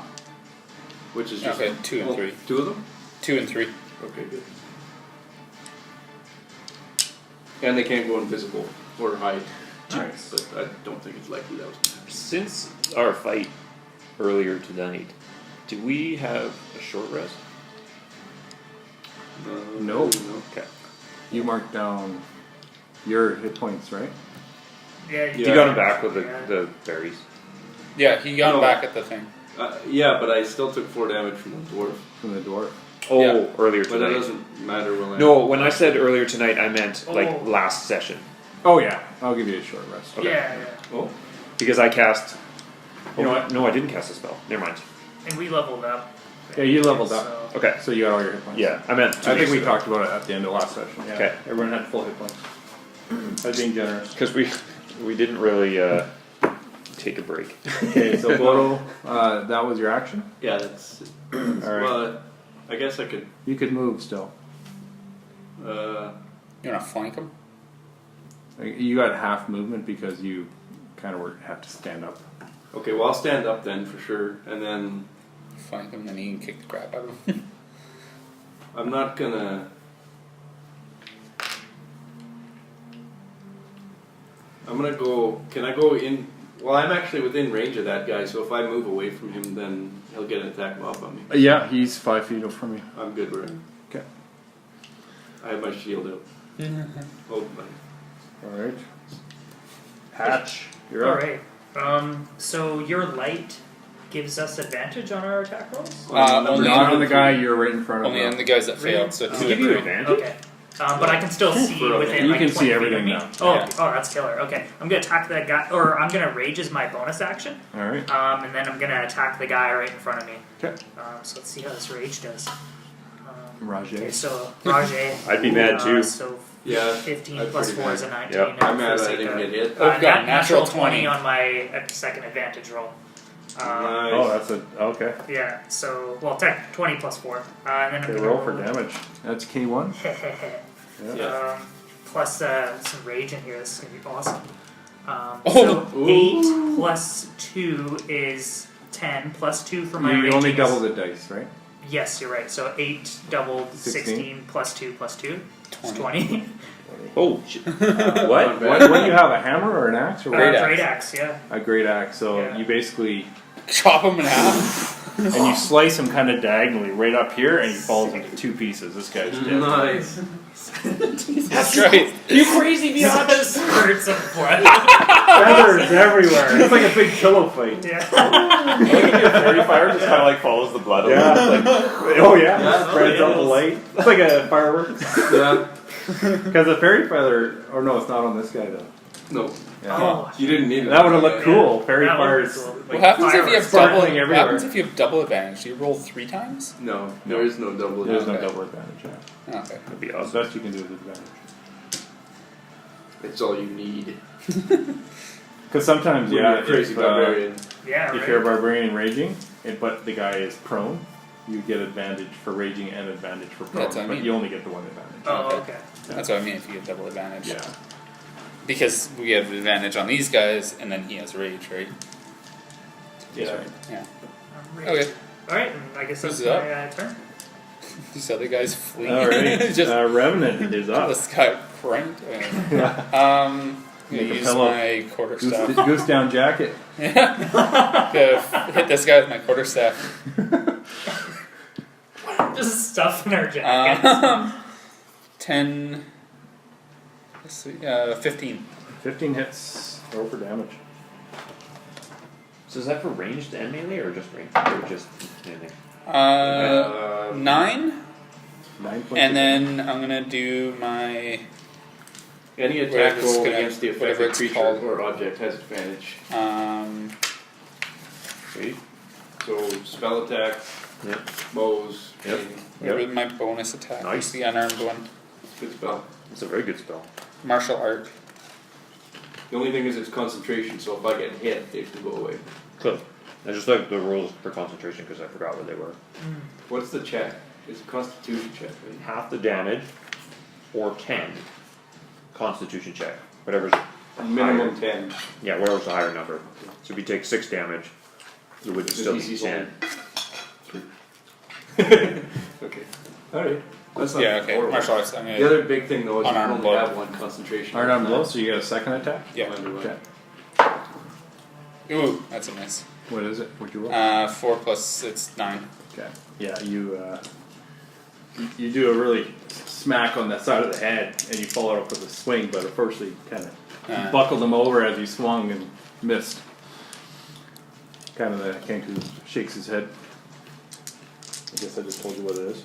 Which is just Okay, 2 and 3. 2 of them. 2 and 3. Okay, good. And they can't go invisible or hide. Nice. But I don't think it's likely that was going to happen. Since our fight earlier tonight, do we have a short rest? No. Okay. You marked down your hit points, right? Yeah, You got him back with Yeah. the berries. Yeah, he got No. back at the thing. Yeah, but I still took 4 damage from the dwarf. From the dwarf. Oh, Yeah. earlier But that tonight. doesn't matter when I. No, when I said earlier tonight, I meant like Oh. last session. Oh yeah, I'll give you a short rest. Okay. Yeah, yeah. Oh, Because I cast. You know what? No, I didn't cast a spell. Never mind. And we leveled up. Yeah, you leveled up. So- Okay. So you got all your hit points. Yeah, I meant. I think we talked about it at the end of last session. Yeah. Okay. Everyone had full hit points. I was being generous. Because we didn't really take a break. Okay, so Bodo, that was your action? Yeah, that's. Alright. Well, I guess I could. You could move still. Uh, You want to flank him? You got half movement because you kind of have to stand up. okay, well I'll stand up then for sure, and then Flank him, then he can kick the crap out of him. I'm not gonna. I'm gonna go. Can I go in? Well, I'm actually within range of that guy, so if I move away from him, then he'll get an attack off on me. Yeah, he's 5 feet up from you. I'm good with it. Okay. I have my shield out. Oh, my. Alright. Hatch, you're up. Alright. So your light gives us advantage on our attack rolls? Only Not on the guy you're right in front of. Only on the guys that failed. So Does two it give you three. advantage? Okay. But I can still see within You like can 20 see everything feet of now. me. Oh, Yeah. oh, that's killer. Okay. I'm gonna attack that guy, or I'm gonna rage as my bonus action. Alright. And then I'm gonna attack the guy right in front of me. Okay. So let's see how this rage does. Rajay. Okay, so Rajay. I'd be mad too. So Yeah. 15 I'm plus pretty 4 is a mad. 19. Yep. I'm mad for I didn't get hit. I've got natural natural 20 20 on my second advantage roll. Nice. Oh, that's a. Okay. Yeah, so, well, 20 plus 4. And then I'm Okay, gonna roll for damage. That's K1. Yeah. Plus some rage in here. This is gonna be awesome. Oh. So 8 plus 2 is 10. Plus 2 for my You raging only is- double the dice, right? Yes, you're right. So 8 doubled 16. 16 plus 2 plus 2 is 20. Oh, shit. Not What? bad. What do you have? A hammer or an axe? Or what? Great axe. Great axe, yeah. A great axe. So Yeah. you basically Chop him in half. and you slice him kind of diagonally right up here, and he falls into 2 pieces. This guy's dead. Nice. That's right. You crazy Just spurts of blood. Feathers everywhere. It's like a big pillow fight. Yeah. Fairy fire just kind of like follows the blood. Yeah. Like, Oh yeah, Yeah, spreads it out the is. light. It's like a fireworks. Yeah. Because the fairy feather, or no, it's not on this guy though. No. Yeah. Oh, You didn't need it. That would have looked cool. Fairy that would be fires. cool. What Like happens if you have fireworks. double? sparkling What everywhere. happens if you have double advantage? Do you roll 3 times? No, there is no double. There's no attack. double advantage. Yeah. Okay. that'd be The awesome. best you can do is advantage. It's all you need. Because sometimes, When yeah, you're a crazy if, barbarian. Yeah, if you're a right. barbarian raging, but the guy is prone, you get advantage for raging and advantage for prone. That's what I but mean. you only get the one advantage. Oh, okay. That's what I mean. If you have double advantage. Yeah. Because we have advantage on these guys, and then he has rage, right? Yeah. Yeah. Rage. Okay. Alright, I guess that's Who's my up? turn. These other guys flee. Alright. Just Revenant is up. this guy pranked. Yeah. I'm Make gonna a use pillow. my quarterstaff. Goose down jacket. Gonna hit this guy with my quarterstaff. Just stuff in our jackets. 10. Let's see, 15. 15 hits. Roll for damage. So is that for ranged and melee, or just range, or just melee? 9. 9 points. And then I'm gonna do my. Any Whatever attack it's roll gonna- against the whatever affected it's creature called. or object has advantage. Sweet. So spell attack, Yep. bows, Yep. anything. Whatever my bonus attack. Nice. It's the unarmed one. Good spell. It's a very good spell. Martial art. The only thing is it's concentration, so if I get hit, they can go away. Cool. I just like the rules for concentration because I forgot what they were. What's the check? It's a constitution check, right? Half the damage, or 10. Constitution check. Whatever's Minimum higher. 10. Yeah, whatever's the higher number. So if you take 6 damage, it would It's still an be easy 10. Okay. Alright. That's not Yeah, okay. horrible. Martial arts. I'm The gonna. other big thing though is you can Unarmed only blow. have one concentration. Unarmed blow, so you get a second attack? Yeah. Okay. Ooh, that's a miss. What is it? What'd you roll? 4 plus it's 9. Okay. Yeah, you do a really smack on the side of the head, and you follow it up with a swing, but unfortunately, kind of buckled him over as he swung and missed. Kind of the Kenku shakes his head. I guess I just told you what it is.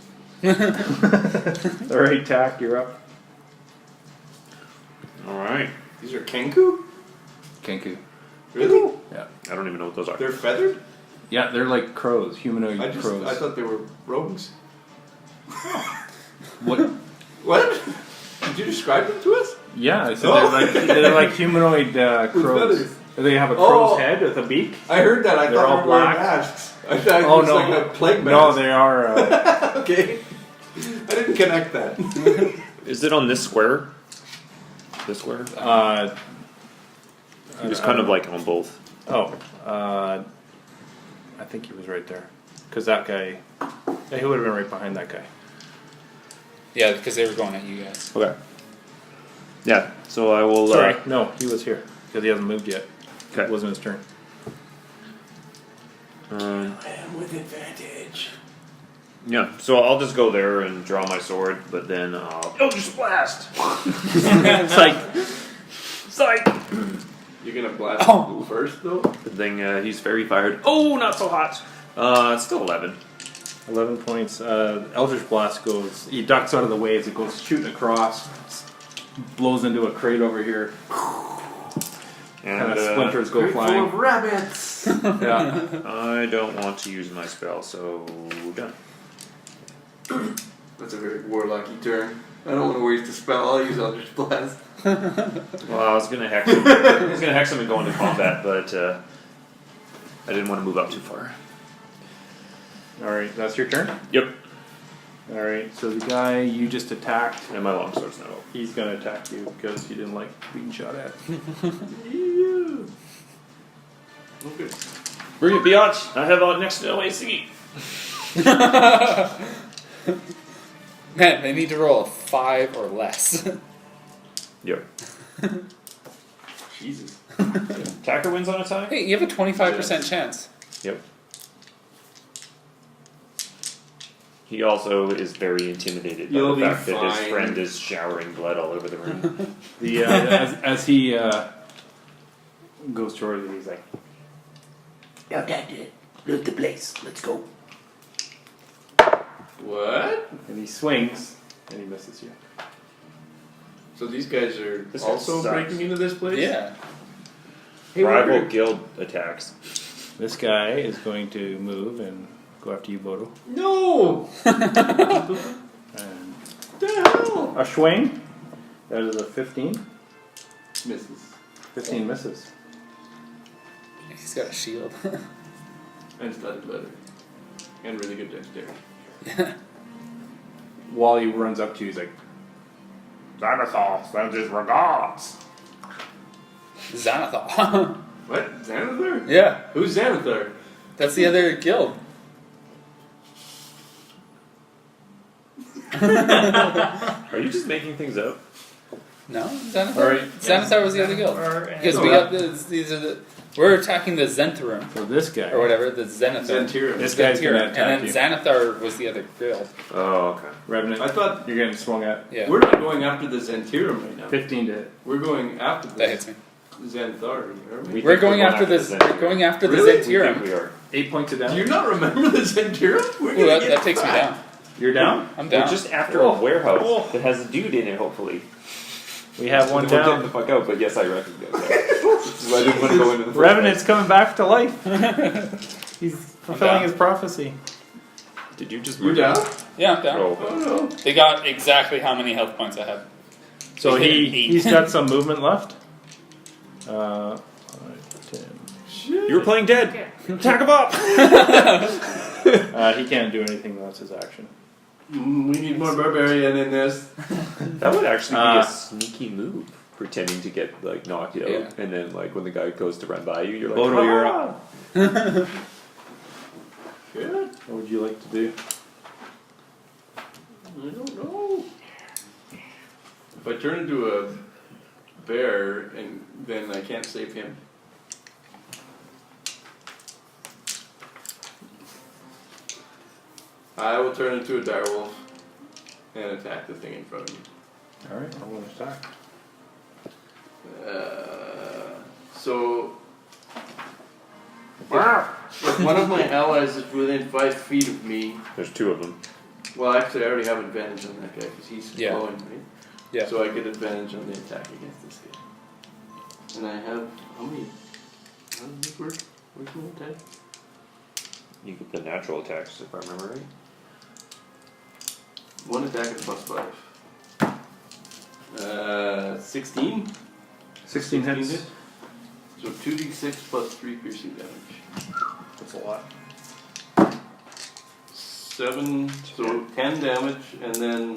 All right, Tack, you're up. Alright. These are Kenku? Kenku. Really? Yeah. I don't even know what those are. They're feathered? Yeah, they're like crows, humanoid I crows. thought they were rogues. What? What? Did you describe them to us? Yeah, I said Oh. they're like humanoid crows. feathers. They have a crow's Oh. head with a beak. I heard that. I They're thought all they were wearing black. masks. I thought it Oh was no, like a plague mask. no, they are. Okay. I didn't connect that. Is it on this square? This square? He was kind of like on both. I think he was right there, because that guy, yeah, he would have been right behind that guy. Yeah, because they were going at you guys. Okay. Yeah. So I will. Sorry, no, he was here because he hasn't moved yet. Okay. It wasn't his turn. I am with advantage. Yeah. So I'll just go there and draw my sword, but then Eldritch Blast. It's like, You're gonna blast Oh. first though? Good thing he's fairy fired. Oh, not so hot. It's still 11. 11 points. Eldritch Blast goes. He ducks out of the way as it goes shooting across, blows into a crate over here. And Kind of splinters go Full flying. of rabbits. Yeah. I don't want to use my spell, so done. That's a very warlocky turn. I don't want to waste a spell. I'll use Eldritch Blast. Well, I was gonna hex him. I was gonna hex him and go into combat, but I didn't want to move up too far. All right, that's your turn. Yep. All right, so the guy you just attacked, And my longsword's not up. he's gonna attack you because you didn't like being shot at. Okay. Bring it, biatch. I have next to OAC. Man, they need to roll a 5 or less. Yep. Jesus. Attacker wins on attack? Hey, you have a 25% chance. Yep. He also is very intimidated by You'll the be fact that his fine. friend is showering blood all over the room. The as he goes towards you, he's like, Now, Dad, loot the place. Let's go. What? and he swings, and he misses you. So these guys are This guy also sucks. breaking into this place? Yeah. Hey, Rival Walker. guild attacks. This guy is going to move and go after you, Bodo. No! And The hell? a swing. That is a 15. Misses. 15 misses. He's got a shield. And studded leather. And really good dexterity. While he runs up to you, he's like, Xanathar sends his regards. Xanathar. What? Xanathar? Yeah, Who's Xanathar? that's the other guild. Are you just making things up? No, Xanathar. All right. Xanathar was the other guild. Because we got these are the we're attacking the Zentharum So this guy. or whatever the Zenithar. Xantirum. This guy's going to and attack then you. Xanathar was the other guild. Oh, okay. Revenant, I thought you're getting swung at. Yeah, we're not going after the Xantirum right now. 15 to hit. We're going after that the hits me. Xanthar, aren't we? We We're think going after the this. We're going after the Really? We think Zentirum. we are. 8 points of Do damage. you not remember the Xantirum? We're Ooh, gonna that, get that takes me back. down. You're down? I'm We're down. just after a warehouse that has a dude in it, hopefully. We have one We're getting down. the fuck out, but yes, I recognize that. Which is why I didn't want to go into the first Revenant's coming back to life. He's fulfilling down. his prophecy. place. Did you just You murder down? him? Yeah, I'm down. Oh. Oh no. They got exactly how many health points I have. So They hit an he's got some movement left. 5, 10. Shit. You were playing dead. Attack him up. He can't do anything. That's his action. We need more barbarian in this. That would actually be Uh, a sneaky move. Pretending to get like knocked out, Yeah. and then like when the guy goes to run by you, you're like, Bodo, you're "Ah!" up. Good. What would you like to do? I don't know. If I turn into a bear, and then I can't save him. I will turn into a direwolf and attack the thing in front of me. Alright, I'm going to attack. So, if one of my allies is within 5 feet of me, There's two of them. well, actually, I already have advantage on that guy because he's Yeah. flowing, right? Yeah. So I get advantage on the attack against this guy. And I have how many? How does this work? Where's my attack? You get the natural attacks, if I remember right. One attack at +5. 16? 16 hits. hit. So 2d6 plus 3 piercing damage. That's a lot. 7, so 10 damage, and then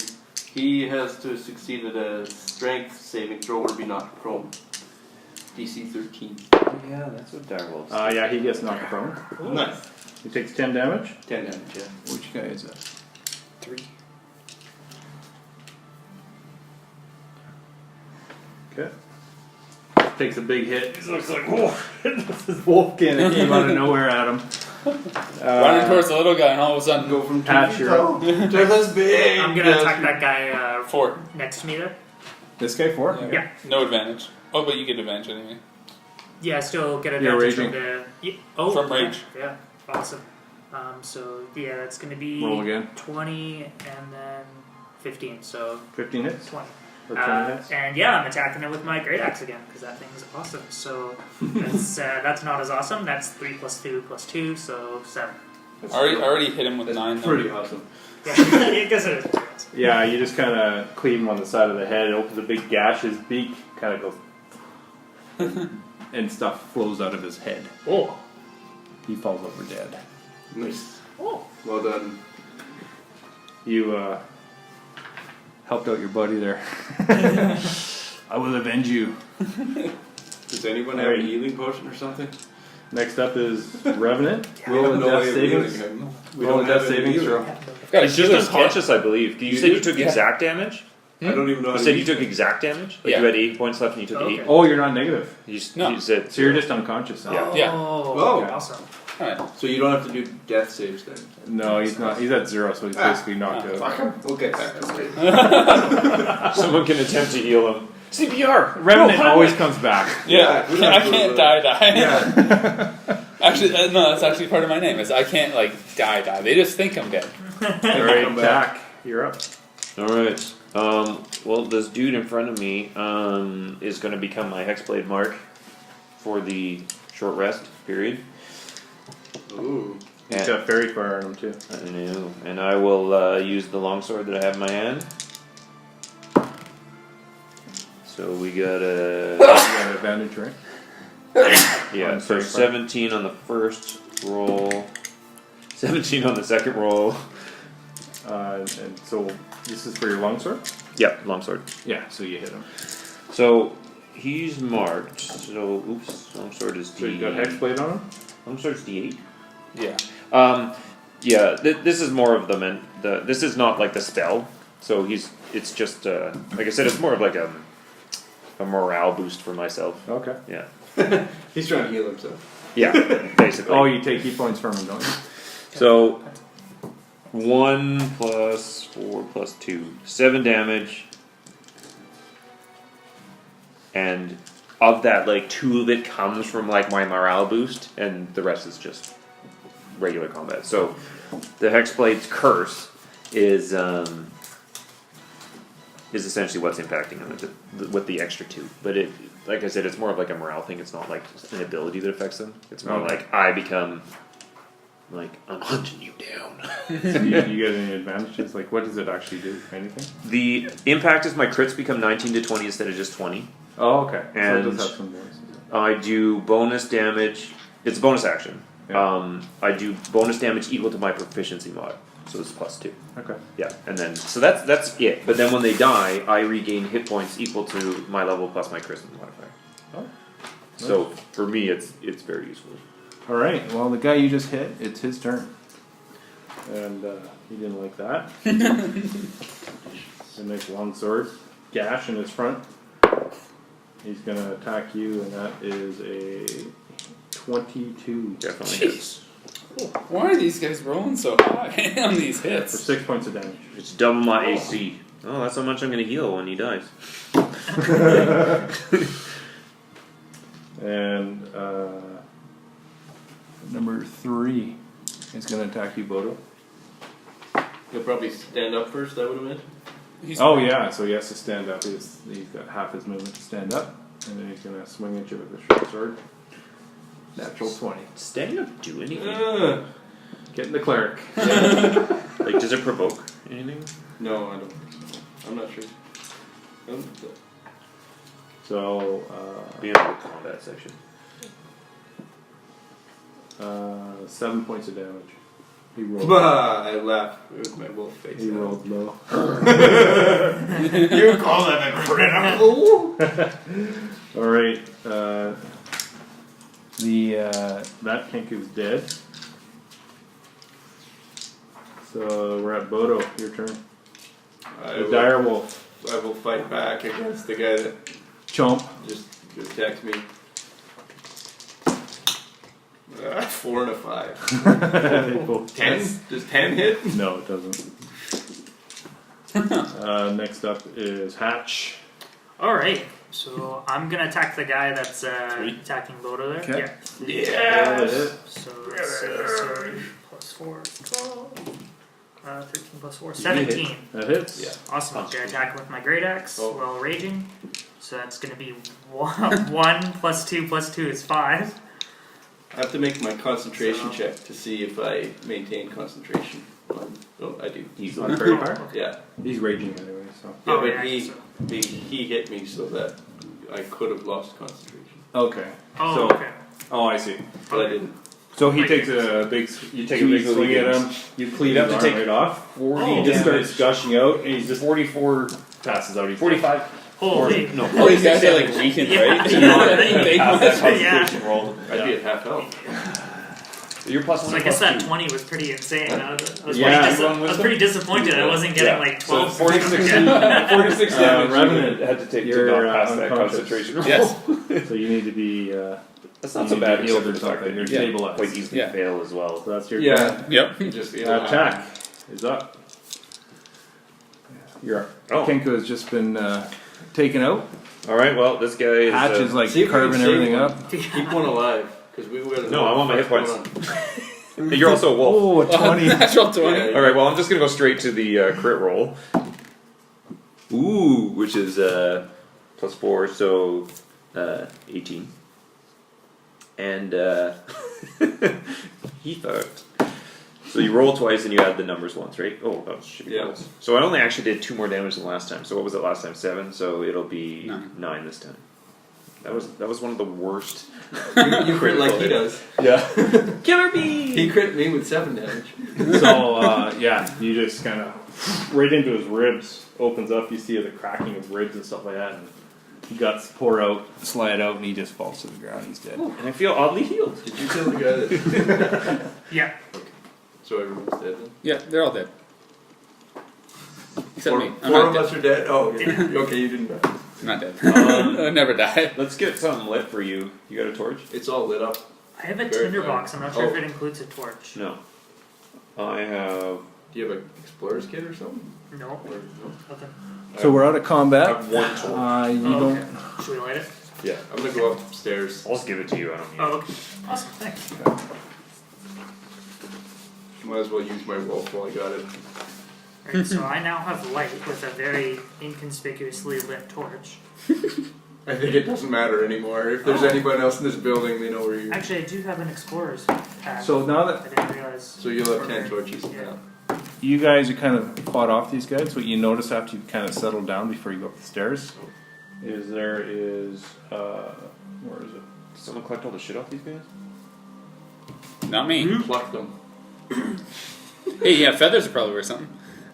he has to succeed at a strength saving throw or be knocked prone. DC 13. Oh yeah, that's what direwolves. Yeah, he gets knocked prone. Nice. He takes 10 damage. 10 damage, yeah. Which guy is that? 3. Okay. Takes a big hit. He looks like, whoa, this is Wolfkin. It came out of nowhere at him. Running towards the little guy, and all of a sudden, Go from 2 Patch, feet you're tall to this big. I'm gonna attack that guy 4. next to me there. This guy 4? Yeah. No advantage. Oh, but you get advantage anyway. Yeah, I still get You're advantage raging. from the. Yeah, oh, From rage. Yeah, awesome. So yeah, that's gonna be Roll again. 20 and then 15. So 15 hits? 20. Or 20 hits? And yeah, I'm attacking it with my great axe again because that thing is awesome. So that's not as awesome. That's 3 plus 2 plus 2, so 7. I already hit him with 9. Pretty awesome. Yeah, I guess it is. Yeah, you just kind of cleave him on the side of the head. It opens a big gash. His beak kind of goes. And stuff flows out of his head. Oh, He falls over dead. Nice. oh. Well done. You helped out your buddy there. I will avenge you. Does anyone have a healing potion or something? Next up is Revenant. We Roll have a no death way of savings. healing him. We Roll a don't death have any savings healing. throw. He's just unconscious, I believe. You said you took Yeah. exact damage? I don't even know how You to said you use took it. exact damage? Like Yeah. you had 8 points left and you took Okay. 8? Oh, you're not negative. You No. said So you're just unconscious now. Yeah. Yeah. Oh, Oh. okay, awesome. Alright. So you don't have to do death saves then? No, he's not. He's at 0, so he's basically knocked out. Fuck him. We'll get back to it. Someone can attempt to heal him. CPR! Revenant No, always comes back. Yeah, we I have to- can't die. Yeah. Actually, no, that's actually part of my name. Is I can't like die. They just think I'm dead. Alright, Come back. Jack, you're up. Alright. Well, this dude in front of me is going to become my Hexblade mark for the short rest period. Ooh. He's And, got fairy fire on him too. I know. And I will use the longsword that I have in my hand. So we got a... You got advantage, right? Yeah, On so fairy fire. 17 on the first roll. 17 on the second roll. And so this is for your longsword? Yep, longsword. Yeah, so you hit him. So he's marked. So oops, longsword is So you got hexblade on him? Longsword's D8. Yeah. Yeah. This is more of the this is not like the spell. So it's just like I said, it's more of like a morale boost for myself. Okay. Yeah. He's trying to heal himself. Yeah, basically. Oh, you take key points from him, don't you? So 1 plus 4 plus 2, 7 damage. And of that, like 2 of it comes from like my morale boost, and the rest is just regular combat. So the Hexblade's curse is essentially what's impacting him with the extra 2. But it, like I said, it's more of like a morale thing. It's not like an ability that affects them. It's more Okay. like I become like I'm hunting you down. you get any advantages? Like, what does it actually do? Anything? The impact is my crits become 19 to 20 instead of just 20. Oh, okay. So And- it does have some bonuses. I do bonus damage. It's a bonus action. Yeah. I do bonus damage equal to my proficiency mod, so it's plus 2. Okay. Yeah, and then so that's it. But then when they die, I regain hit points equal to my level plus my charisma modifier. Oh, So for me, it's very useful. All right. Well, the guy you just hit, it's his turn, and he didn't like that. A nice long sword gash in his front. He's gonna attack you, and that is a 22 Definitely hits. Why are these guys rolling so high on these for hits? 6 points of damage. It's double my AC. Oh, that's how much I'm gonna heal when he dies. And number 3 is gonna attack you, Bodo. He'll probably stand up first, I would imagine. He's Oh yeah, so he has to stand up. He's got half his movement to stand up, and then he's gonna swing at you with a short sword. Natural 20. Stand up, do anything. Getting the cleric. Like, does it provoke anything? No, I don't. I'm not sure. So, Be in the combat section. 7 points of damage. He rolled. Bah, I laughed with my wolf face. He rolled low. You call that a critical? Alright, that Kenku's dead. So we're at Bodo, your turn. The dire wolf. I will fight back against the guy that Chomp. just attacks me. 4 and a 5. They both 10? Does 10 hit? No, it doesn't. Next up is Hatch. Alright, so I'm gonna attack the guy that's attacking Bodo there. Okay. Yeah. Roll a hit. So let's see, so plus 4 is 12. 13 plus 4, 17. That hits. Yeah. Awesome. I'm gonna attack with my great axe while raging. So that's gonna be 1 plus 2 plus 2 is 5. I have to make my concentration check to see if I maintain concentration. Oh, I do. He's On Prairie Fire? Yeah. He's raging anyway, so. Yeah, Oh, but yeah, he hit me so that I could have lost concentration. Okay. Oh, So, okay. oh, I see. But I didn't. So he Like takes a big, you take a big Easily swing at gets- him, you cleave You'd his have arm to take right off. 40 He just damage. starts gushing out, and he's just 44 passes out. He's 45. Holy. No, All these guys are like weakened, Yeah. right? They have that Yeah. concentration roll. I'd be at half health. You're plus So 1 I guess plus that 2. 20 was pretty insane. I was, Yeah. I was pretty disappointed I wasn't getting like 12. So 46 damage Revenant, you had to take you're, to not pass that unconscious. concentration roll. Yes. So you need to be, That's you not so need bad to be except healed for or the fact something. that You're you stabilized. quite easily Yeah. fail as well. So that's your Yeah. Yep. Just attack is up. Your Oh. Kenku has just been taken out. Alright, well, this guy is... Hatch is like see if we can carving save everything one. up. Keep one alive. Because we were. No, I want my hit points. You're also a wolf. Oh, 20. Natural 20. Yeah. Alright, well, I'm just going to go straight to the crit roll. Ooh, which is plus 4, so 18. And he thought. So you roll twice and you add the numbers once, right? Oh, that was shitty Yeah. rolls. So I only actually did 2 more damage than last time. So what was it last time? 7. So it'll be 9. 9 this time. That was one of the worst. You crit like he does. Yeah. Killer bee. He crit me with 7 damage. So, yeah, you just kind of right into his ribs, opens up, you see the cracking of ribs and stuff like that, and guts pour out, slide out, and he just falls to the ground. He's dead. And I feel oddly healed. Did you kill the guy that? Yeah. So everyone's dead then? Yeah, they're all dead. Except me. I'm Four not of dead. us are dead? Oh, okay. Okay, you didn't die. I'm not dead. I never die. Let's get something lit for you. You got a torch? It's all lit up. I have a Very tinderbox. I'm not sure Oh. if it includes a torch. No. I have. Do you have an explorer's kit or something? No. Or, no? Nothing. So we're out of I combat. have 1 torch. You Oh, don't. okay. Should we light it? Yeah. I'm gonna go upstairs. I'll just give it to you. I don't need Oh, okay. Awesome. Thanks. Might as well use my wolf while I got it. Alright, so I now have light with a very inconspicuously lit torch. I think it doesn't matter anymore. If there's anyone else in this building, they know where you are. Actually, I do have an explorer's pack. So now I that didn't realize. So you'll have 10 torches Yeah. now. you guys are kind of fought off these guys, what you notice after you kind of settle down before you go up the stairs is there is, where is it? Did someone collect all the shit off these guys? Not me. Pluck them. Hey, yeah, feathers are probably worth something.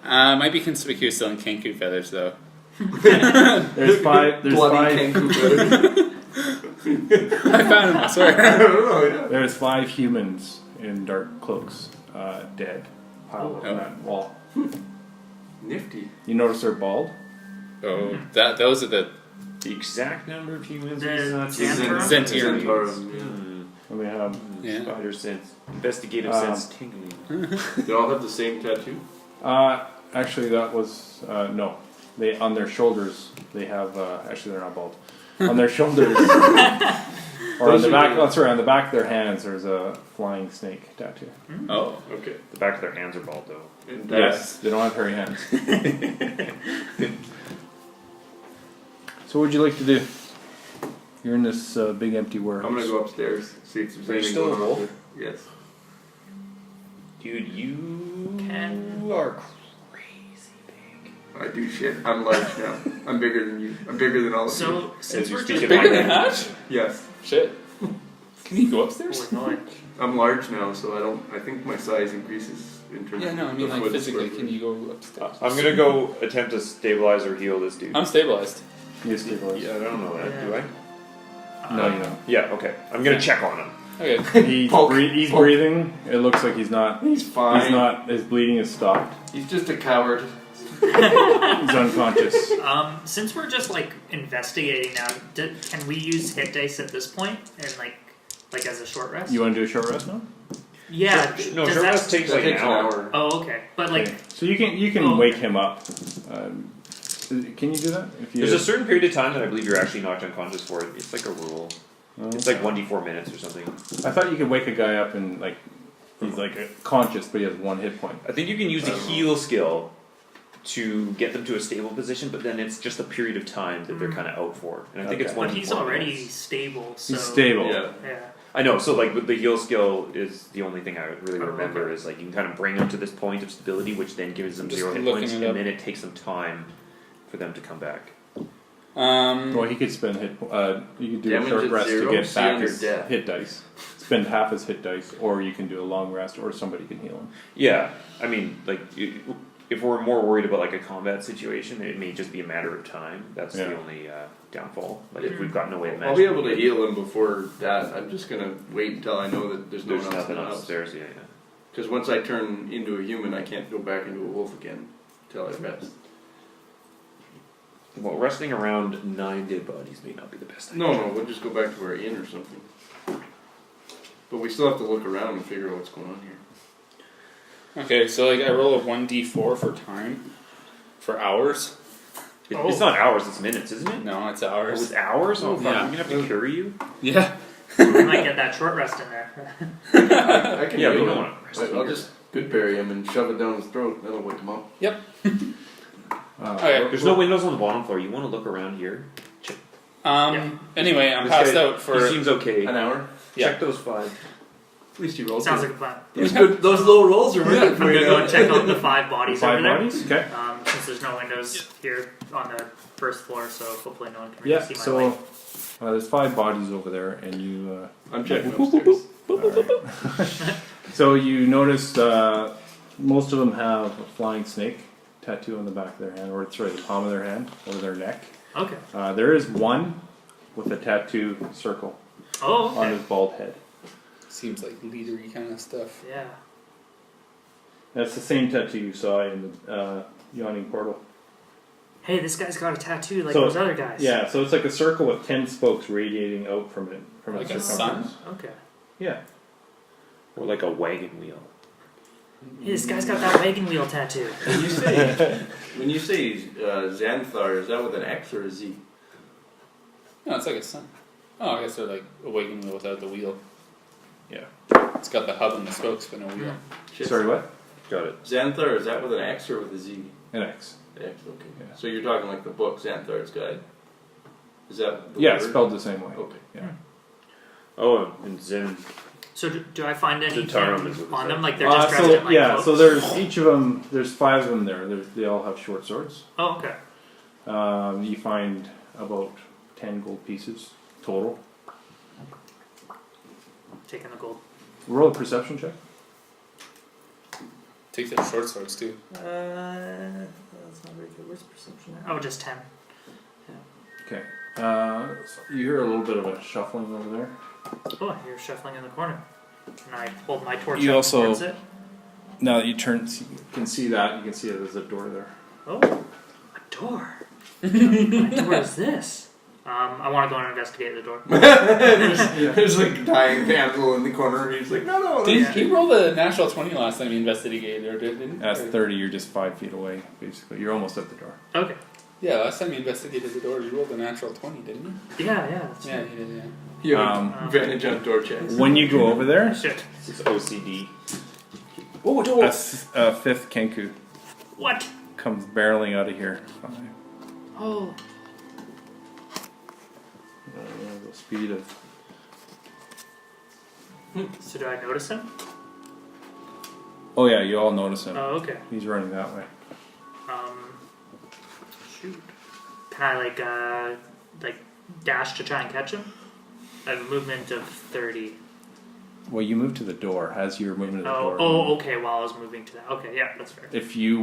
Might be conspicuous selling Kenku feathers, though. There's five. There's Bloody five. kangaroo feathers. I found him, I I swear. don't know, yeah. There's 5 humans in dark cloaks, dead, piled up on Oh. that wall. Nifty. You notice they're bald. Oh, those are the... The exact number of humans The is not Xantarum? Xantarum. Xantarum, yeah. And we have. Yeah. Spider sense. Investigative Um, sense tingling. They all have the same tattoo? Actually, that was no. They on their shoulders. They have. Actually, they're not bald. On their shoulders, or on Those the are back. the- Oh, sorry, on the back of their hands. There's a flying snake tattoo. Oh. Okay. The back of their hands are bald though. And Yes, they don't have hairy hands. So, what would you like to do? You're in this big empty warehouse. I'm gonna go upstairs, see if there's Are you anything still going a on wolf? there. Yes. Do Dude, you Can- are crazy big. I do shit. I'm large now. I'm bigger than you. I'm bigger than all of you. So since you we're speak just in Bigger my than Hatch? Yes. Shit. Can you go upstairs? Oh, annoying. I'm large now, so I think my size increases in terms Yeah, no, I mean of like foot physically, square can foot. you go upstairs? I'm gonna go attempt to stabilize or heal this dude. I'm stabilized. You stabilize. Yeah, I don't know that, Yeah. do I? No, you don't. Yeah, okay. I'm gonna check on him. Okay. He's, Poke, he's poke. breathing. It looks like he's not. He's fine. He's not. His bleeding is stopped. He's just a coward. He's unconscious. Since we're just like investigating now, can we use hit dice at this point and like as a short rest? You want to do a short rest now? Yeah. No, does short that- rest takes That like takes an hour. Oh, okay. But like, Okay. So you can Oh, wake okay. him up. Can you do that? If you There's a certain period of time that I believe you're actually knocked unconscious for. It's like a rule. Oh. It's like 1d4 minutes or something. I thought you could wake a guy up and like he's like conscious, but he has 1 hit point. I think you can use a heal skill to get them to a stable position, but then it's just a period of time that they're kind of out for. And I think it's Okay. 1d4 but he's already minutes. stable. So He's stable. Yeah. Yeah. I know, so like with the heal skill is the only thing I really Oh, remember okay. is like you can kind of bring them to this point of stability, which then gives them Just 0 hit looking points, it and up. then it takes some time for them to come back. Well, he could spend hit. You could do Damage a short at rest to 0, get see back under his death. hit dice. Spend half his hit dice, or you can do a long rest, or somebody can heal him. Yeah, I mean, like if we're more worried about like a combat situation, it may just be a matter of time. That's Yeah. the only downfall. Like if we've got no way of I'll be matching, able to heal him before that. I'm just gonna wait until I know that there's no there's one else in nothing the house. upstairs. Yeah, yeah. Because once I turn into a human, I can't go back into a wolf again until I rest. Well, resting around 9 dead bodies may not be the best idea. No, we'll just go back to our inn or something. But we still have to look around and figure out what's going on here. Okay, so like I roll a 1d4 for time. For hours? It's not hours, it's minutes, isn't it? No, it's Oh, hours. it's hours? Oh, fuck, Yeah. I'm gonna have to carry you? Yeah. We might get that short rest in there. I can Yeah, but heal you him. don't want to rest I'll here. just good bury him and shove it down his throat. That'll wake him up. Yep. Oh, Okay. There's no windows on the bottom floor. You want to look around here? Check. Anyway, I'm This passed guy- out for. He seems okay. An hour? Yeah. Check those 5. At least you rolled Sounds good. like a plan. Those good. Those low rolls are working I'm for gonna you. go and check out the 5 bodies 5 over there. bodies. Okay. Since there's no windows here on the first floor, so hopefully no one can really Yeah. see my So light. there's 5 bodies over there, and you. I'm checking upstairs. Alright. So you noticed most of them have a flying snake tattoo on the back of their hand, or sorry, the palm of their hand, or their neck. Okay. There is one with a tattoo circle Oh, on okay. his bald head. Seems like leadery kind of stuff. Yeah. That's the same tattoo you saw in the yawning portal. Hey, this guy's got a tattoo like So- those other guys. Yeah, so it's like a circle with 10 spokes radiating out from it, from Like its a circumference. sun? Okay. Yeah. Or like a wagon wheel. Hey, this guy's got that wagon wheel tattoo. When you say Xanthar, is that with an X or a Z? No, it's like a sun. Oh, I guess they're like a wagon wheel without the wheel. Yeah. It's got the hub and the spokes, but no wheel. Shit. Sorry, what? Got it. Xanthar, is that with an X or with a Z? An X. X, okay. Yeah. So you're talking like the book Xanthar's Guide. Is that the Yeah, word? it's spelled the same way. Okay. Yeah. Oh, and Zen. So do I find anything Zentarum is what on it them? says. Like they're just dressed So in like yeah, clothes? so there's each of them. There's 5 of them there. They all have short swords. Oh, okay. You find about 10 gold pieces total. Taking the gold. Roll a perception check. Take their short swords too. That's not very good. Where's perception? Oh, just 10. Okay. So you hear a little bit of a shuffling over there. Oh, you're shuffling in the corner. And I hold my torch You up also- towards it. Now that you turn, you can see that. You can see that there's a door there. Oh, a door. What door is this? I want to go and investigate the door. there's like a dying candle in the corner, and he's like, no. Did he roll the natural 20 last time he investigated, or didn't he? That's Or- 30. You're just 5 feet away, basically. You're almost at the door. Okay. Yeah, last time he investigated the door, he rolled a natural 20, didn't Yeah, that's he? Yeah, right. he did, yeah. You have Um, advantage on door checks. When you go over there, Shit. It's OCD. Oh, a door! a 5th Kenku What? comes barreling out of here. Oh. The speed of. So do I notice him? Oh yeah, you all notice him. Oh, okay. He's running that way. Shoot. Can I like dash to try and catch him? I have a movement of 30. Well, you move to the door as you're moving to the door. Oh, okay. While I was moving to that. Okay, yeah, that's fair. If you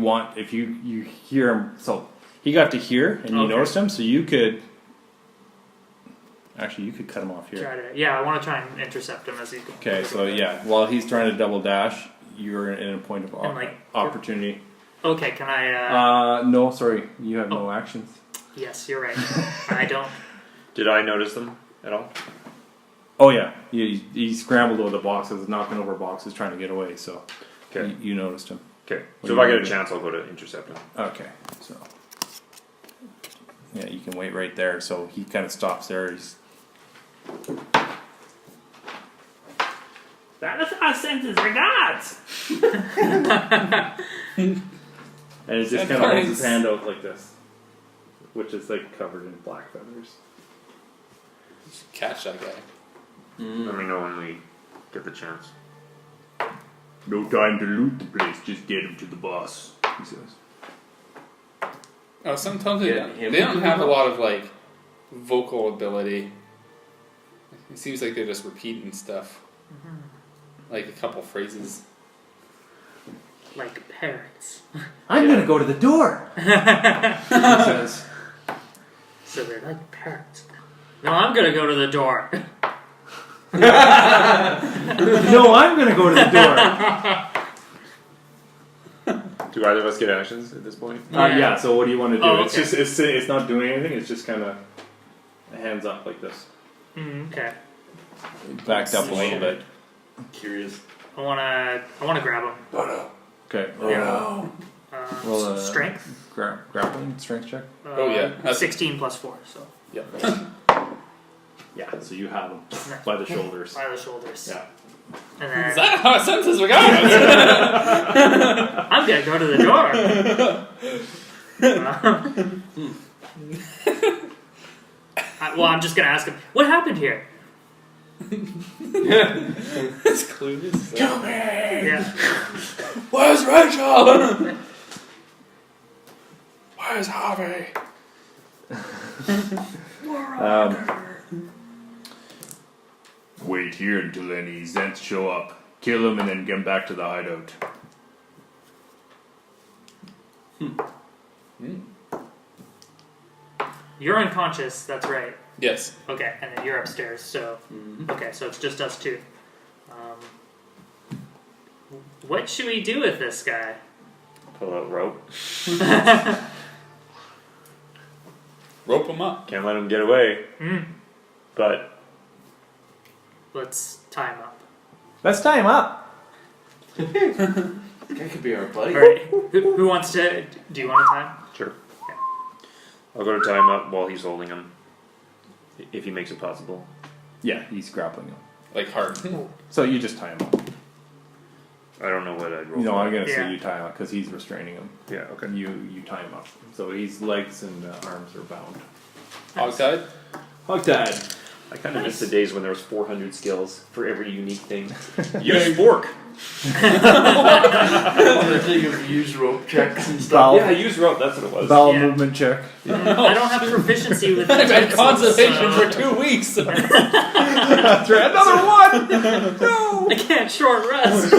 hear him, so he got to here and you Okay. noticed him, so you could. Actually, you could cut him off here. I want to try and intercept him as he's going. Okay, so yeah, while he's trying to double dash, you're in a point of And, like, opportunity. Okay, can I? No, sorry, you have no actions. Yes, you're right. I don't. Did I notice them at all? Oh yeah, he scrambled over the boxes, knocking over boxes, trying to get away. So Okay. you noticed him. Okay. What So do if I you get a do? chance, I'll go to intercept him. Okay, so yeah, you can wait right there. So he kind of stops there. He's That sends his regards. and it just kind of holds his hand out like this, which is like covered in black feathers. Catch that guy. Let me know when we get the chance. No time to loot the place. Just get him to the boss. He says. Oh, sometimes they Get don't, him they don't to have a the lot of like vocal ability. It seems like they're just repeating stuff, like a couple phrases. Like parrots. I'm gonna go to the door. He says. So they're like parrots. No, I'm gonna go to the door. No, I'm gonna go to the door. Do either of us get actions at this point? Yeah. So what do you want to do? Oh, It's okay. just it's not doing anything. It's just kind of hands up like this, Okay. backed up a little bit. Curious. I wanna grab him. Okay. Roll a Strength. grappling strength check. Oh, yeah. That's- 16 plus 4. So Yep. Yeah. So you have him by the shoulders. by the shoulders. Yeah. And then Is that how it sends his regards? I'm gonna go to the door. Well, I'm just gonna ask him, what happened here? It's clueless. Come here! Yeah. Where's Rachel? Where's Harvey? Wait here until any Zents show up. Kill them and then get them back to the hideout. You're unconscious, that's right. Yes. Okay, and then you're upstairs, so okay, so it's just us two. What should we do with this guy? Pull out rope. Rope him up. Can't let him get away. But Let's tie him up. Let's tie him up. That could be our buddy. Alright, who wants to, do you want to tie him? sure. I'll go to tie him up while he's holding him. If he makes it possible. Yeah, he's grappling him. Like hard. So you just tie him up. I don't know what I'd roll. No, for. I'm gonna Yeah. say you tie him up because he's restraining him. Yeah, okay. You tie him up. So his legs and arms are bound. Outside? Hogtied. I kind of miss the days when there was 400 skills for every unique thing. Use fork. Use rope checks and stuff. Yeah, use rope. That's what it was. Bowel Yeah. movement check. I don't have proficiency with I've had utensils, constipation so for 2 weeks. That's right. Another one. No. I can't short rest.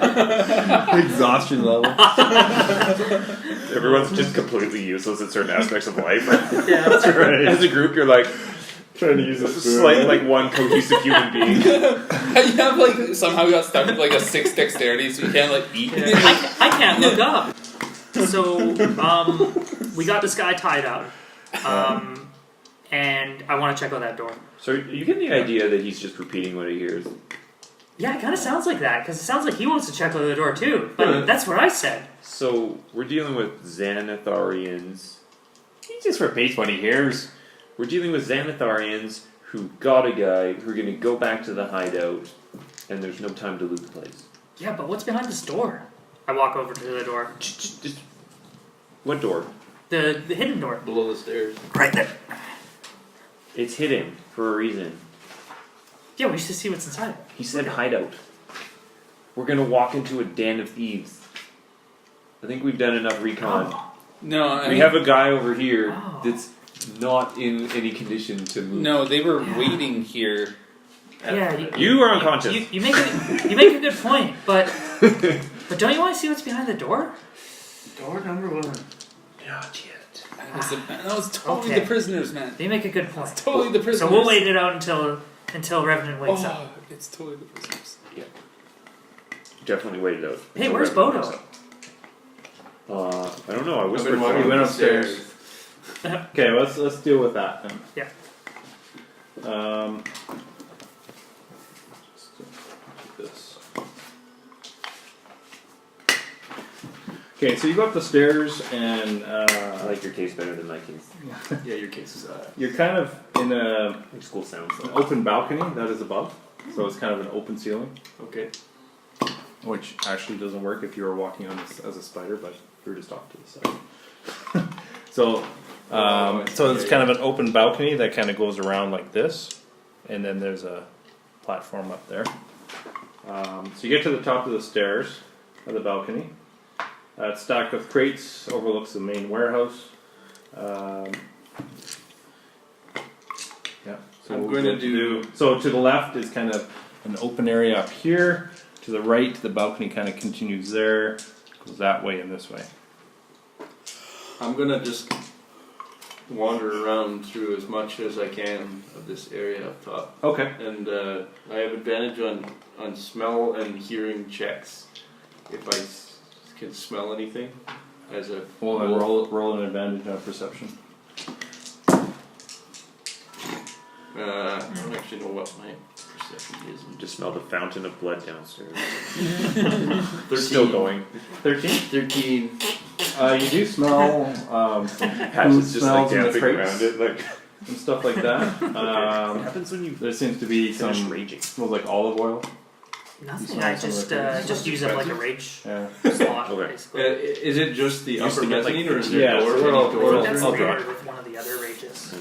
Exhaustion level. Everyone's just completely useless at certain aspects of life. Yeah, that's right. As a group, you're like Trying to use a spoon. slight, like one cohesive human being. You have like somehow got stuck with like a 6 dexterity, so you can't like eat. I can't look up. So, we got this guy tied up. And I want to check out that door. So you get the idea that he's just repeating what he hears. Yeah, it kind of sounds like that, because it sounds like he wants to check out the door too. But that's what I said. So we're dealing with Xanatharians. He just repeats what he hears. We're dealing with Xanatharians who got a guy who are going to go back to the hideout, and there's no time to loot the place. Yeah, but what's behind this door? I walk over to the door. Just what door? The hidden door. Below the stairs. Right there. It's hidden for a reason. Yeah, we should see what's inside. He said hideout. we're gonna walk into a den of thieves. I think we've done enough recon. No, I We mean, have a guy over here Oh. that's not in any condition to move. no, they were waiting here. Yeah, You are unconscious. you make a good point, but don't you want to see what's behind the door? Door number 1. Not yet. That was totally Okay. the prisoners, man. You make a good point. Totally the prisoners. So we'll wait it out until Revenant wakes up. Oh, it's totally the prisoners. Definitely waited out. Hey, where's Bodo? I don't know. I whispered. I've been walking He went up the upstairs. stairs. Okay, let's deal with that then. Yeah. Let's do this. Okay, so you go up the stairs and I like your case better than my case. Yeah, your case is you're kind of in a Like school sounds. an open balcony that is above, so it's kind of an open ceiling, okay. which actually doesn't work if you were walking on this as a spider, but you're just off to the side. So it's kind of an open balcony that kind of goes around like this, and then there's a platform up there. So you get to the top of the stairs of the balcony. It's stacked with crates, overlooks the main warehouse. Yeah. So I'm we'll going to go do- So to the left is kind of an open area up here. To the right, the balcony kind of continues there, goes that way and this way. I'm gonna just wander around through as much as I can of this area up top. Okay. And I have advantage on smell and hearing checks if I can smell anything as a Well, then roll an advantage on perception. I don't actually know what my perception is. Just smell the fountain of blood downstairs. 13. Still going. 13? 13. You do smell Patch is just like smells in the dancing crates around it. Like, and stuff like that. what happens when you There seems to be finish some raging? smells like olive oil. Nothing. smell I some of just the things. just use up like a rage Yeah. slot, Okay. basically. Is it just the Used upper to get, like, mezzanine or is there Yeah, doors? so Any we'll- doors? That's I'll standard draw. with one of the other rages.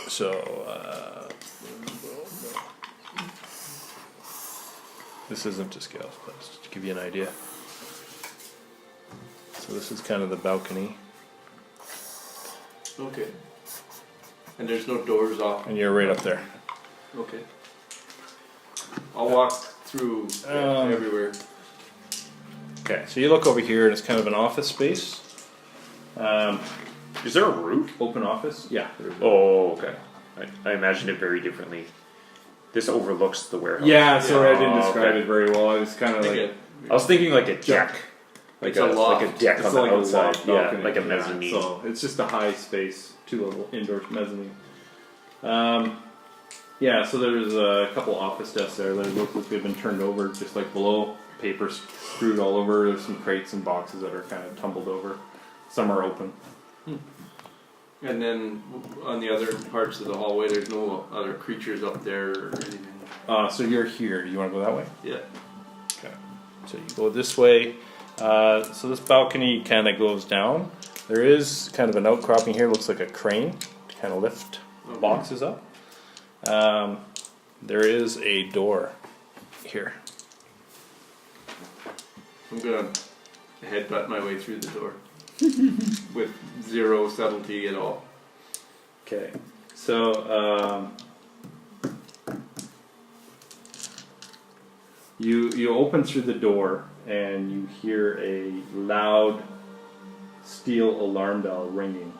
So, this isn't to scale, but just to give you an idea. So this is kind of the balcony, Okay. And there's no doors off. and you're right up there. Okay. I'll walk through everywhere. Okay, so you look over here, and it's kind of an office space. Is there a roof? Open office? Yeah. there is. Oh, okay. I imagined it very differently. This overlooks the warehouse. Yeah, sorry, I didn't Oh, describe okay. it very well. I was kind of I like, think I was thinking like a deck. Like It's a, a loft. like a deck it's on the like a outside. loft Yeah, balcony. like a Yeah, mezzanine. so it's just a high space, 2-level indoor mezzanine. Yeah, so there's a couple office desks there that look like they've been turned over, just like below. Paper screwed all over. There's some crates and boxes that are kind of tumbled over. Some are open. And then on the other parts of the hallway, there's no other creatures up there or anything. So you're here. You want to go that way? Yeah. Okay. So you go this way. So this balcony kind of goes down. There is kind of an outcropping here. Looks like a crane to kind of lift boxes up. There is a door here. I'm gonna headbutt my way through the door with zero subtlety at all. Okay. So you open through the door and you hear a loud steel alarm bell ringing.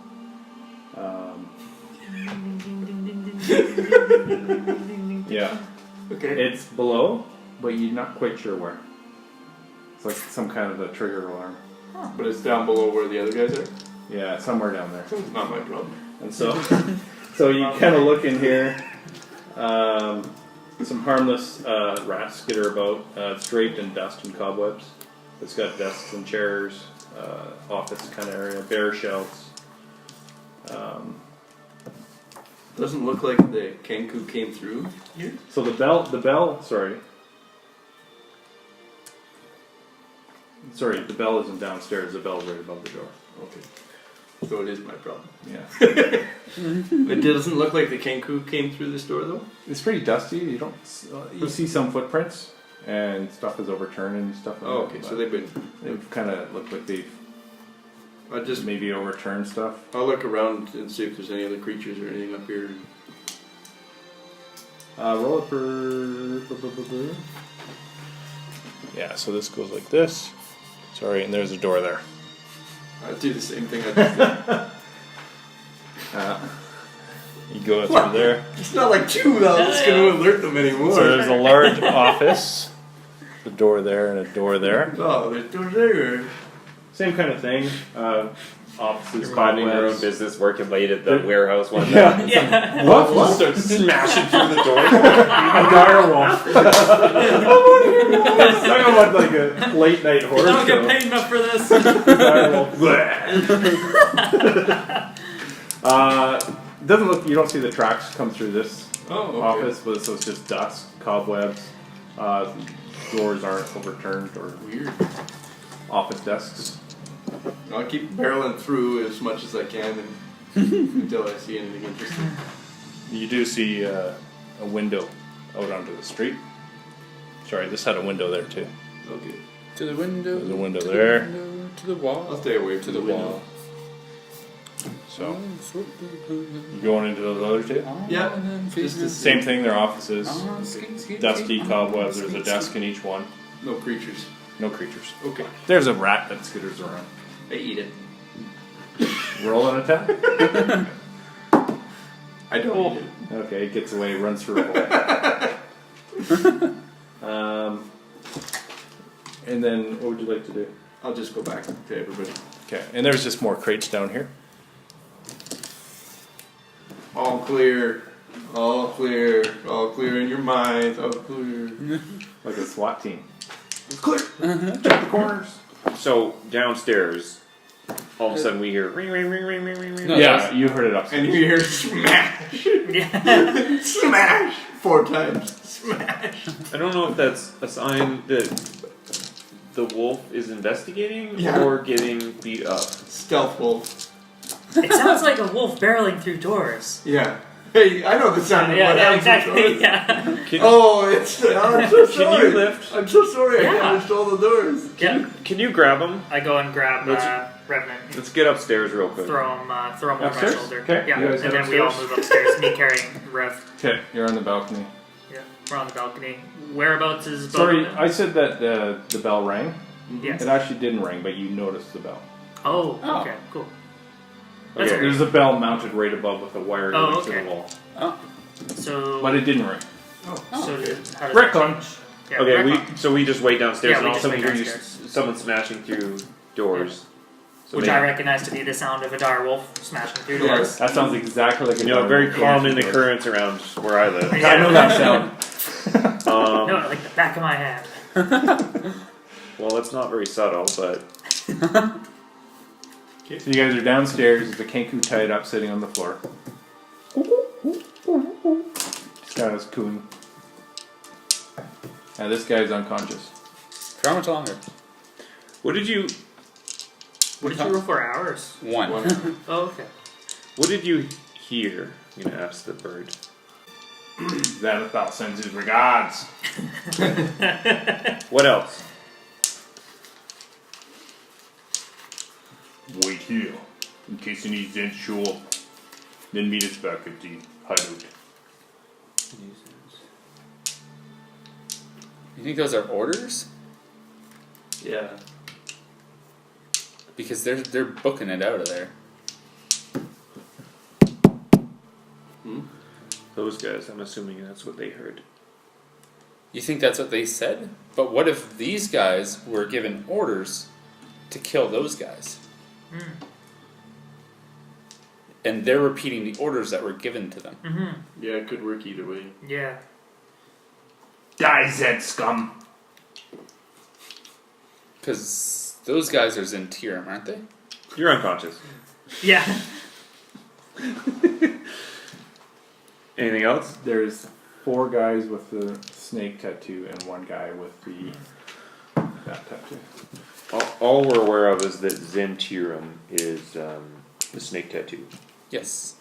Yeah. Okay. It's below, but you're not quite sure where. It's like some kind of a trigger alarm. But it's down below where the other guys are. Yeah, somewhere down there. It's not my problem. And so, so you kind of look in here. Some harmless rats skitter about. It's draped in dust and cobwebs. It's got desks and chairs, office kind of area, bare shelves. Doesn't look like the Kenku came through here. So the bell. Sorry, the bell isn't downstairs. The bell's right above the door. Okay. So it is my problem. Yeah, It doesn't look like the Kenku came through this door though. it's pretty dusty. You don't. You see some footprints, and stuff is overturned and stuff. Like Oh, that, okay. So but they've kind of looked like they've I just maybe overturned stuff. I'll look around and see if there's any other creatures or anything up here. Roll it for. Yeah, so this goes like this. Sorry, and there's a door there. I do the same thing I just did. You go through there. It's not like 2 that's going to alert them anymore. So there's a large office, a door there, and a door there. Oh, there's doors there. Same kind of thing. Offices, You're minding your own cobwebs. business, working late at the warehouse one day. Yeah. Yeah. What? Start smashing through the door. A direwolf. I want like a late night horror I don't show. get paid enough for this. Doesn't look. You don't see the tracks come through this Oh, okay. office, but so it's just dust, cobwebs. Doors aren't overturned or Weird. office desks. I'll keep barreling through as much as I can until I see anything interesting. You do see a window out onto the street. Sorry, this had a window there too. Okay. To the window. There's a window there. Window, to the wall. I'll stay away To from the the window. wall. So, you going into those other two? Yeah, just the Same thing, they're offices. Dusty Dusty cobwebs, there's a desk in each one. No creatures. No creatures. Okay. There's a rat that skitters around. I eat it. Roll an attack. I don't eat it. Okay, it gets away, runs through a hole. And then, what would you like to do? I'll just go back to everybody. Okay, and there's just more crates down here. All clear. All clear. All clear in your minds. All clear. Like a SWAT team. Clear. Check the corners. So downstairs, all of a sudden we hear ring, ring, ring, ring, ring, ring, ring. No, Yeah, you heard it upstairs. And you hear smash. Yeah. Smash. 4 times. Smash. I don't know if that's a sign that the wolf is investigating Yeah. or getting beat up. Stealth wolf. It sounds like a wolf barreling through doors. Yeah. Hey, I know the sound of Yeah, what yeah, happens with exactly. doors. Yeah. Can, Oh, it's. I'm so sorry. Can you lift? I'm so sorry. I Yeah. damaged all the doors. Yeah. can you grab him? I go and grab Let's- Revenant. Let's get upstairs real quick. Throw him over my Upstairs? shoulder. Okay, Yeah, you guys and head then we all upstairs? move upstairs. Me carrying Rev. Okay, you're on the balcony. Yeah, we're on the balcony. Whereabouts is Sorry, Bowman? I said that the bell rang. Yes. It actually didn't ring, but you noticed the bell. Oh, Oh. okay, cool. That's Okay. great. There's a bell mounted right above with a wire Oh, going to okay. the wall. So, But it didn't ring. so how does Rick that on. change? Yeah, Okay, Rick we just wait downstairs Yeah, and we all of a just sudden wait we hear someone smashing through doors. So which maybe- I recognize to be the sound of a dire wolf smashing through doors. Yes. That sounds exactly like a You know, dog very going calm through in the doors. currents around where I live. Yeah. I know that sound. No, like the back of my hand. Well, it's not very subtle, but So you guys are downstairs. There's a kenku tied up, sitting on the floor. This guy is cooing. And this guy's unconscious. For how much longer? what did you What did you roll for hours? One. Oh, okay. hear? I'm gonna ask the bird. Xanathal sends his regards. What else? Wait here, in case any Zents show up. Then meet us back at the hideout. You think those are orders? Yeah. Because they're booking it out of there. Those guys. I'm assuming that's what they heard. You think that's what they said? But what if these guys were given orders to kill those guys? And they're repeating the orders that were given to them. Mm-hmm. Yeah, it could work either way. Yeah. Die, Zent scum! Because those guys are Zentirum, aren't they? You're unconscious. Yeah. Anything else? There's 4 guys with the snake tattoo and 1 guy with that tattoo. All we're aware of is that Zentirum is the snake tattoo. Yes.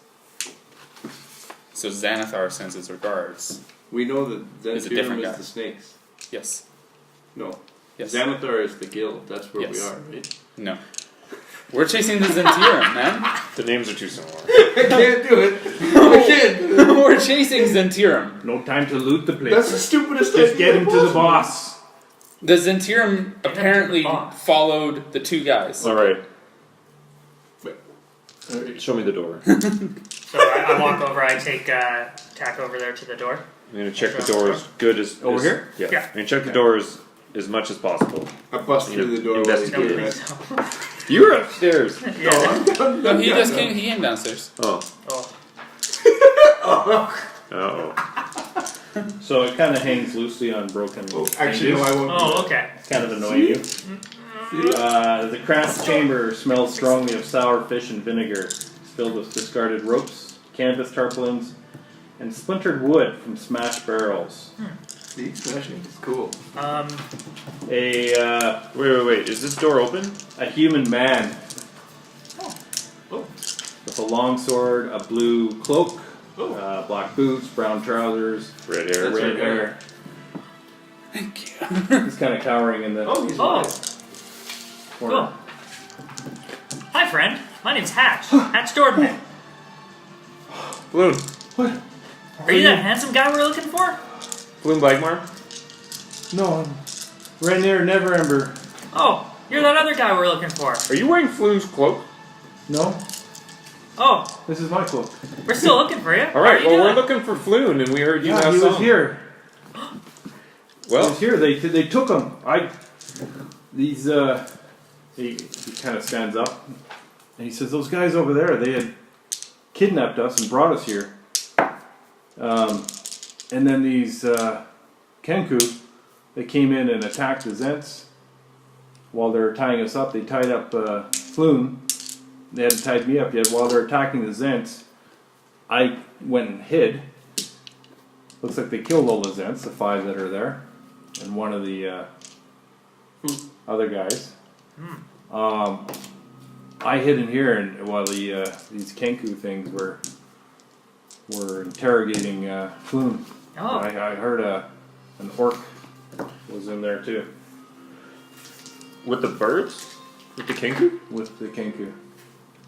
So Xanathar sends his regards. We know that It's a Zentirum different is guy. the snakes. Yes. No. Yes. Xanathar is the guild. That's where we Yes. are, right? No. We're chasing the Zentirum, man. The names are too similar. I can't do it. I can't do it. We're chasing Zentirum. No time to loot the place. That's the stupidest Just idea get him to the possible. boss. The Zentirum apparently boss. followed the two guys. All right, Alright. show me the door. So I walk over. I take tack over there to the door. I'm gonna check the door as good as Over as- here? Yeah. Yeah. I'm gonna check the door as much as possible. I bust through the door while he's No, doing please that. don't. You were upstairs. Yeah. No, he just came. He came downstairs. Oh. Oh. Oh. So it kind of hangs loosely on broken Actually, no, hinges. I won't. Oh, okay. It's kind of annoying you. The cramped chamber smells strongly of sour fish and vinegar. It's filled with discarded ropes, canvas tarpaulins, and splintered wood from smashed barrels. See, smashing is cool. Wait. Is this door open? A human man Oh. with a long sword, a blue cloak, Oh. black boots, brown trousers, Red hair. That's red right. hair. Thank you. He's kind of cowering in the Oh, he's Oh. alive. corner. Cool. Hi, friend. My name's Hatch. Hatch Doorman. Bloom. Are you that handsome guy we're looking for? Bloom Blackmar. No, I'm Rainier Neverember. Oh, you're that other guy we're looking for. Are you wearing Floon's cloak? No, Oh, this is my cloak. we're still looking for you. All right. How are Well, you we're doing? looking for Floon, and we heard you Yeah, have he some. was here. He Well, was here. They took him. He kind of stands up and he says, "Those guys over there, they had kidnapped us and brought us here. And then these Kenku, they came in and attacked the Zents. While they were tying us up, they tied up Floon. They hadn't tied me up yet. While they're attacking the Zents, I went and hid. Looks like they killed all the Zents, the 5 that are there, and one of the other guys. I hid in here, and while these Kenku things were interrogating Floon. Oh, I heard an orc was in there too with the birds? With the Kenku? with the Kenku.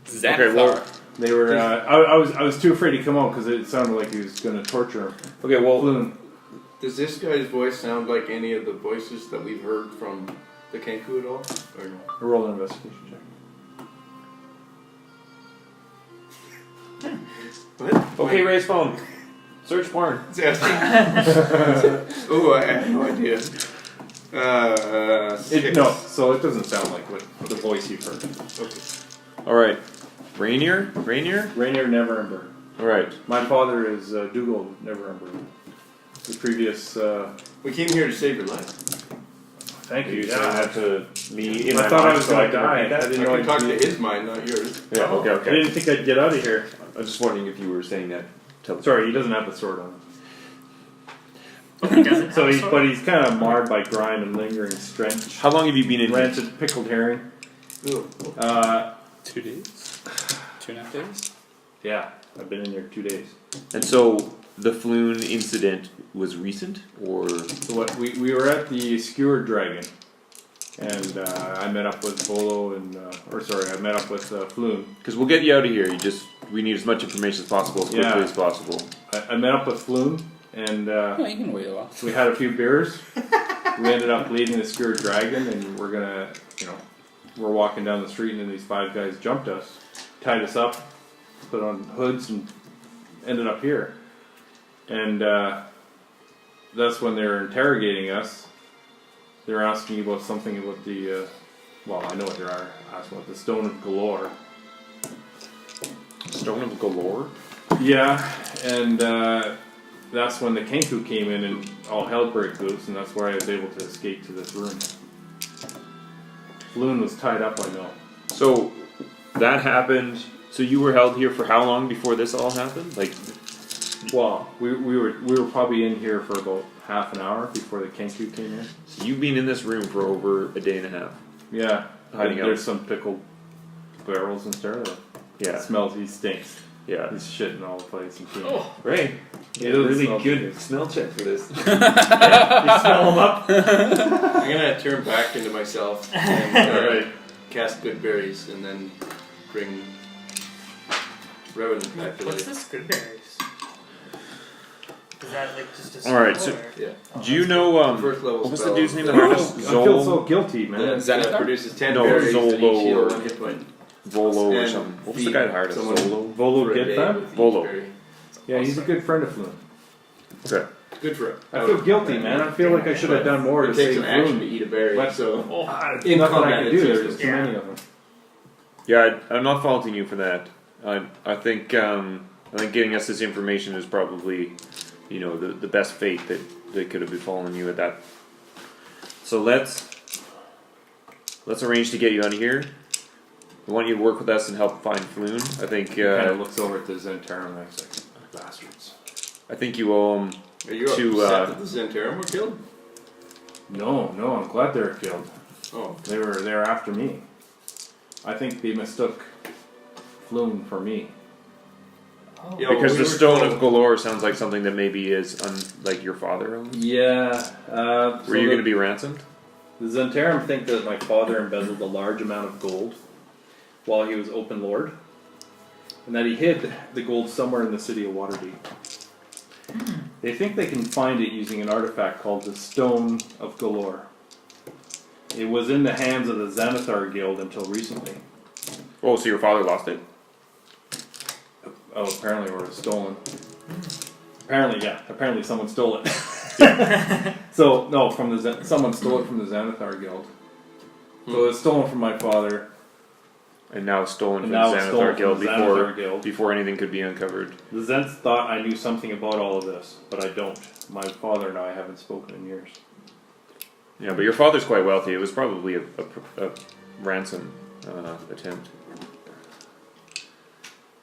Xanathar. Okay, well- They were. I was too afraid to come out because it sounded like he was going to torture him. Okay, well, Floon. Does this guy's voice sound like any of the voices that we've heard from the Kenku at all? Or no? Roll an investigation check. What? okay, Ray's phone. Search porn. It's asking. Oh, I have no idea. No, so it doesn't sound like what the voice you've heard. Okay. All right. Rainier? Rainier Neverember. All right. My father is Dougal Neverember. The previous. We came here to save your life. Thank you. You said that to me in I my thought mind, I was so going I to can die. repeat that? I didn't I know can talk I'd to his mind, not yours. Yeah, okay, I okay. didn't think I'd get out of here. I was just wondering if you were saying that. Sorry, he doesn't have the sword on. he doesn't. So have a he's, sword? but he's kind of marred by grime and lingering stench. How long have you been in here? Rancid pickled herring. Ooh. 2 days. 2.5 days. Yeah, I've been in there 2 days. And so the Floon incident was recent, or So what we were at the Skewered Dragon, and I met up with Volo and I met up with Floon. because we'll get you out of here. We need as much information as possible, as quickly Yeah. as possible. I met up with Floon, and No, you can wait a while. we had a few beers. We ended up leaving the Skewered Dragon, and we're walking down the street, and then these 5 guys jumped us, tied us up, put on hoods, and ended up here. And that's when they were interrogating us. They were asking about something about the, I know what they are asking about, the Stone of Galore. Stone of Galore? Yeah, and that's when the Kenku came in and all hell broke loose, and that's where I was able to escape to this room. Floon was tied up, I know. So that happened. So you were held here for how long before this all happened? Like, Well, we were probably in here for about half an hour before the Kenku came in. so you've been in this room for over a day and a half. Yeah, Hiding out. there's some pickled barrels and stuff. Yeah. It smells. He stinks. Yeah. He's shitting all the place. And Oh, Ray, It really good. smell check for this. You smell them up? I'm gonna turn back into myself and cast good berries and then bring Revenant back to What's life. this good berries? Is that like just a Alright, spell, so- or- Yeah. Do you know First level what was spell. the dude's name? I that feel- had I us? feel so Zol, guilty, man. That Xanathar? produces 10 No, berries and Zolo each heal or- 1 hit point. Volo or And something. What was the feed guy that hired us? someone Zolo. Volo for a get day that? with each Volo. berry. Yeah, he's a good friend of Floon. Okay. Good for it. I feel guilty, man. I feel like I should have done more It to takes save an action to Floon. eat a berry, But- so In nothing combat, I can it's do. useless. There's too many of them. Yeah, I'm not faulting you for that. I think getting us this information is probably, the best fate that could have befallen you at that. So let's arrange to get you out of here. We want you to work with us and help find Floon. I think Kind of looks over at the Zentarum and he's like, bastards. I think you owe him. Are you To, upset that the Zentarum were killed? No, I'm glad they were killed. Oh. They were after me. I think they mistook Floon for me. Oh. Yeah, Because we the were Stone told- of Galore sounds like something that maybe is like your father owns. Yeah. Were you going to be ransomed? The Zentarum think that my father embezzled a large amount of gold while he was open lord, and that he hid the gold somewhere in the city of Waterdeep. They think they can find it using an artifact called the Stone of Galore. It was in the hands of the Xanathar Guild until recently. Oh, so your father lost it? Oh, apparently it was stolen. Apparently, yeah. Apparently someone stole it. So, no, someone stole it from the Xanathar Guild. So it's stolen from my father. And now it's stolen from And the now it's stolen Xanathar Guild from the before Xanathar Guild. before anything could be uncovered. The Zents thought I knew something about all of this, but I don't. My father and I haven't spoken in years. Yeah, but your father's quite wealthy. It was probably a ransom attempt.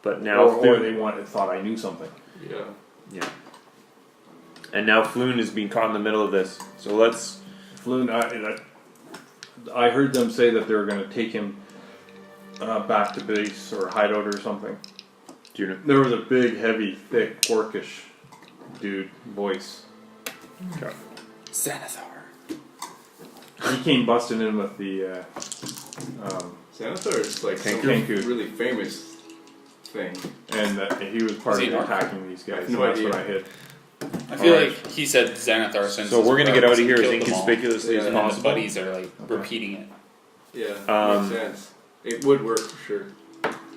But now, Or they thought I knew something. Yeah. yeah. And now Floon is being caught in the middle of this. So let's. Floon, I heard them say that they were going to take him back to base or hideout or something. Do you know? There was a big, heavy, thick, orcish dude voice. Okay. Xanathar. He came busting in with the Xanathar is like some Kenku. really famous thing. and he was part Is he of an orc? attacking these guys. No So that's idea. what I hid. I feel Alright. like he said Xanathar since So we're gonna get out of here as killed them all. inconspicuously as Yeah. And then the possible. buddies are like repeating it. Yeah, makes sense. It would work for sure.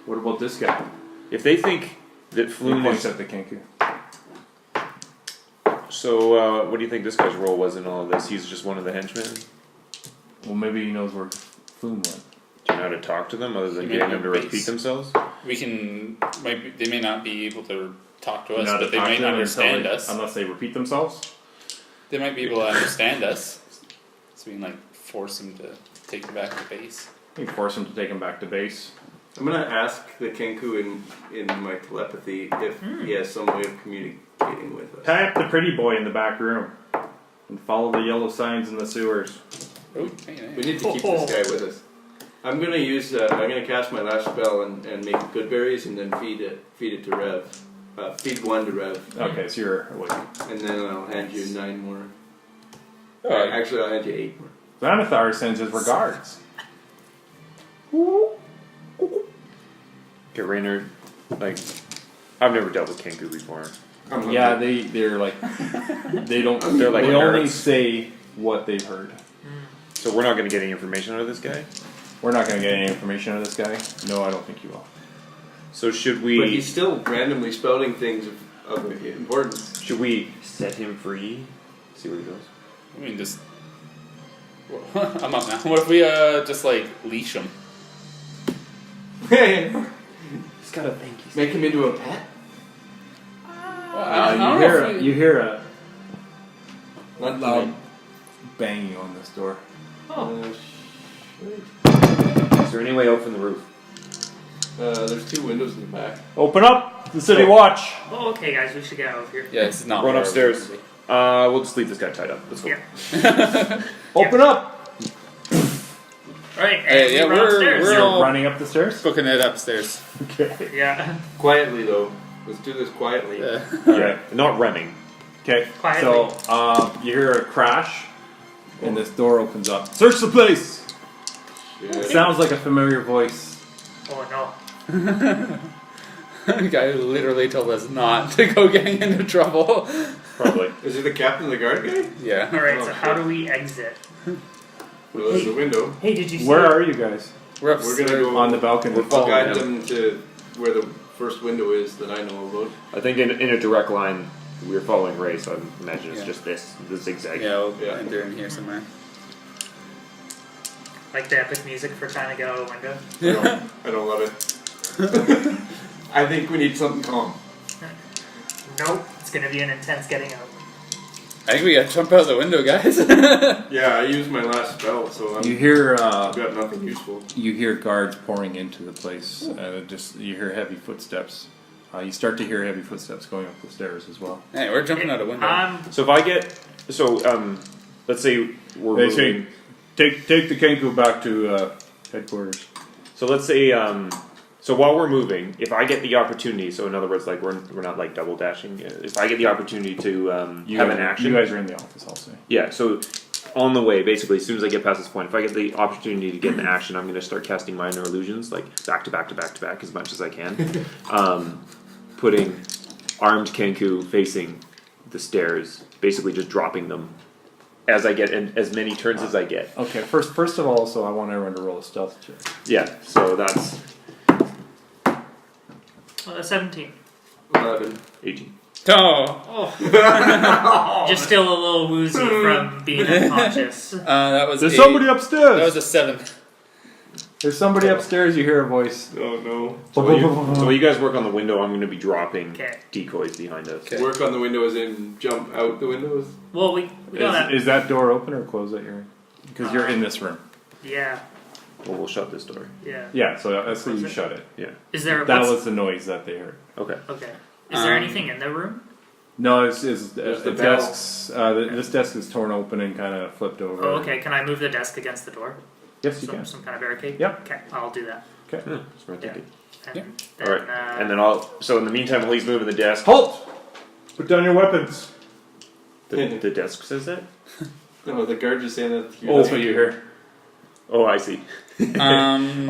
What about this guy? If they think that He Floon points is. at the Kenku. So, what do you think this guy's role was in all of this? He's just one of the henchmen? Do Well, maybe he knows where Floon went. you know how to talk to them other than He getting may them to be repeat base. themselves? We can. They may not be able to talk to us, Not to but they talk might to them understand until us. unless they repeat themselves. They might be able to understand us. So we can like force them to take them back to base. You can force him to take him back to base. I'm gonna ask the Kenku in my telepathy if he has some way of communicating with us. Tie up the pretty boy in the back room and follow the yellow signs in the sewers. Oh, hey, We need to keep this guy with us. I'm gonna use. I'm gonna cast my last spell and make good berries and then feed it to Rev. Feed one to Rev, Okay, so you're awake. and then I'll hand you 9 more. Oh, Actually, I'll hand you 8 more. Xanathar sends his regards. Okay, Raynor, like, I've never dealt with Kenku before. I'm Yeah, hungry. they're like they don't. They're like they only nerds. say what they've heard. So we're not going to get any information out of this guy? We're not going to get any information out of this guy. No, I don't think you will. So should But we he's still randomly spouting things of importance. set him free? See where he goes? I mean, just. I'm up now. What if we just like leash him? He's got a thank you. Make him into a pet? I don't know if we- You hear a Not loud banging on this door. Is there any way out from the roof? There's 2 windows in the back. Open up the city watch. Oh, okay, guys, we should get out of here. Yeah, it's not. Run where upstairs. we would We'll just leave this guy tied up. Let's go. Yeah. Open up. Right, Hey, yeah, run we're- upstairs. we're You're all- running up the stairs. be. Booking it upstairs. Okay. Yeah. Quietly though. Let's do this quietly. Yeah, not running. Okay. Quietly. So you hear a crash, and this door opens up. Search the place. It sounds like a familiar voice. Oh no. The guy who literally told us not to go getting into trouble. Probably. Is it the captain of the guard guy? Yeah. Alright, Oh, so how shit. do we exit? Well, there's the window. Hey, did you see? Where are you guys? We're We're gonna go On the balcony. We're I'll following guide him. them to where the first window is that I know about. I think in a direct line, we're following Ray, so I imagine it's Yeah. just the zigzag. Yeah, we'll Yeah. enter in here somewhere. Like the epic music for trying to get out of the window? I don't love it. I think we need something calm. Nope, it's gonna be an intense getting out. I think we gotta jump out the window, guys. Yeah, I used my last spell, so You hear I've got nothing useful. guards pouring into the place. You hear heavy footsteps. You start to hear heavy footsteps going up the stairs as well. Hey, we're jumping out a window. So if I get let's say we're They moving. say, take the Kenku back to headquarters. So let's say so while we're moving, if I get the opportunity, so in other words, like we're not like double dashing. If I get the opportunity to have an action, You guys are in the office, I'll say. yeah. So on the way, basically, as soon as I get past this point, if I get the opportunity to get an action, I'm going to start casting minor illusions, like back to back to back to back, as much as I can. Putting armed Kenku facing the stairs, basically just dropping them as I get, and as many turns as I get. Okay, first of all, so I want everyone to roll a stealth check. Yeah. So that's 17. 11. 18. Oh, Just still a little woozy from being unconscious. that was There's a, somebody upstairs! That was a 7. There's somebody upstairs, you hear a voice. Oh no. So while you guys work on the window, I'm going to be dropping Okay. decoys behind us. Okay. Work on the windows and jump out the windows. Well, we got Is that door open or closed that you're in? Because you're in this room. Yeah, Well, we'll shut this door. yeah. Yeah, so that's how you shut it. Yeah. Is there That what's- was the noise that they heard. Okay. Okay. Is there anything in the room? No, it's There's the the bell. desks. This desk is torn open and kind of flipped over. Oh, okay. Can I move the desk against the door? Yes, you can. Some kind of barricade? Yep. Okay, I'll do that. Okay. Smart Yeah. thinking. And Yeah. then, All right. And then so in the meantime, while he's moving the desk, Halt! Put down your weapons. the desk says that? No, the guard just saying that. That's what you hear. Oh, I see. Um,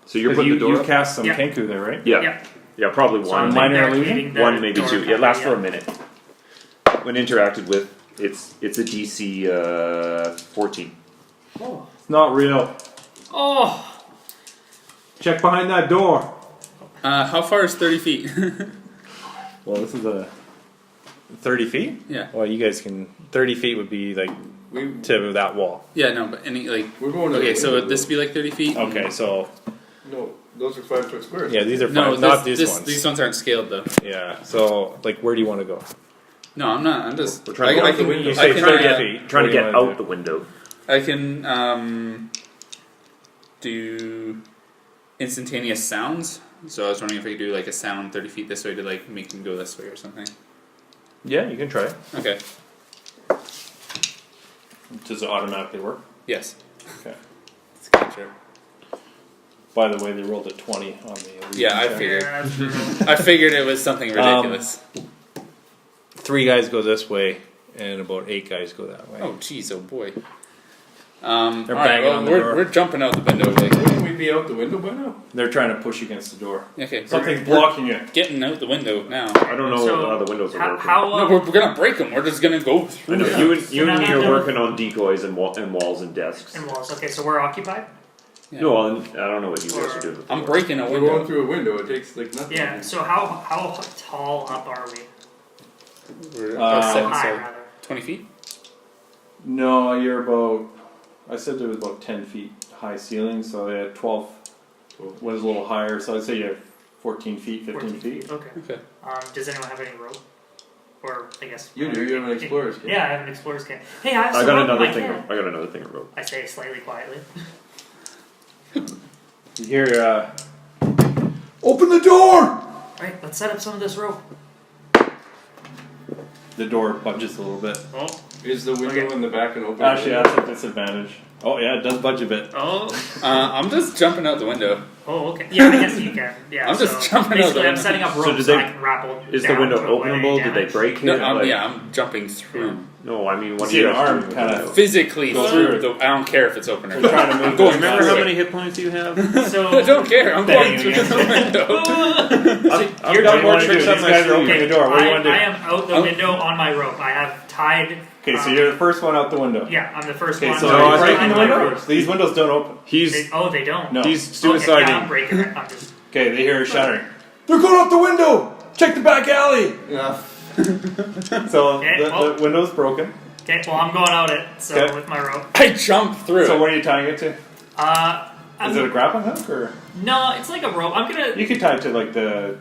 so you're 'Cause putting you the door up? cast some Yeah. Kenku there, right? Yeah. Yep. Yeah, probably So one. I'm minor barricading illusion? the One, maybe door two. cover, It lasts for yeah. a minute. When interacted with, it's a DC 14. It's not real. Oh! Check behind that door. how far is 30 feet? Well, this is a 30 feet. Yeah. Well, you guys can. 30 feet would be like We, to that wall. Yeah, no, but any, like, we're going to okay, the so window, would this be like 30 feet? Okay, so No, those are 5-foot squares. yeah, these are No, fine. Not these this, ones. these ones aren't scaled though. Yeah. So like, where do you want to go? No, I'm not. I'm just. We're trying to go I out the can, window. You I say can, 30 uh, feet. Trying What to do you get wanna out the window. I can do instantaneous sounds. So I was wondering if I could do like a sound 30 feet this way to like make them go this way or something. Yeah, you can try it. Okay. Does it automatically work? Yes. Okay. Let's catch it. By the way, they rolled a 20 on the. Yeah, I check. figured. Yeah, that's brutal. I figured it was something ridiculous. 3 guys go this way, and about 8 guys go that way. Oh, jeez, oh boy. They're All right, banging well, on the door. we're jumping out the window. Like, Wouldn't we be out the window by now? They're trying to push against the door. okay, Something's we're blocking you. getting out the window now. I don't know So, how the windows are How, working. how No, we're gonna break them. We're just gonna go I through. know Yeah. you and So now me I'm are done. working on decoys and walls and desks. and walls. Okay, so we're occupied? Yeah. No, I don't know what you guys are doing. I'm breaking a We're going window. through a window. It takes like nothing. Yeah, so how tall up are we? We're Uh, about How 7, high, so rather? 20 feet. No, you're about. I said there was about 10 feet high ceiling, so they had 12 was a little higher. So I'd say you have 14 feet, 15 feet. Okay. Okay. Does anyone have any rope? Or, I guess... You do. You have an explorer's kit. Yeah, I have an explorer's kit. Hey, I have I some got rope in another my thing. kit. I got another thing of rope. I say slightly quietly. You hear, open the door! Right, let's set up some of this rope. The door budges a little bit. Oh, Is the window Okay. in the back and open? Actually, that's a disadvantage. Oh, yeah, it does budge a bit. oh, I'm just jumping out the window. Oh, okay. Yeah, I guess you can. Yeah. I'm just so jumping out the basically, I'm window. setting up So ropes did so they- I can grapple. Is the down window to avoid any openable? Did they damage. break it? No, Like- yeah, I'm jumping through. No, I mean, what See do you an have to arm do with kinda- the window? Physically Go through. through. I don't care if it's open or We're not. trying to move I'm going this Remember through how it. many hit points you have? So I don't care. I'm going Bang through against the window. I've You're got done more what you tricks do. up These my guys are sleeve. opening the door. What do you want to I do? am out the window on my rope. I have tied. Okay, so you're the first one out the window. Yeah, I'm the first Okay, one. so No, are I you think breaking the my window? rope. These windows don't open. He's They don't. No. he's Okay, suiciding. yeah, I'm breaking it. I'm just. Okay, they hear a shattering. They're going out the window! Check the back alley! Yeah. So Okay, well- the window's broken. Okay, well, I'm going out it. So Okay. with my rope. I jump through. So what are you tying it to? I'm, Is it a grappling hook or no, it's like a rope. I'm gonna you could tie it to like a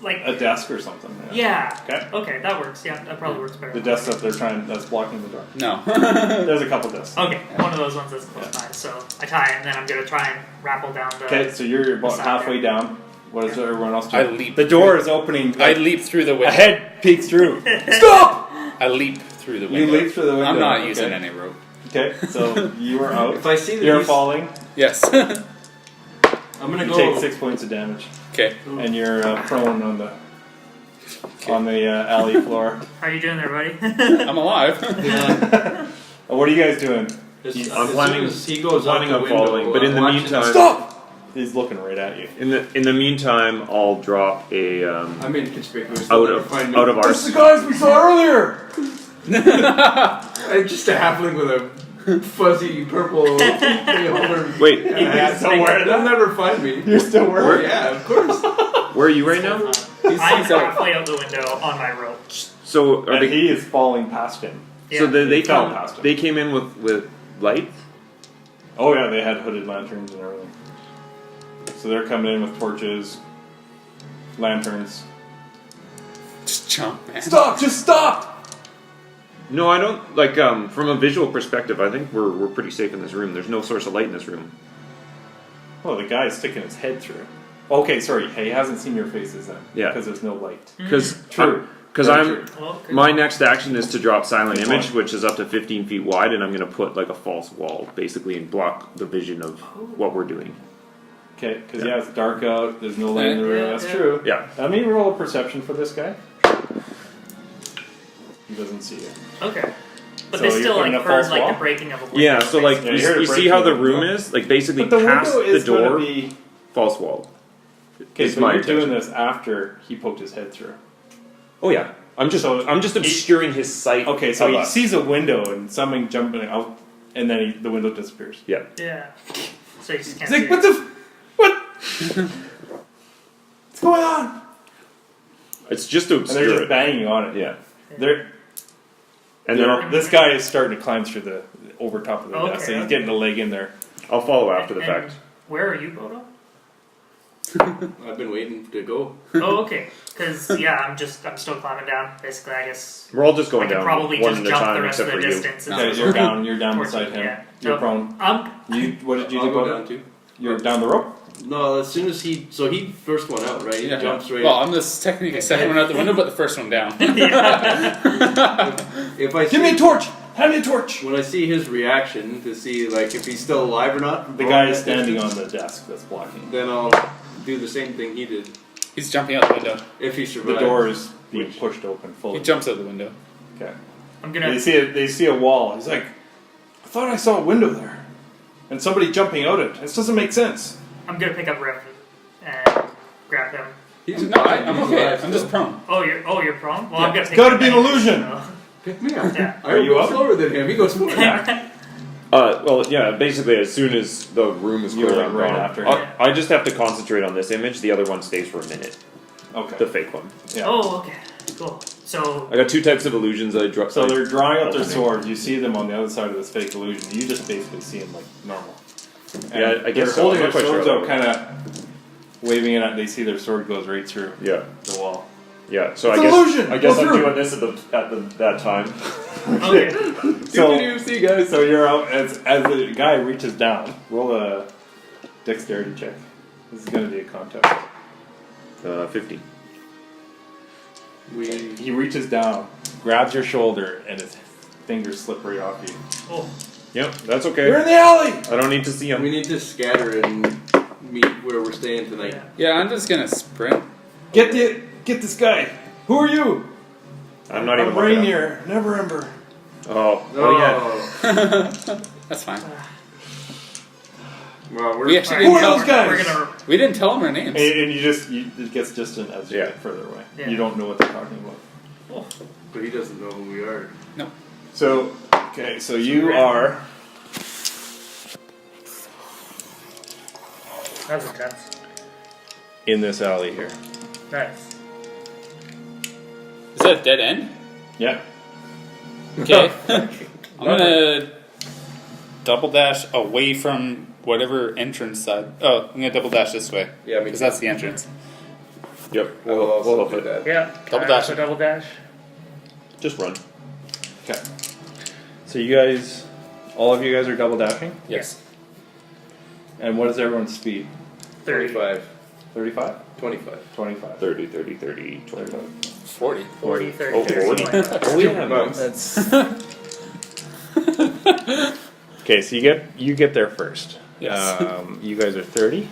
like. desk or something. Yeah. Okay. Okay, that works. Yeah, that probably works better. The desk that's blocking the door. No. There's a couple desks. Okay, one of those ones that's close by. So I tie it, and then I'm gonna try and rappel down the. Okay, so you're about Beside halfway there. down. What is everyone else I doing? leap. The door is opening. I Like, leap through the a window. head peeks through. Stop! I leap through the You window. leap through the window. I'm not okay. using any rope. Okay, so you are out. If I see that You're he's- falling. Yes. I'm gonna You go. take 6 points of damage, Okay. and you're prone on the alley floor. How you doing there, buddy? I'm alive. Yeah. What are you guys doing? As I'm soon planning- as he goes planning out on the window, following, but in I'm the watching- meantime- Stop! He's looking right at you. In the meantime, I'll drop a I'm inconspicuous. out They'll of never find me. out of our. That's the guys we saw earlier. I'm just a halfling with a fuzzy purple holder. Wait, hat. still wearing They'll that? never find me. You're still wearing. Yeah, of course. where are you right now? I'm out. halfway out the window on my rope. So are And they? he is falling past him. So they He fell come. past him. They came in with lights. Oh yeah, they had hooded lanterns and everything. So they're coming in with torches, lanterns. Just jump, man. Stop! Just stop! No, I don't like. From a visual perspective, I think we're pretty safe in this room. There's no source of light in this room. Oh, the guy's sticking his head through. Okay, sorry. He hasn't seen your faces then. Yeah. Because there's no light. Because True. Because Very I'm true. Well, good. my next action is to drop silent Good image, point. which is up to 15 feet wide, and I'm going to put like a false wall, basically, and block the vision of what we're doing. Okay, because yeah, it's dark out. There's no light in the room. Yeah, That's yeah. true. Yeah. Let me roll a perception for this guy. He doesn't see you. Okay. But So they you're still putting like a heard false like wall? the breaking of a window. Yeah. So like Yeah, you, you heard you it see how the breaking. room is, like basically But the past window the is going door, to be. false wall. Okay, is so my you're doing intention. this after he poked his head through. Oh yeah. I'm just So obscuring his sight. Okay, so of he us. sees a window and something jumping out, and then the window disappears. Yeah. Yeah. So you just can't He's like, see what it. the? What? What's going on? It's just to And they're obscure just it. banging on it. Yeah. They're, And then I'll, this guy is starting to climb through the over top of the desk, so Okay. he's getting a leg in there. I'll follow after the And fact. Where are you, Bodo? I've been waiting to go. Oh, okay. Because yeah, I'm still climbing down. Basically, I guess We're all just I going could down probably one just at a jump time, the rest of except the for you. distance. No, You're down Towards beside you, him. yeah. You're No. prone. What did you I'll do? go Bodo? down too. You're down the rope. No, as soon as he first one out, right? He Yeah. jumps right. Well, I'm the technically second one out the window, but the first one down. If I Give me a torch. Hand me a torch. when I see his reaction to see like if he's still alive or not, The guy is standing on the desk that's blocking. then I'll do the same thing he did He's jumping out the window. if he The survives. door is being pushed open fully. He jumps out the window. Okay. I'm They gonna. see a wall. He's like, I thought I saw a window there, and somebody jumping out it. This doesn't make sense. I'm gonna pick up Riff and grab him. He's No, I'm he's okay. alive I'm just still. prone. Oh, you're prone. Well, Yeah. I'm gonna. It's pick gotta him be an anyway, illusion. so- Pick me up. Yeah. I Are you go up? slower than him. He goes forward. Well, yeah. Basically, as soon as the room is You're clear, I'm right gone. after. I just have to concentrate on this image. The other one stays for a minute. Okay. The fake one. Yeah. Oh, okay. Cool. So I got two types of illusions I drop. So they're drawing out their Okay. swords. You see them on the other side of this fake illusion. You just basically see them like normal. Yeah, I guess they're so. holding I'm their not quite swords sure. out, kind of waving it at. They see their sword goes right through Yeah, the wall. yeah. So It's I guess illusion! I guess Go I'm through! doing this at that time. okay. So, See guys. so you're out as the guy reaches down. Roll a dexterity check. This is going to be a contest. 50. He reaches down, grabs your shoulder, and his fingers slip right off you. Oh, Yep, that's You're okay. in the alley. I don't need to see him. We need to scatter and meet where we're staying tonight. Yeah, I'm just gonna sprint. Get this guy. Who are you? I'm not even I'm looking up. Rainier, never Ember. Oh, Oh, That's fine. well, We actually Who didn't are those tell. guys? We didn't tell them our names. And it gets distant as you get further away. Yeah. You don't know what they're talking about. but he doesn't know who we are. No. So, okay, so you are. That's intense. In this alley here. Nice. Is that a dead end? Yeah. Okay. I'm gonna double dash away from whatever entrance side. Oh, I'm gonna double dash this way. Yeah, me Because too. that's the entrance. yep. I will also we'll do that. Yeah. Double I dash. also double dash. Just run. Okay. So you guys, all of you guys are double dashing? Yes. And what is everyone's speed? 35, 35? 25. 25. 30, 30, 30, 25. 40. 40, 30, Oh, 30. 40. something like that. Oh, yeah. Months. Okay, so you get there first. Yes. You guys are 30.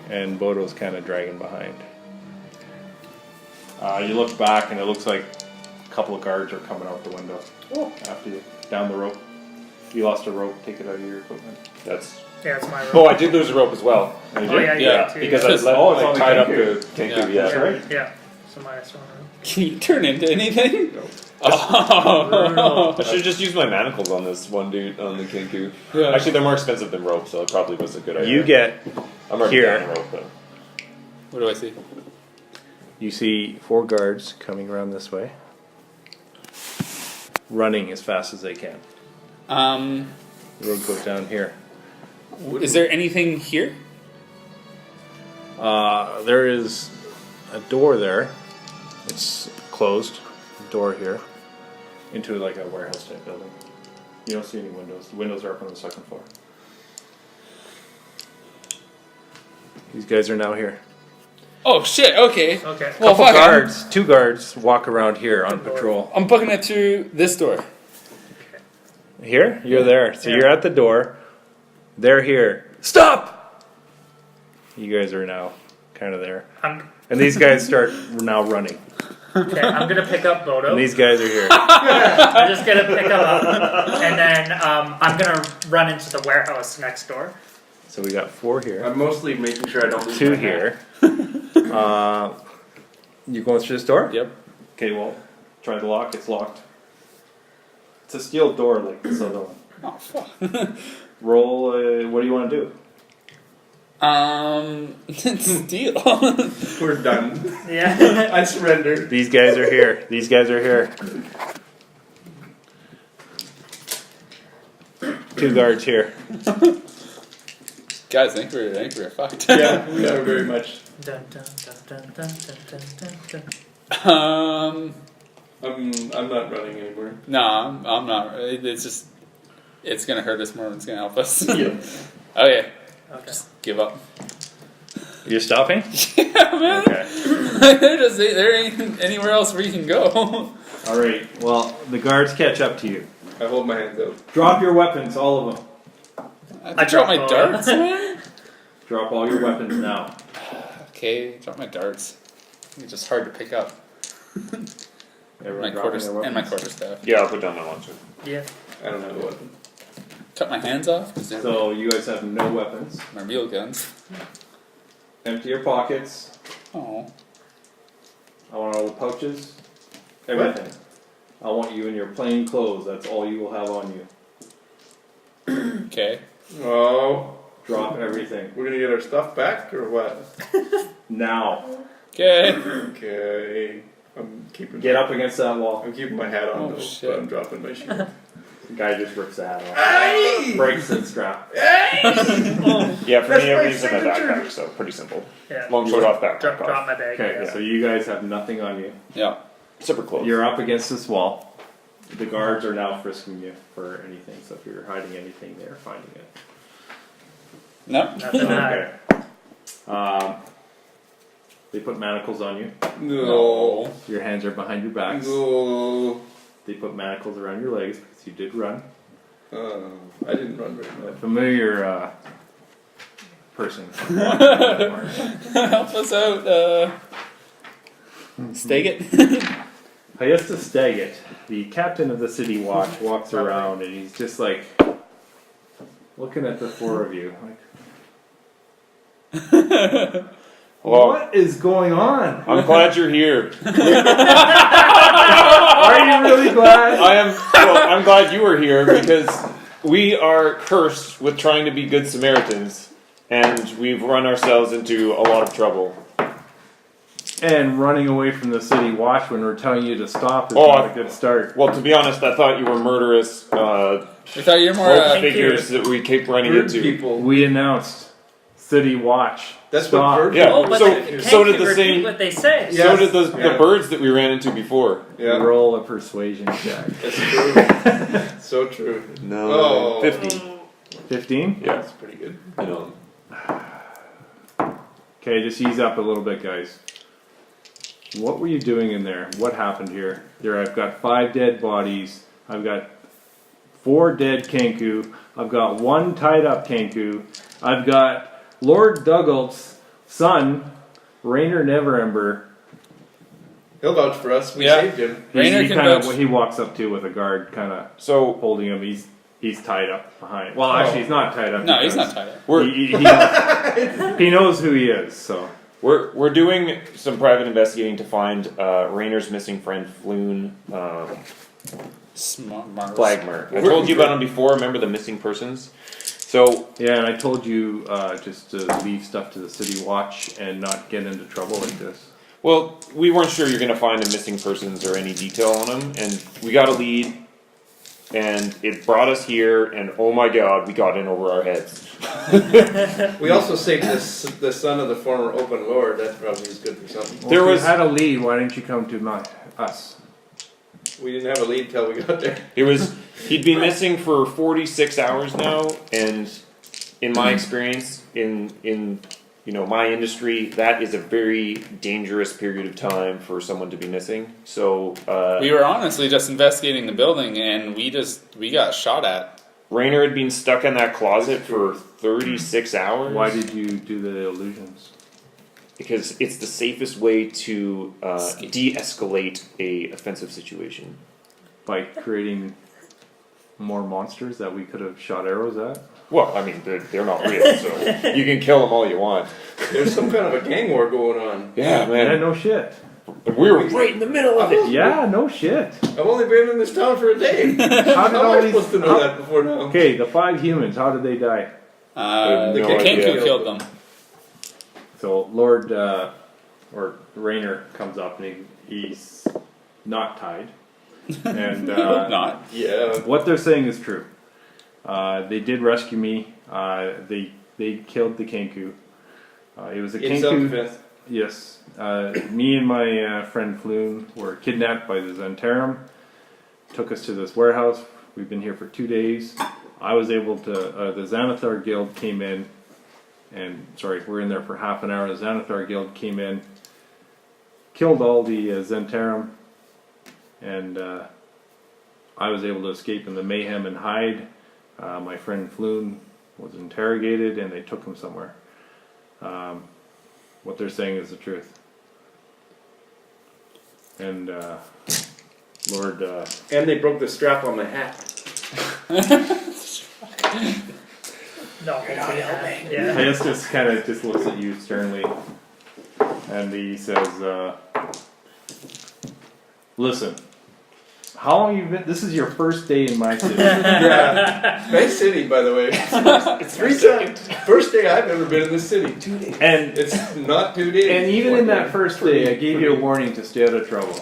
And Bodo's kind of dragging behind. You look back and it looks like a couple of guards are coming out the window after you. Down the rope. You lost a rope, take it out of your equipment. That's. Yeah, it's my rope. Oh, I did lose a rope as well. Oh, yeah, you Yeah, did too. Because yeah. I left, Oh, it's on the tied up Kenku. the Kenku, Yeah. yeah. That's right. Yeah. So minus one rope. Can you turn into anything? No. Oh. I should have just used my manacles on this one dude on the Kenku. Yeah. Actually, they're more expensive than rope, so it probably was a good idea. You get I'm already here. down the rope, though. What do I see? You see 4 guards coming around this way, running as fast as they can. The road goes down here. Is there anything here? There is a door there. It's closed. Door here into like a warehouse type building. You don't see any windows. The windows are up on the second floor. These guys are now here. Oh shit! Okay. Okay. Well, Couple fuck. guards, 2 guards walk around here on patrol. I'm booking it through this door. Here? You're there. So Yeah. you're at the door. They're here. Stop! You guys are now kind of there. I'm And these guys start now running. okay. I'm gonna pick up Bodo. And these guys are here. I'm just gonna pick him up, and then I'm gonna run into the warehouse next door. So we got 4 here. I'm mostly making sure I don't lose 2 my hat. here. You going through this door? Yep. Okay, well, try the lock. It's locked. It's a steel door like this other one. Oh fuck. Roll, what do you want to do? Steal. We're done. Yeah. I surrender. These guys are here. These guys are here. 2 guards here. Guys, I think we're fucked. Yeah, we are very much. Dun, dun, dun, dun, dun, dun, dun, dun. I'm not running anymore. No, I'm not. It's just, it's gonna hurt us more than it's gonna help us. Yeah. Okay, Okay. just give up. You're stopping? Yeah, man. Okay. there ain't anywhere else where you can go. All right. Well, the guards catch up to you. I hold my hands out. Drop your weapons, all of them. I drop my all- darts, man. Drop all your weapons now. Okay, drop my darts. It's just hard to pick up. Everyone My dropping quarters their and my weapons. quarterstaff. Yeah, I'll put down my launcher. Yeah. I don't have a weapon. Cut my hands off because they're So you guys have no weapons. my real guns. Empty your pockets. Oh, I want all the pouches. Everything. I want you in your plain clothes. That's all you will have on you. okay. Oh, Drop everything. we're gonna get our stuff back or what? Now. Okay. Okay. I'm keeping. Get up against that wall. I'm keeping my hat on Oh, though, shit. but I'm dropping my shoe. The guy just rips the hat off. Breaks the strap. Yeah, for That's me, my everything's in my signature. backpack, so pretty simple. Yeah. Long short off backpack. Drop off. my bag. Okay, Yeah. so you guys have nothing on you. Yeah. Super close. You're up against this wall. The guards are now frisking you for anything, so if you're hiding anything, they're finding it. No. Nothing to hide. Okay. They put manacles on you. No. Your hands are behind your backs. No. They put manacles around your legs because you did run. I didn't run very A much. familiar person. Help us out, Stagit. Hyesta Staggett, the captain of the City Watch, walks around and he's just like looking at the four of you. Like, Well, what is going on? I'm glad you're here. Are you really glad? I'm glad you are here because we are cursed with trying to be good Samaritans, and we've run ourselves into a lot of trouble. And running away from the City Watch when we're telling you to stop is Oh, not a good start. Well, to be honest, I thought you were murderous We thought you were more. folk figures that we keep running Bird into. people. We announced City Watch. That's stop. what bird Yeah. Oh, people but So- they so can't did the repeat same- what they say. Yeah. So Yes. did the Yeah. birds that we ran into before. Yeah, Roll a persuasion check. that's true. So true. No, Oh. 50. 15? Yeah, That's pretty good. I know. Okay, just ease up a little bit, guys. What were you doing in there? What happened here? There, I've got 5 dead bodies. I've got 4 dead Kenku. I've got 1 tied up Kenku. I've got Lord Duggalt's son, Rainer Neverember. He'll vouch for us. We Yeah. saved him. Rainer He can kind of vouch. he walks up to with a guard, kind of So holding him. He's tied up behind. Well, actually, he's not tied up. No, he's because not tied up. we're He knows who he is. So we're doing some private investigating to find Rainer's missing friend Floon Smart. Flagmer. I told you about him before. Remember the missing persons? So yeah, and I told you just to leave stuff to the City Watch and not get into trouble like this. well, we weren't sure you're gonna find a missing persons or any detail on him, and we got a lead, and it brought us here, and oh my god, we got in over our heads. We also saved the son of the former open lord. That probably is good for something. Well, There if you was- had a lead. Why didn't you come to us? We didn't have a lead till we got there. He'd been missing for 46 hours now, and in my experience, in my industry, that is a very dangerous period of time for someone to be missing. So We were honestly just investigating the building, and we got shot at. Rainer had been stuck in that closet for 36 hours. Why did you do the illusions? Because it's the safest way to Escape. de-escalate a offensive situation. By creating more monsters that we could have shot arrows at? Well, I mean, they're not real, so you can kill them all you want. There's some kind of a gang war going on. Yeah, Yeah, man. no shit. We were right in the middle of it. Yeah, no shit. I've only been in this town for a day. How did How am all I these? supposed to know that before now? Okay, the 5 humans. How did they die? No The idea. Kenku killed them. So Lord or Rainer comes up and he's not tied, and Hope not. Yeah. what they're saying is true. They did rescue me. They killed the Kenku. It was a In Kenku. self-defense. Yes. Me and my friend Floon were kidnapped by the Zentarum. Took us to this warehouse. We've been here for 2 days. I was able to. The Xanathar Guild came in, and we're in there for half an hour. The Xanathar Guild came in, killed all the Zentarum, and I was able to escape in the mayhem and hide. My friend Floon was interrogated, and they took him somewhere. What they're saying is the truth. And Lord, And they broke the strap on my hat. No, yeah. Hyas just kind of just looks at you sternly, and he says, "Listen, how long you been? This is your first day in my city." Yeah. Nice city, by the way. It's 3 times. First day I've ever been in this city. 2 days. And It's not 2 days. and even in that first day, I gave you a warning to stay out of trouble.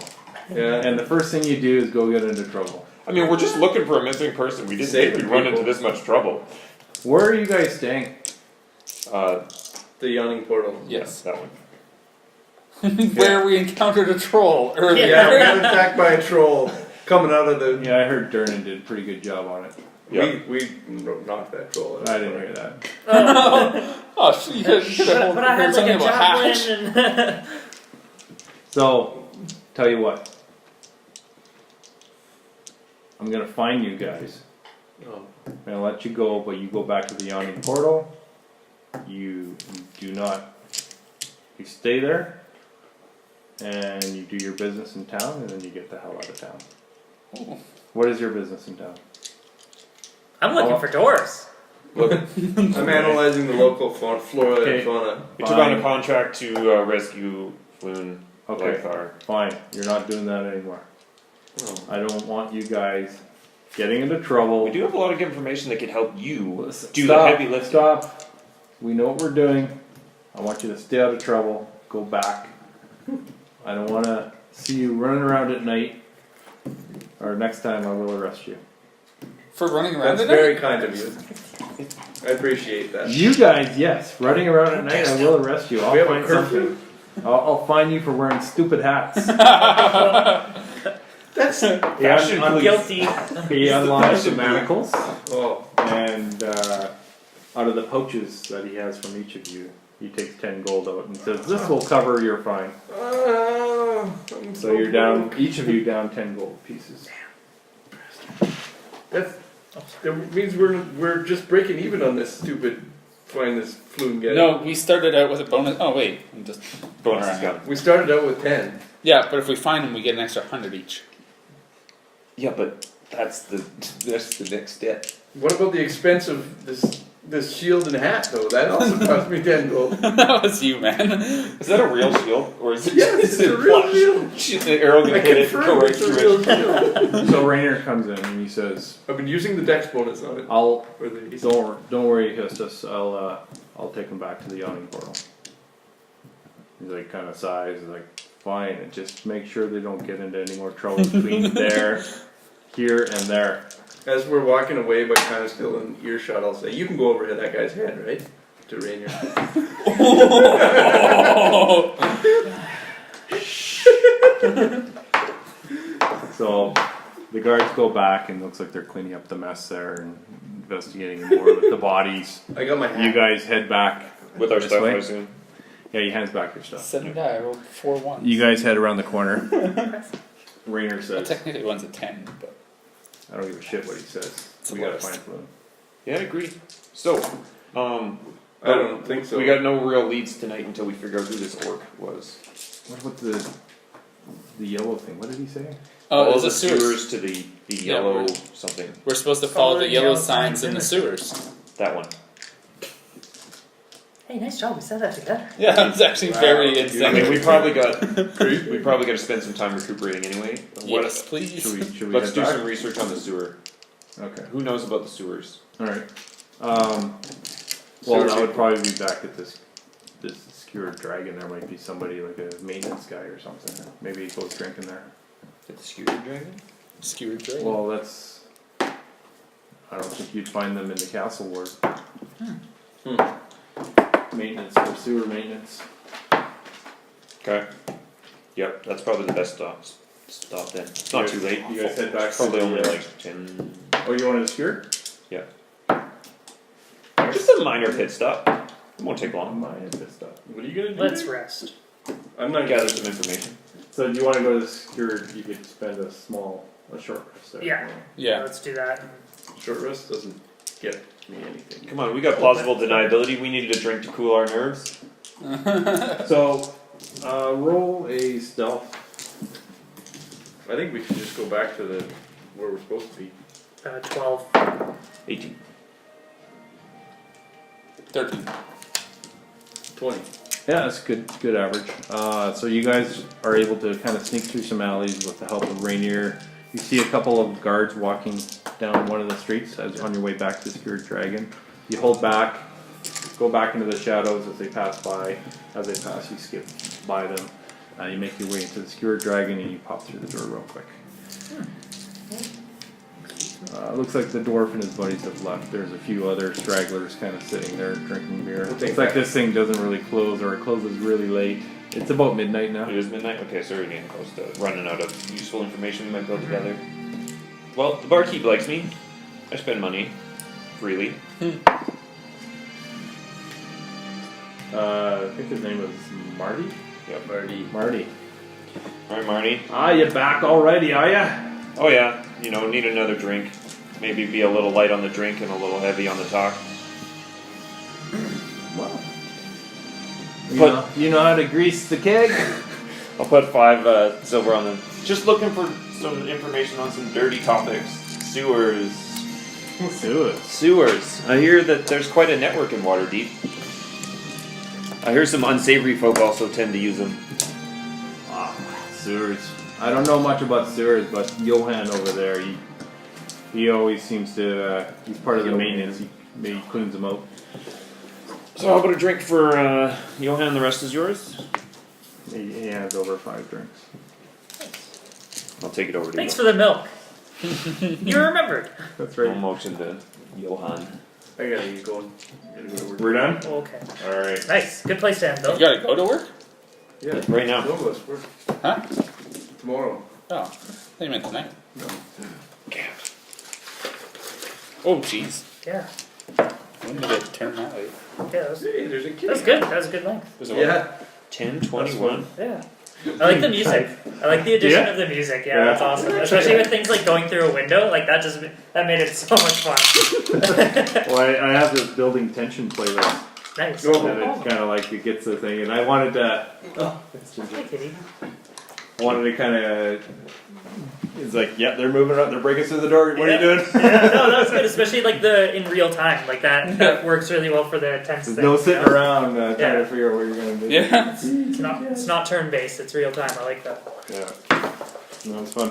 Yeah. And the first thing you do is go get into trouble. I mean, we're just looking for a missing person. We didn't Saving think we'd run people. into this much trouble. Where are you guys staying? The yawning portal. Yes, that one. Where we encountered a troll earlier. Yeah, we got attacked by a troll coming out of the. Yeah, I heard Durnan did a pretty good job on it. Yep. We knocked that troll out. I didn't hear that. Oh, shit, you could But I had something like a about hatch. javelin and So, tell you what. I'm gonna find you guys Oh. I'm gonna let you go, but you go back to the yawning portal. You do not. You stay there, and you do your business in town, and then you get the hell out of town. Ooh. What is your business in town? I'm looking for doors. Look, I'm analyzing the local flora Okay. and fauna. We took on a contract to rescue Floon. Okay, Lythar. fine. You're not doing that anymore. Oh. I don't want you guys getting into trouble. We do have a lot of information that could help you do Stop, the heavy lifting. Stop. We know what we're doing. I want you to stay out of trouble. Go back. I don't want to see you running around at night. Or next time I will arrest you. For running around That's at very night? kind of you. I appreciate that. You guys, yes. Running around at night, I will arrest you. We I'll have a find curfew? something. I'll find you for wearing stupid hats. That's I'm guilty. He unlocks the manacles, oh. and out of the pouches that he has from each of you, he takes 10 gold out and says, "This will cover your fine." I'm So you're down, each of you down 10 gold pieces. That means we're just breaking even on this stupid find this flume guy. No, we started out with a bonus. Oh, wait. I'm just going Bonus is around. gone. We started out with 10. Yeah, but if we find them, we get an extra 100 each. Yeah, but that's the next step. What about the expense of this shield and hat though? That also cost me 10 gold. That was you, man. Is that a real shield, or is it Yes, just it's a real shield. Shoot, the arrow gonna I hit it, confirm go right it's a through real it. shield. So Rainier comes in and he says, I've been using the dex bonus on it. "I'll Or the don't worry, Justus. I'll take him back to the yawning portal." He's like, kind of sighs. He's like, "Fine, and just make sure they don't get into any more trouble between there, here, and there." As we're walking away, but kind of still in earshot, I'll say, "You can go over hit that guy's head, right?" To Rainier. So the guards go back and it looks like they're cleaning up the mess there and investigating more with the bodies. I got my hat. You guys head back With our this stuff, I way. assume. Yeah, he hands back your stuff. 7 die, I rolled 4 1s. You guys head around the corner. Rainier Well, says, technically one's a 10, but "I don't give a shit what he says. a We gotta list. find Flume." Yeah, I agree. So, I don't think so. We got no real leads tonight until we figure out who this orc was. What about the yellow thing? What did he say? oh, All it's the a sewers. sewers to the Yeah, yellow we're- something. We're supposed to follow the Follow the yellow yellow signs signs in in the the sewers. That one. Hey, nice job. We said that together. Yeah, it's actually very I insane. mean, we probably got to spend some time recuperating anyway. What- Yes, please. Should we Let's head do back? some research on the sewer. Okay. Who knows about the sewers? All right. Well, I would probably be back at this skewered dragon. There might be somebody like a maintenance guy or something. Maybe he goes drinking there. At the skewered dragon? Skewered dragon. Well, that's. I don't think you'd find them in the castle ward. Maintenance or sewer maintenance. Okay. Yep, that's probably the best stop then. It's not too late. You guys head back to Probably the, only like 10. Oh, you wanted to skewer? Yeah. Just a minor pit stop. It won't take long. Mine is pissed off. What are you gonna do? Let's rest. I'm not Gather some information. So, do you want to go to the skewered? You could spend a short rest there. Yeah. Yeah. Let's do that. Short rest doesn't get me anything. Come on, we got plausible deniability. We needed a drink to cool our nerves. So, roll a stealth. I think we should just go back to where we're supposed to be. 12. 18. 13. 20. Yeah, that's good average. So you guys are able to kind of sneak through some alleys with the help of Rainier. You see a couple of guards walking down one of the streets as on your way back to the Skewered Dragon. You hold back, go back into the shadows as they pass by. As they pass, you skip by them. You make your way into the Skewered Dragon and you pop through the door real quick. Looks like the dwarf and his buddies have left. There's a few other stragglers kind of sitting there drinking beer. We'll take Looks like that. this thing doesn't really close, or it closes really late. It's about midnight now. It is midnight? Okay, so we're getting close to running out of useful information we might build together. Well, the barkeep likes me. I spend money. Freely. I think his name was Marty. Yep. Marty. Alright, Marty. Ah, you back already, are ya? Oh yeah, need another drink. maybe be a little light on the drink and a little heavy on the talk. Well, Put- you know how to grease the keg? I'll put 5 silver on them. Just looking for some information on some dirty topics. Sewers. Sewers. I hear that there's quite a network in Waterdeep. I hear some unsavory folk also tend to use them. Sewers. I don't know much about sewers, but Johan over there, he always seems to, he's part of the maintenance. He cleans them out. So how about a drink for Johan? The rest is yours. He has over 5 drinks. I'll take it over to Thanks you. for the milk. You remembered. That's No right. motion to Johan. I gotta get going. Gotta go to work. We're done? Okay. Alright. Nice. Good place to end, You Bill. gotta go to work? Yeah. Right now. Douglas, work Huh? tomorrow. Oh, I thought you meant tonight. Oh, jeez. Yeah. When did it turn that way? Yeah, that was, Hey, there's a kid. that was good. That was a good length. There's a Yeah. 10:21. Yeah. I like the music. I like the addition Yeah? of the music. Yeah, Yeah. that's awesome. Especially with things like going through a window. Like that made it so much fun. Well, I have this building tension playlist. Nice. Oh. And it's kind of like it gets the thing, and I wanted to. Hi, kitty. Kind of. It's like, yeah, they're moving up. They're breaking through the door. What are you doing? Yeah, no, that was good. Especially like in real time. Like that works really well for the tense There's thing. no sitting you know? around trying Yeah. to figure out what you're gonna do. Yeah. It's not turn based. It's real time. I like that. Yeah. No, it's fun.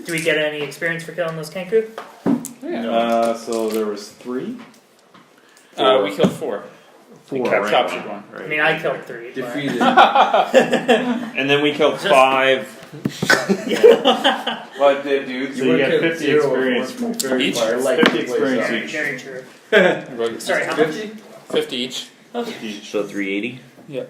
Do we get any experience for killing those Kenku? Yeah. So there was 3. We killed 4. We 4, right? captured one. I mean, I killed 3. but- Defeated. And then we killed Just- 5. What did dude? So you get 50 experience. Each? 50 experience Very, each. very true. Right. Sorry, how much? 50 each. Okay. So 380. Yeah.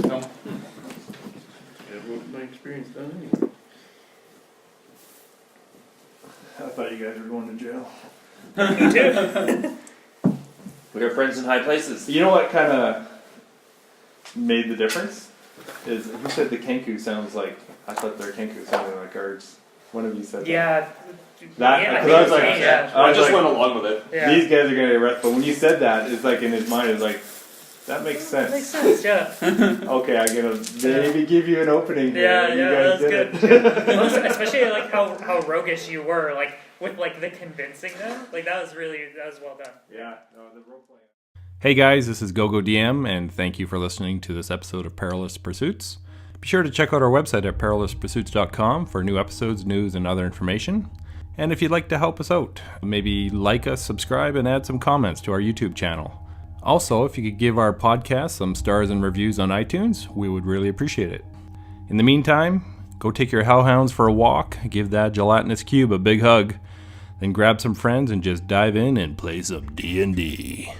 No. Yeah, what my experience done anyway. I thought you guys were going to jail. Me too. We got friends in high places. You know what kind of made the difference? Is who said the Kenku sounds like? I thought their Kenku sounded like ours. One of you said Yeah. That. Yeah, Because I was like, yeah. I just went along with it. Yeah. these guys are gonna get arrested. But when you said that, it's like in his mind, it's like that makes That makes sense. sense, yeah. Okay, I'm gonna maybe give you an opening. Here. Yeah, You yeah, guys that's did good. it. Well, especially like how roguish you were, like with like the convincing them. Like that was well done. Yeah, no, the role playing. Hey guys, this is GoGoDM, and thank you for listening to this episode of Perilous Pursuits. Be sure to check out our website at perilouspursuits.com for new episodes, news, and other information. And if you'd like to help us out, maybe like us, subscribe, and add some comments to our YouTube channel. Also, if you could give our podcast some stars and reviews on iTunes, we would really appreciate it. In the meantime, go take your hellhounds for a walk, give that gelatinous cube a big hug, then grab some friends and just dive in and play some D&D.